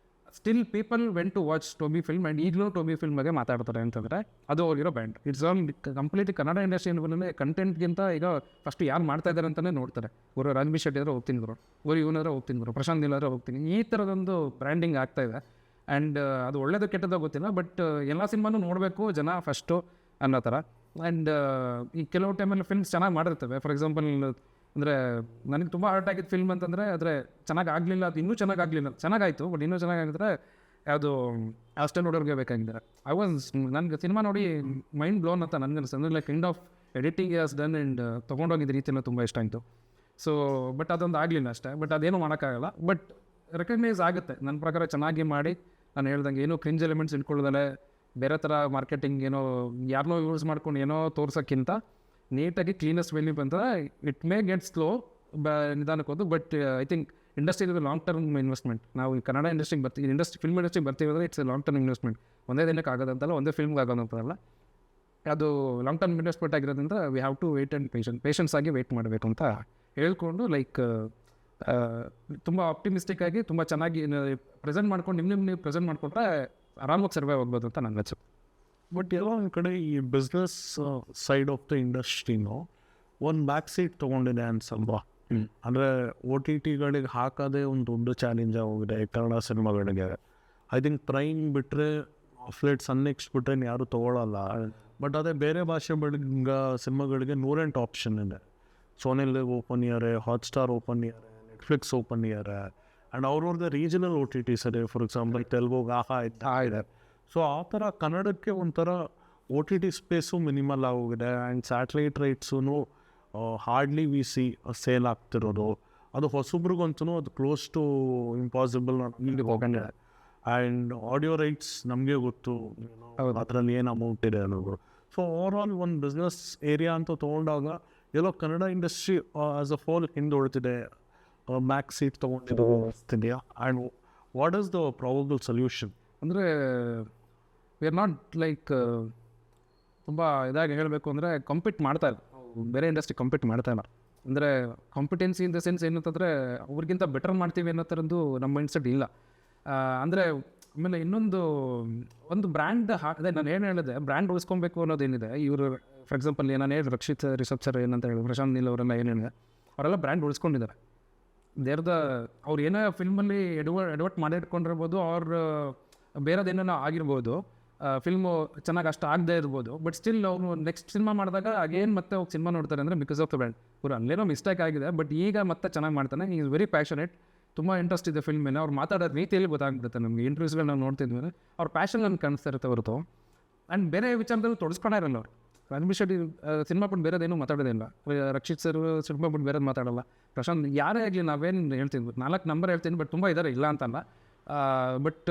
still people went to watch Toby film and ಈಗಲೂ ಟೋಬಿ ಫಿಲ್ಮ್ ಬಗ್ಗೆ ಮಾತಾಡ್ತಾರೆ ಅಂತಂದರೆ ಅದು ಅವ್ರಿರೋ band. It's all completely Kannada industry ಏನ್ಬಂದರೆ ಕಂಟೆಂಟ್ಗಿಂತ ಈಗ ಫಸ್ಟ್ ಯಾರು ಮಾಡ್ತಾ ಇದ್ದಾರೆ ಅಂತಲೇ ನೋಡ್ತಾರೆ. ಗುರು ರಾಜ್ಬಿ ಶೆಟ್ಟಿ ಆದರೆ ಹೋಗ್ತೀನಿ ಗುರು, ಇವನಾದ್ರೆ ಹೋಗ್ತೀನಿ ಗುರು, ಪ್ರಶಾಂತ್ ನೀಲ್ ಆದರೆ ಹೋಗ್ತೀನಿ, ಈ ಥರದೊಂದು ಬ್ರ್ಯಾಂಡಿಂಗ್ ಆಗ್ತಾಯಿದೆ. ಆ್ಯಂಡ್ ಅದು ಒಳ್ಳೇದು ಕೆಟ್ಟದೋ ಗೊತ್ತಿಲ್ಲ, ಬಟ್ ಎಲ್ಲ ಸಿನಿಮಾನೂ ನೋಡಬೇಕು ಜನ ಫಸ್ಟು ಅನ್ನೋ ಥರ. ಆ್ಯಂಡ್ ಈ ಕೆಲವು ಟೈಮಲ್ಲಿ ಫಿಲ್ಮ್ಸ್ ಚೆನ್ನಾಗಿ ಮಾಡಿರ್ತವೆ. ಫಾರ್ ಎಕ್ಸಾಂಪಲ್ ಅಂದರೆ ನನಗೆ ತುಂಬ ಹರ್ಟ್ ಆಗಿದ್ದು ಫಿಲ್ಮ್ ಅಂತಂದರೆ ಆದರೆ ಚೆನ್ನಾಗಿ ಆಗಲಿಲ್ಲ, ಅದು ಇನ್ನೂ ಚೆನ್ನಾಗಾಯಿತು ಬಟ್ ಇನ್ನೂ ಚೆನ್ನಾಗಾಗಿದ್ರೆ ಯಾವುದು ಅಷ್ಟೇ ನೋಡೋರಿಗೆ ಬೇಕಾಗಿದ್ದಾರೆ. ನನಗೆ ಸಿನಿಮಾ ನೋಡಿ ಮೈಂಡ್ ಬ್ಲೋನ್ ಅಂತ ನನಗೆ ಅನಿಸ್ತದೆ. Like kind of editing as done and ತೊಗೊಂಡೋಗಿದ್ದ ರೀತಿಯೆಲ್ಲ ತುಂಬ ಇಷ್ಟ ಆಯಿತು. ಸೊ ಬಟ್ ಅದೊಂದು ಆಗಲಿಲ್ಲ ಅಷ್ಟೇ. ಬಟ್ ಅದೇನೂ ಮಾಡೋಕ್ಕಾಗಲ್ಲ, ಬಟ್ ರೆಕಗ್ನೈಸ್ ಆಗುತ್ತೆ ನನ್ನ ಪ್ರಕಾರ. ಚೆನ್ನಾಗಿ ಮಾಡಿ ನಾನು ಹೇಳ್ದಂಗೆ ಏನೋ ಕ್ರಿಂಜ್ ಎಲಿಮೆಂಟ್ಸ್ ಇಟ್ಕೊಳ್ಳೋದಲ್ಲೇ ಬೇರೆ ಥರ ಮಾರ್ಕೆಟಿಂಗ್ ಏನೋ ಯಾರನ್ನೋ ಯೂಸ್ ಮಾಡ್ಕೊಂಡು ಏನೋ ತೋರ್ಸೋಕ್ಕಿಂತ ನೀಟಾಗಿ ಕ್ಲೀನೆಸ್ಟ್ ವೆಲ್ಯೂ ಬಂದರೆ ಇಟ್ ಮೇ ಗೆಟ್ ಸ್ಲೋ ನಿಧಾನಕ್ಕೆ ಹೋದು. ಬಟ್ ಐ ಥಿಂಕ್ ಇಂಡಸ್ಟ್ರಿ ಇದು ಲಾಂಗ್ ಟರ್ಮ್ ಇನ್ವೆಸ್ಟ್ಮೆಂಟ್. ನಾವು ಈ ಕನ್ನಡ ಇಂಡಸ್ಟ್ರಿಗೆ ಬರ್ತೀವಿ, ಫಿಲ್ಮ್ ಇಂಡಸ್ಟ್ರಿಗೆ ಬರ್ತೀವಿ ಅಂದರೆ it's a long term investment. ಒಂದೇ ದಿನಕ್ಕೆ ಆಗೋದಂತಲ್ಲ, ಒಂದೇ ಫಿಲ್ಮ್ಗೆ ಆಗೋದಂತಲ್ಲ, ಅದು ಲಾಂಗ್ ಟರ್ಮ್ ಇನ್ವೆಸ್ಟ್ಮೆಂಟ್ ಆಗಿರೋದ್ರಿಂದ we have to wait and patience ಆಗಿ ವೇಟ್ ಮಾಡಬೇಕು ಅಂತ ಹೇಳ್ಕೊಂಡು ಲೈಕ್ ತುಂಬ ಆಪ್ಟಿಮಿಸ್ಟಿಕ್ ಆಗಿ ತುಂಬ ಚೆನ್ನಾಗಿ ಪ್ರೆಸೆಂಟ್ ಮಾಡ್ಕೊಂಡು ನೀವು ಪ್ರೆಸೆಂಟ್ ಮಾಡಿಕೊಂಡ್ರೆ ಆರಾಮಾಗಿ ಸರ್ವೈವ್ ಆಗ್ಬೋದು ಅಂತ ನನ್ನ ಅನ್ಸುತ್ತೆ. ಬಟ್ ಎಲ್ಲೋ ಒಂದು ಕಡೆ ಈ ಬಿಸ್ನೆಸ್ ಸೈಡ್ ಆಫ್ ದ ಇಂಡಸ್ಟ್ರಿನೂ ಒಂದು ಬ್ಯಾಕ್ ಸೀಟ್ ತೊಗೊಂಡಿದೆ ಅನ್ಸಲ್ವಾ? ಅಂದರೆ ಒ ಟಿ ಟಿಗಳಿಗೆ ಹಾಕೋದೇ ಒಂದು ದೊಡ್ಡ ಚಾಲೆಂಜ್ ಆಗೋಗಿದೆ ಕನ್ನಡ ಸಿನಿಮಾಗಳಿಗೆ. ಐ ಥಿಂಕ್ ಪ್ರೈಮ್ ಬಿಟ್ಟರೆ ಫ್ಲೇಟ್ ಸನ್ನೆಕ್ಸ್ಟ್ ಬಿಟ್ಟರೆ ಯಾರೂ ತೊಗೊಳ್ಳಲ್ಲ. ಬಟ್ ಅದೇ ಬೇರೆ ಭಾಷೆ ಸಿನಿಮಾಗಳಿಗೆ 108 ಆಪ್ಷನ್ ಇದೆ. ಸೋನಿ ಲಿವ್ ಓಪನ್ ಇಯರೆ, ಹಾಟ್ಸ್ಟಾರ್ ಓಪನ್ ಇಯರೆ, ನೆಟ್ಫ್ಲಿಕ್ಸ್ ಓಪನ್ ಇಯರೆ, ಆ್ಯಂಡ್ ಅವ್ರವ್ರದ್ದೇ ರೀಜನಲ್ ಒ ಟಿ ಟಿಸ್ ಇದೆ. ಫಾರ್ ಎಕ್ಸಾಂಪಲ್ ತೆಲುಗುಗೆ ಇದೆ. ಸೊ ಆ ಥರ ಕನ್ನಡಕ್ಕೆ ಒಂಥರ O T T space minimal ಆಗೋಗಿದೆ. ಆ್ಯಂಡ್ ಸ್ಯಾಟಲೈಟ್ ರೈಟ್ಸೂ ಹಾರ್ಡ್ಲಿ ವಿ ಸಿ ಸೇಲ್ ಆಗ್ತಿರೋದು. ಅದು ಹೊಸಬ್ರಿಗಂತೂ ಅದು ಕ್ಲೋಸ್ ಟು ಇಂಪಾಸಿಬಲ್ ಇಲ್ಲಿ ಹೋಗಂಗಿದೆ. ಆ್ಯಂಡ್ ಆಡಿಯೋ ರೈಟ್ಸ್ ನಮಗೆ ಗೊತ್ತು ಅದರಲ್ಲಿ ಏನು ಅಮೌಂಟ್ ಇದೆ ಅನ್ನೋದು. ಸೊ ಓವರಾಲ್ ಒಂದು ಬಿಸ್ನೆಸ್ ಏರಿಯಾ ಅಂತ ತೊಗೊಂಡಾಗ ಎಲ್ಲೋ Kannada industry as a whole ಹಿಂದುಳಿತಿದೆ, ಬ್ಯಾಕ್ ಸೀಟ್ ತೊಗೊಂಡಿದೆಯಾ? And what is the probable solution? ಅಂದರೆ ವಿ ಆರ್ ನಾಟ್ ಲೈಕ್ ತುಂಬ ಇದಾಗಿ ಹೇಳಬೇಕು ಅಂದರೆ ಕಂಪೀಟ್ ಮಾಡ್ತಾಯಿಲ್ಲ, ಬೇರೆ ಇಂಡಸ್ಟ್ರಿ ಕಂಪೀಟ್ ಮಾಡ್ತಾಯಿಲ್ಲ. ಅಂದರೆ ಕಾಂಪಿಟೆನ್ಸಿ ಇನ್ ದ ಸೆನ್ಸ್ ಏನಂತಂದರೆ ಅವ್ರಿಗಿಂತ ಬೆಟರ್ ಮಾಡ್ತೀವಿ ಅನ್ನೋ ಥರದ್ದು ನಮ್ಮ ಮೈಂಡ್ಸೆಟ್ ಇಲ್ಲ. ಅಂದರೆ ಆಮೇಲೆ ಒಂದು ಬ್ರ್ಯಾಂಡ್ ಅದೇ ನಾನು ಏನು ಹೇಳಿದೆ, ಬ್ರ್ಯಾಂಡ್ ಉಳಿಸ್ಕೊಬೇಕು ಅನ್ನೋದೇನಿದೆ. ಇವರು ಫಾರ್ ಎಕ್ಸಾಂಪಲ್ ನಾನು ಹೇಳಿ ರಕ್ಷಿತ್ ರಿಷಬ್ ಸರ್ ಏನಂತ ಹೇಳಿ, ಪ್ರಶಾಂತ್ ನೀಲ್ ಅವರೆಲ್ಲ ಏನೇನಿದೆ ಅವರೆಲ್ಲ ಬ್ರ್ಯಾಂಡ್ ಉಳಿಸ್ಕೊಂಡಿದ್ದಾರೆ. ಅವ್ರು ಏನೋ ಫಿಲ್ಮಲ್ಲಿ ಎಡವಟ್ ಮಾಡಿಟ್ಕೊಂಡಿರ್ಬೋದು, ಅವ್ರು ಬೇರೆದೇನೋ ಆಗಿರ್ಬೋದು. ಫಿಲ್ಮು ಚೆನ್ನಾಗಿ ಅಷ್ಟು ಆಗದೇ ಇರ್ಬೋದು, ಬಟ್ ಸ್ಟಿಲ್ ಅವರು ನೆಕ್ಸ್ಟ್ ಸಿನಿಮಾ ಮಾಡಿದಾಗ ಅಗೇನ್ ಮತ್ತೆ ಹೋಗಿ ಸಿನಿಮಾ ನೋಡ್ತಾರೆ ಅಂದರೆ ಬಿಕಾಸ್ ಆಫ್ ದ ಬ್ರ್ಯಾಂಡ್. ಇವರು ಅಲ್ಲೇನೋ ಮಿಸ್ಟೇಕ್ ಆಗಿದೆ, ಬಟ್ ಈಗ ಮತ್ತೆ ಚೆನ್ನಾಗಿ ಮಾಡ್ತಾನೆ. ಈಸ್ ವೆರಿ ಪ್ಯಾಷನೇಟ್, ತುಂಬ ಇಂಟ್ರೆಸ್ಟ್ ಇದೆ ಫಿಲ್ಮ್ ಮೇಲೆ. ಅವ್ರು ಮಾತಾಡೋ ರೀತಿಯಲ್ಲಿ ಗೊತ್ತಾಗ್ಬಿಡುತ್ತೆ ನಮಗೆ. ಇಂಟರ್ವ್ಯೂಸ್ಗಳು ನಾವು ನೋಡ್ತಿದ್ವಿ, ಅವ್ರ ಪ್ಯಾಷನ್ ನಮ್ಗೆ ಕಾಣಿಸ್ತಾ ಇರುತ್ತೆ ಹೊರತು. ಆ್ಯಂಡ್ ಬೇರೆ ವಿಚಾರದಲ್ಲಿ ತೊಡಸ್ಕೊಂಡೇ ಇರಲ್ಲ ಅವರು. ರಣಬೀರ್ ಶೆಟ್ಟಿ ಸಿನಿಮಾ ಬಿಟ್ಟು ಬೇರೆದೇನು ಮಾತಾಡೋದಿಲ್ಲ. ರಕ್ಷಿತ್ ಸರ್ ಸಿನಿಮಾ ಬಿಟ್ಟು ಬೇರೆದು ಮಾತಾಡಲ್ಲ. ಪ್ರಶಾಂತ್ ಯಾರೇ ಆಗಲಿ ನಾವೇನು ಹೇಳ್ತಿದ್ವಿ, 4 ನಂಬರ್ ಹೇಳ್ತೀನಿ, ಬಟ್ ತುಂಬ ಇದ್ದಾರೆ, ಇಲ್ಲ ಅಂತಲ್ಲ. ಬಟ್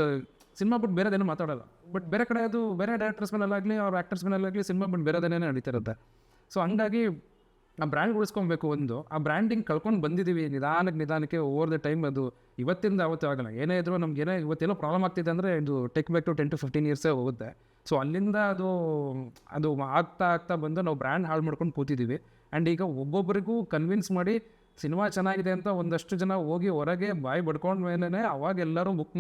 ಸಿನಿಮಾ ಬಿಟ್ಟು ಬೇರೆದೇನು ಮಾತಾಡೋಲ್ಲ. ಬಟ್ ಬೇರೆ ಕಡೆ ಅದು ಬೇರೆ ಡೈರೆಕ್ಟರ್ಸ್ ಮೇಲಾಗಲಿ ಅವ್ರ ಆ್ಯಕ್ಟರ್ಸ್ ಮೇಲಾಗಲಿ ಸಿನಿಮಾ ಬಿಟ್ಟು ಬೇರೆದೇನೇ ನಡೀತಿರುತ್ತೆ. ಸೊ ಹಂಗಾಗಿ ಆ ಬ್ರ್ಯಾಂಡ್ ಉಳಿಸ್ಕೊಬೇಕು. ಒಂದು ಆ ಬ್ರ್ಯಾಂಡಿಂಗ್ ಕಳ್ಕೊಂಡು ಬಂದಿದ್ದೀವಿ ನಿಧಾನಕ್ಕೆ ಓವರ್ ದ ಟೈಮ್. ಅದು ಇವತ್ತಿಂದ ಅವತ್ತು ಆಗಲ್ಲ. ಏನೇ ಇದ್ರೂ ನಮಗೇನೋ ಇವತ್ತೇನೋ ಪ್ರಾಬ್ಲಮ್ ಆಗ್ತಿದೆ ಅಂದರೆ ಇದು take back to 10 to 15 years ಹೋಗುತ್ತೆ. ಸೊ ಅಲ್ಲಿಂದ ಅದು ಆಗ್ತಾ ಬಂದು ನಾವು ಬ್ರ್ಯಾಂಡ್ ಹಾಳು ಮಾಡ್ಕೊಂಡು ಕೂತಿದ್ದೀವಿ. ಆ್ಯಂಡ್ ಈಗ ಒಬ್ಬೊಬ್ಬರಿಗೂ ಕನ್ವಿನ್ಸ್ ಮಾಡಿ ಸಿನಿಮಾ ಚೆನ್ನಾಗಿದೆ ಅಂತ ಒಂದಷ್ಟು ಜನ ಹೋಗಿ ಹೊರಗೆ ಬಾಯಿ ಬಡ್ಕೊಂಡ ಮೇಲೆ ಅವಾಗ ಎಲ್ಲರೂ ಬುಕ್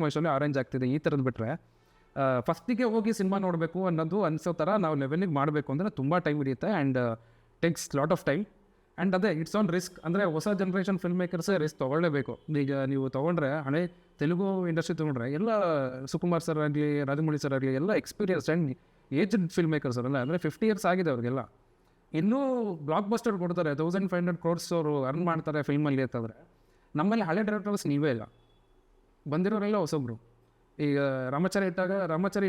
ಮೈ ಶೋಲಿ ಅರೇಂಜ್ ಆಗ್ತಿದೆ. ಈ ಥರದ್ದು ಬಿಟ್ಟರೆ ಫಸ್ಟಿಗೆ ಹೋಗಿ ಸಿನಿಮಾ ನೋಡಬೇಕು ಅನ್ನೋದು ಅನಿಸೋ ಥರ ನಾವು ಲೆವೆಲಿಗೆ ಮಾಡಬೇಕು ಅಂದರೆ ತುಂಬ ಟೈಮ್ ಹಿಡಿಯುತ್ತೆ. And takes lot of time. And ಅದೇ ಇಟ್ಸ್ ಆನ್ ರಿಸ್ಕ್. ಅಂದರೆ ಹೊಸ ಜನ್ರೇಷನ್ ಫಿಲ್ಮ್ ಮೇಕರ್ಸೇ ರಿಸ್ಕ್ ತೊಗೊಳ್ಳೇಬೇಕು. ಈಗ ನೀವು ತೊಗೊಂಡ್ರೆ ಹಳೆ ತೆಲುಗು ಇಂಡಸ್ಟ್ರಿ ತೊಗೊಂಡ್ರೆ ಎಲ್ಲ ಸುಕುಮಾರ್ ಸರ್ ಆಗಲಿ ರಾಜಮೌಳಿ ಸರ್ ಆಗಲಿ ಎಲ್ಲ experience and aged film makers ಅವರೆಲ್ಲ. ಅಂದರೆ 50 years ಆಗಿದೆ ಅವ್ರಿಗೆಲ್ಲ. ಇನ್ನೂ ಬ್ಲಾಕ್ ಬಸ್ಟರ್ ಕೊಡ್ತಾರೆ, 1500 crores ಅವರು ಅರ್ನ್ ಮಾಡ್ತಾರೆ ಫಿಲ್ಮಲ್ಲಿ ಅಂತಂದರೆ. ನಮ್ಮಲ್ಲಿ ಹಳೆ ಡೈರೆಕ್ಟರ್ಸ್ ನೀವೇ ಇಲ್ಲ, ಬಂದಿರೋರೆಲ್ಲ ಹೊಸೊಬ್ರು. ಈಗ ರಾಮಾಚಾರಿ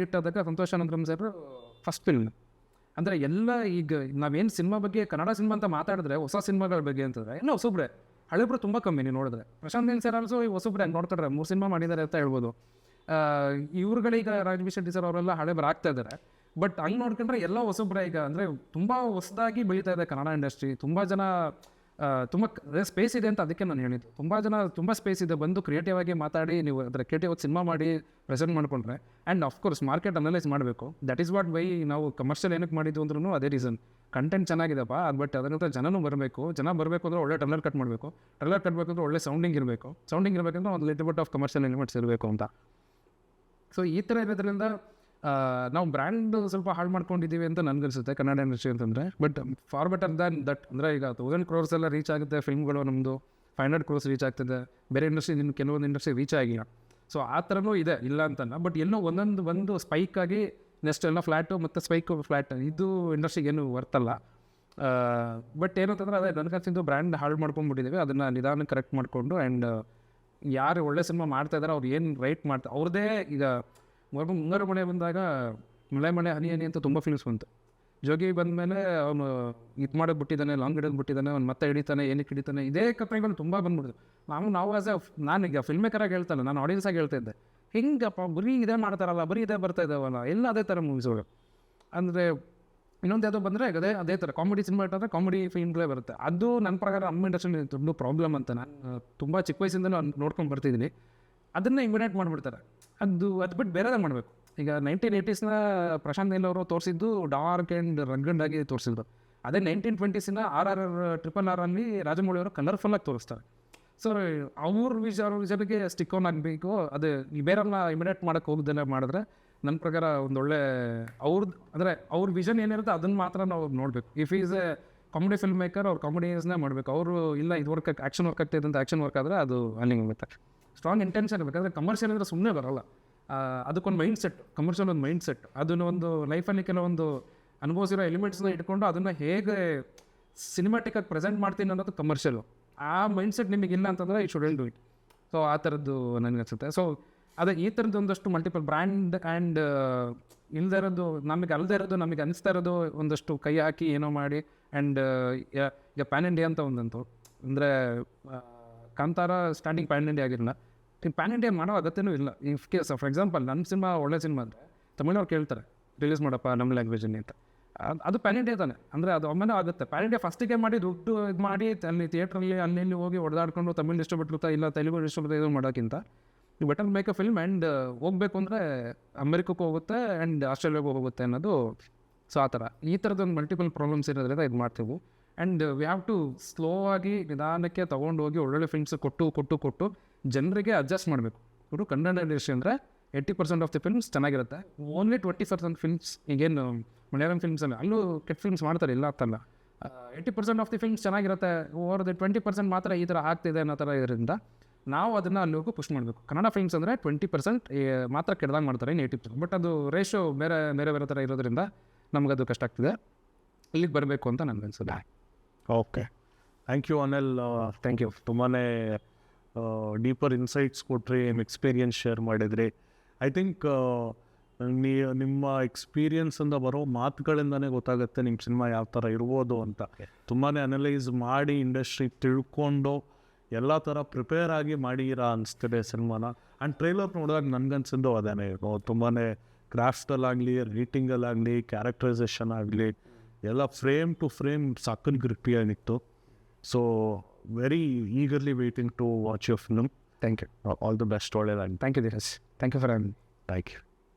ಇಟ್ಟಾದಾಗ Santhosh Ananthram sir first film. ಅಂದರೆ ಎಲ್ಲ ಈಗ ನಾವೇನು ಸಿನಿಮಾ ಬಗ್ಗೆ ಕನ್ನಡ ಸಿನಿಮಾ ಅಂತ ಮಾತಾಡಿದ್ರೆ ಹೊಸ ಸಿನಿಮಾಗಳ ಬಗ್ಗೆ ಅಂತಂದರೆ ಎಲ್ಲ ಹೊಸೊಬ್ರೆ. ಹಳೆಬ್ರು ತುಂಬ ಕಮ್ಮಿ ನೀವು ನೋಡಿದ್ರೆ. ಪ್ರಶಾಂತ್ ನೀಲ್ ಸರ್ ಆಲ್ಸೋ ಈ ಹೊಸೊಬ್ರೆ ನೋಡ್ತಾರೆ, 3 ಸಿನಿಮಾ ಮಾಡಿದ್ದಾರೆ ಅಂತ ಹೇಳ್ಬೋದು. ಇವ್ರುಗಳೀಗ ರಣಬೀರ್ ಶೆಟ್ಟಿ ಸರ್ ಅವರೆಲ್ಲ ಹಳೆಬ್ರು ಆಗ್ತಾ ಇದ್ದಾರೆ. ಬಟ್ ಹಂಗೆ ನೋಡ್ಕೊಂಡ್ರೆ ಎಲ್ಲ ಹೊಸೊಬ್ರೆ ಈಗ. ಅಂದರೆ ತುಂಬ ಹೊಸದಾಗಿ ಬೆಳೀತಾ ಇದೆ ಕನ್ನಡ ಇಂಡಸ್ಟ್ರಿ. ತುಂಬ ಜನ ತುಂಬ ಸ್ಪೇಸ್ ಇದೆ ಅಂತ ಅದಕ್ಕೆ ನಾನು ಹೇಳಿದ್ದು. ತುಂಬ ಸ್ಪೇಸ್ ಇದೆ. ಬಂದು ಕ್ರಿಯೇಟಿವ್ ಆಗಿ ಮಾತಾಡಿ ನೀವು ಅದರ ಕ್ರಿಯೇಟಿವ್ ಸಿನಿಮಾ ಮಾಡಿ ಪ್ರೆಸೆಂಟ್ ಮಾಡಿಕೊಂಡ್ರೆ. ಆ್ಯಂಡ್ ಆಫ್ಕೋರ್ಸ್ ಮಾರ್ಕೆಟ್ ಅನಲೈಸ್ ಮಾಡಬೇಕು. ದಟ್ ಈಸ್ ವಾಟ್ ವೈ ನಾವು ಕಮರ್ಷಿಯಲ್ ಏನಕ್ಕೆ ಮಾಡಿದ್ದು ಅಂದ್ರೂ ಅದೇ ರೀಸನ್. ಕಂಟೆಂಟ್ ಚೆನ್ನಾಗಿದೆಪ್ಪ, ಬಟ್ ಅದರಿಂದ ಜನನೂ ಬರಬೇಕು. ಜನ ಬರಬೇಕು ಅಂದರೆ ಒಳ್ಳೆ ಟ್ರೈಲರ್ ಕಟ್ ಮಾಡಬೇಕು. ಟ್ರೈಲರ್ ಕಟ್ಟಬೇಕಂದ್ರೆ ಒಳ್ಳೆ ಸೌಂಡಿಂಗ್ ಇರಬೇಕಂದ್ರೆ ಒಂದು little bit of commercial elements ಇರಬೇಕು ಅಂತ. ಸೊ ಈ ಥರ ಇರೋದ್ರಿಂದ ನಾವು ಬ್ರ್ಯಾಂಡ್ ಸ್ವಲ್ಪ ಹಾಳು ಮಾಡ್ಕೊಂಡಿದ್ದೀವಿ ಅಂತ ನನಗನ್ಸುತ್ತೆ ಕನ್ನಡ ಇಂಡಸ್ಟ್ರಿ ಅಂತಂದರೆ. But for better than that. ಅಂದರೆ ಈಗ 1000 crores ಎಲ್ಲ ರೀಚ್ ಆಗುತ್ತೆ ಫಿಲ್ಮ್ಗಳು, ನಮ್ಮದು 500 crores ರೀಚ್ ಆಗ್ತದೆ. ಬೇರೆ ಇಂಡಸ್ಟ್ರಿ ಇನ್ನು ಕೆಲವೊಂದು ಇಂಡಸ್ಟ್ರಿ ರೀಚ್ ಆಗಿಲ್ಲ. ಸೊ ಆ ಥರನೂ ಇದೆ, ಇಲ್ಲ ಅಂತಲ್ಲ. ಬಟ್ ಎಲ್ಲೋ ಒಂದು ಸ್ಪೈಕ್ ಆಗಿ ನೆಕ್ಸ್ಟ್ ಎಲ್ಲ ಫ್ಲ್ಯಾಟು ಮತ್ತು ಫ್ಲ್ಯಾಟ್ ಇದು ಇಂಡಸ್ಟ್ರಿಗೆ ಏನು ವರ್ತಲ್ಲ. ಬಟ್ ಏನಂತಂದರೆ ಅದೇ ನನಗನ್ಸಿದ್ದು ಬ್ರ್ಯಾಂಡ್ ಹಾಳು ಮಾಡ್ಕೊಂಡ್ಬಿಟ್ಟಿದ್ದೀವಿ. ಅದನ್ನು ನಿಧಾನ ಕರೆಕ್ಟ್ ಮಾಡಿಕೊಂಡು ಆ್ಯಂಡ್ ಯಾರು ಒಳ್ಳೆ ಸಿನಿಮಾ ಮಾಡ್ತಾಯಿದ್ದಾರೆ ಅವ್ರು ಏನು ರೈಟ್ ಮಾಡ್ತಾರೆ ಅವ್ರದ್ದೇ. ಈಗ ಮುಂಗಾರು ಮಳೆ ಬಂದಾಗ ಮಳೆ ಹನಿ ಅಂತ ತುಂಬ ಫಿಲ್ಮ್ಸ್ ಬಂತು. ಜೋಗಿ ಬಂದಮೇಲೆ ಅವನು ಇದು ಮಾಡೋದು ಬಿಟ್ಟಿದ್ದಾನೆ, ಲಾಂಗ್ ಹಿಡಿದು ಬಿಟ್ಟಿದ್ದಾನೆ, ಅವ್ನು ಮತ್ತೆ ಹಿಡಿತಾನೆ, ಏನಕ್ಕೆ ಹಿಡಿತಾನೆ, ಇದೇ ಕಥೆಗಳು ತುಂಬ ಬಂದ್ಬಿಡ್ತು. ನಾವು ಆಸ್ ನಾನೀಗ ಫಿಲ್ಮ್ ಮೇಕರಾಗಿ ಹೇಳ್ತಾನೆ, ನಾನು ಆಡಿಯನ್ಸಾಗಿ ಹೇಳ್ತಾ ಇದ್ದೆ, ಹಿಂಗಪ್ಪ ಬರೀ ಇದೇ ಮಾಡ್ತಾರಲ್ಲ, ಬರೀ ಇದೇ ಬರ್ತಾ ಇದ್ದಾವಲ್ಲ, ಎಲ್ಲ ಅದೇ ಥರ ಮೂವೀಸ್ಗಳು. ಅಂದರೆ ಇನ್ನೊಂದು ಯಾವುದೋ ಬಂದರೆ ಅದೇ ಥರ ಕಾಮಿಡಿ ಸಿನಿಮಾ ಇಟ್ಟಂದರೆ ಕಾಮಿಡಿ ಫಿಲ್ಮ್ಗಳೇ ಬರುತ್ತೆ. ಅದು ನನ್ನ ಪ್ರಕಾರ ನಮ್ಮ ಇಂಡಸ್ಟ್ರಿ ದೊಡ್ಡ ಪ್ರಾಬ್ಲಮ್ ಅಂತ ನಾನು ತುಂಬ ಚಿಕ್ಕ ವಯಸ್ಸಿಂದ ನಾನು ನೋಡ್ಕೊಂಡು ಬರ್ತಿದ್ದೀನಿ. ಅದನ್ನೇ ಇಮಿಡಿಯೇಟ್ ಮಾಡಿಬಿಡ್ತಾರೆ. ಅದು ಬಿಟ್ಟು ಬೇರೆದೇ ಮಾಡಬೇಕು. ಈಗ 1980s ಪ್ರಶಾಂತ್ ನೀಲ್ ಅವರು ತೋರಿಸಿದ್ದು ಡಾರ್ಕ್ ಆ್ಯಂಡ್ ರಗ್ಗಂಡ್ ಆಗಿ ತೋರಿಸಿದ್ರು. ಅದೇ 1920s RRR ಅಲ್ಲಿ ರಾಜಮೌಳಿ ಅವರು ಕಲರ್ಫುಲ್ಲಾಗಿ ತೋರಿಸ್ತಾರೆ. ಸೊ ಅವ್ರ ವಿಷಯಕ್ಕೆ ಸ್ಟಿಕ್ ಆನ್ ಆಗಬೇಕು. ಅದೇ ಬೇರೆಲ್ಲ ಇಮಿಡಿಯೇಟ್ ಮಾಡೋಕ್ಕೆ ಹೋಗ್ದೆಲ್ಲ ಮಾಡಿದ್ರೆ ನನ್ನ ಪ್ರಕಾರ ಒಂದೊಳ್ಳೆ ಅವ್ರ ವಿಷನ್ ಏನಿರುತ್ತೆ ಅದನ್ನು ಮಾತ್ರ ನಾವು ನೋಡಬೇಕು. If is A comedy film maker ಅವ್ರು ಕಾಮಿಡಿಯನ್ಸ್ನೇ ಮಾಡಬೇಕು. ಅವರು ಇಲ್ಲ ಇದು ಆ್ಯಕ್ಷನ್ ವರ್ಕ್ ಆಗ್ತಿದೆ ಅಂತ ಆ್ಯಕ್ಷನ್ ವರ್ಕ್ ಆದರೆ ಅದು ಅಲ್ಲಿಗೆ ಹೋಗುತ್ತೆ. ಸ್ಟ್ರಾಂಗ್ ಇಂಟೆನ್ಷನ್ ಇರಬೇಕು. ಅಂದರೆ ಕಮರ್ಷಿಯಲ್ ಅಂದರೆ ಸುಮ್ಮನೆ ಬರೋಲ್ಲ. ಅದಕ್ಕೊಂದು ಕಮರ್ಷಿಯಲ್ ಒಂದು ಮೈಂಡ್ ಸೆಟ್. ಅದನ್ನು ಒಂದು ಲೈಫಲ್ಲಿ ಕೆಲವೊಂದು ಅನುಭವಿಸಿರೋ ಎಲಿಮೆಂಟ್ಸ್ನ ಇಟ್ಕೊಂಡು ಅದನ್ನು ಹೇಗೆ ಸಿನಿಮ್ಯಾಟಿಕ್ಕಾಗಿ ಪ್ರೆಸೆಂಟ್ ಮಾಡ್ತೀನಿ ಅನ್ನೋದು ಕಮರ್ಷಿಯಲು. ಆ ಮೈಂಡ್ ಸೆಟ್ ನಿಮಗಿಲ್ಲ ಅಂತಂದರೆ it should do it. So ಆ ಥರದ್ದು ನನಗೆ ಅನಿಸುತ್ತೆ. ಸೊ ಅದೇ ಈ ಥರದ್ದು ಒಂದಷ್ಟು ಮಲ್ಟಿಪಲ್ ಬ್ರ್ಯಾಂಡ್ ಆ್ಯಂಡ್ ಇಲ್ಲದೇ ಇರೋದು ನಮಗೆ ಅನಿಸ್ತಾ ಇರೋದು ಒಂದಷ್ಟು ಕೈ ಹಾಕಿ ಏನೋ ಮಾಡಿ. ಆ್ಯಂಡ್ ಈಗ ಪ್ಯಾನ್ ಇಂಡಿಯಾ ಅಂತ ಒಂದಂತು. ಅಂದರೆ ಕಾಂತಾರ ಸ್ಟಾರ್ಟಿಂಗ್ ಪ್ಯಾನ್ ಇಂಡಿಯಾ ಆಗಿರಲಿಲ್ಲ. ಪ್ಯಾನ್ ಇಂಡಿಯಾ ಮಾಡೋ ಅಗತ್ಯನೂ ಇಲ್ಲ. ಇಫ್ ಕೇಸ್ ಫಾರ್ ಎಕ್ಸಾಂಪಲ್ ನನ್ನ ಸಿನಿಮಾ ಒಳ್ಳೆ ಸಿನಿಮಾ ಅಂದರೆ ತಮಿಳ್ನವ್ರು ಕೇಳ್ತಾರೆ ರಿಲೀಸ್ ಮಾಡಪ್ಪ ನಮ್ಮ ಲ್ಯಾಂಗ್ವೇಜಲ್ಲಿ ಅಂತ. ಅದು ಪ್ಯಾನ್ ಇಂಡಿಯಾ ತಾನೆ. ಅಂದರೆ ಅದು ಒಮ್ಮೆನೂ ಆಗುತ್ತೆ. ಪ್ಯಾನ್ ಇಂಡಿಯಾ ಫಸ್ಟಿಗೆ ಮಾಡಿ ದುಡ್ಡು ಇದು ಮಾಡಿ ಅಲ್ಲಿ ಥಿಯೇಟ್ರಲ್ಲಿ ಅಲ್ಲಿ ಹೋಗಿ ಹೊಡೆದಾಡ್ಕೊಂಡು ತಮಿಳ್ ಡಿಸ್ಟ್ರಿಬ್ಯೂಟರ್ ಇಲ್ಲ ತೆಲುಗು ಡಿಸ್ಟ್ರಿಬ್ಯೂಟರ್ ಇದು ಮಾಡೋಕ್ಕಿಂತ you better make a film. And ಹೋಗಬೇಕು ಅಂದರೆ ಅಮೆರಿಕಕ್ಕೂ ಹೋಗುತ್ತೆ ಆ್ಯಂಡ್ ಆಸ್ಟ್ರೇಲಿಯಾಗೂ ಹೋಗುತ್ತೆ ಅನ್ನೋದು. ಸೊ ಆ ಥರ ಈ ಥರದೊಂದು ಮಲ್ಟಿಪಲ್ ಪ್ರಾಬ್ಲಮ್ಸ್ ಇರೋದ್ರಿಂದ ಇದು ಮಾಡ್ತೀವಿ. And we have to slow ಆಗಿ ನಿಧಾನಕ್ಕೆ ತೊಗೊಂಡು ಹೋಗಿ ಒಳ್ಳೊಳ್ಳೆ ಫಿಲ್ಮ್ಸ್ ಕೊಟ್ಟು ಜನರಿಗೆ ಅಡ್ಜಸ್ಟ್ ಮಾಡಬೇಕು. ಇವರು ಕನ್ನಡ ಇಂಡಸ್ಟ್ರಿ ಅಂದರೆ 80% ಆಫ್ ದಿ ಫಿಲ್ಮ್ಸ್ ಚೆನ್ನಾಗಿರುತ್ತೆ. ಓನ್ಲಿ 20% ಫಿಲ್ಮ್ಸ್ ಈಗೇನು ಮಲಯಾಳಂ ಫಿಲ್ಮ್ಸಲ್ಲಿ ಅಲ್ಲೂ ಕೆಟ್ಟ ಫಿಲ್ಮ್ಸ್ ಮಾಡ್ತಾರೆ, ಇಲ್ಲ ಅಂತಲ್ಲ. 80% ಆಫ್ ದಿ ಫಿಲ್ಮ್ಸ್ ಚೆನ್ನಾಗಿರುತ್ತೆ. ಓವರ್ ದಿ 20% ಮಾತ್ರ ಈ ಥರ ಆಗ್ತಿದೆ ಅನ್ನೋ ಥರ ಇದರಿಂದ ನಾವು ಅದನ್ನು ಅಲ್ಲಿವರೆಗೂ ಪುಷ್ ಮಾಡಬೇಕು. ಕನ್ನಡ ಫಿಲ್ಮ್ಸ್ ಅಂದರೆ 20% ಮಾತ್ರ ಕೆಡ್ದಂಗೆ ಮಾಡ್ತಾರೆ, 80%. ಬಟ್ ಅದು ರೇಷೋ ಬೇರೆ ಬೇರೆ ಬೇರೆ ಥರ ಇರೋದ್ರಿಂದ ನಮಗದು ಕಷ್ಟ ಆಗ್ತಿದೆ. ಇಲ್ಲಿಗೆ ಬರಬೇಕು ಅಂತ ನನಗೆ ಅನ್ಸುತ್ತೆ. Okay, thank you Anil. Thank you. ತುಂಬಾ ಡೀಪರ್ ಇನ್ಸೈಟ್ಸ್ ಕೊಟ್ರಿ, ಎಕ್ಸ್ಪೀರಿಯನ್ಸ್ ಶೇರ್ ಮಾಡಿದ್ರಿ. ಐ ಥಿಂಕ್ ನಿಮ್ಮ ಎಕ್ಸ್ಪೀರಿಯನ್ಸಿಂದ ಬರೋ ಮಾತುಗಳಿಂದನೇ ಗೊತ್ತಾಗುತ್ತೆ ನಿಮ್ಮ ಸಿನಿಮಾ ಯಾವ ಥರ ಇರ್ಬೋದು ಅಂತ. ತುಂಬಾ ಅನಲೈಸ್ ಮಾಡಿ ಇಂಡಸ್ಟ್ರಿ ತಿಳ್ಕೊಂಡು ಎಲ್ಲ ಥರ ಪ್ರಿಪೇರ್ ಆಗಿ ಮಾಡಿರ ಅನಿಸ್ತಿದೆ ಸಿನಿಮಾನ. ಆ್ಯಂಡ್ ಟ್ರೈಲರ್ ನೋಡಿದಾಗ ನನಗನ್ಸಿದ್ದು ಅದೇನೆ, ತುಂಬಾ ಕ್ರಾಫ್ಟಲ್ಲಾಗಲಿ, ರೀಟಿಂಗಲ್ಲಾಗಲಿ, ಕ್ಯಾರೆಕ್ಟರೈಸೇಷನ್ ಆಗಲಿ ಎಲ್ಲ ಫ್ರೇಮ್ ಟು ಫ್ರೇಮ್ ಸಕ್ಕನ್ ಗ್ರಿಪ್ಪಿಯಾಗಿತ್ತು. So very eagerly waiting to watch your film. Thank you. All the best. ಒಳ್ಳೆಯದಾಗಿ. Thank you Dheeraj. Thank you for having me. Thank you.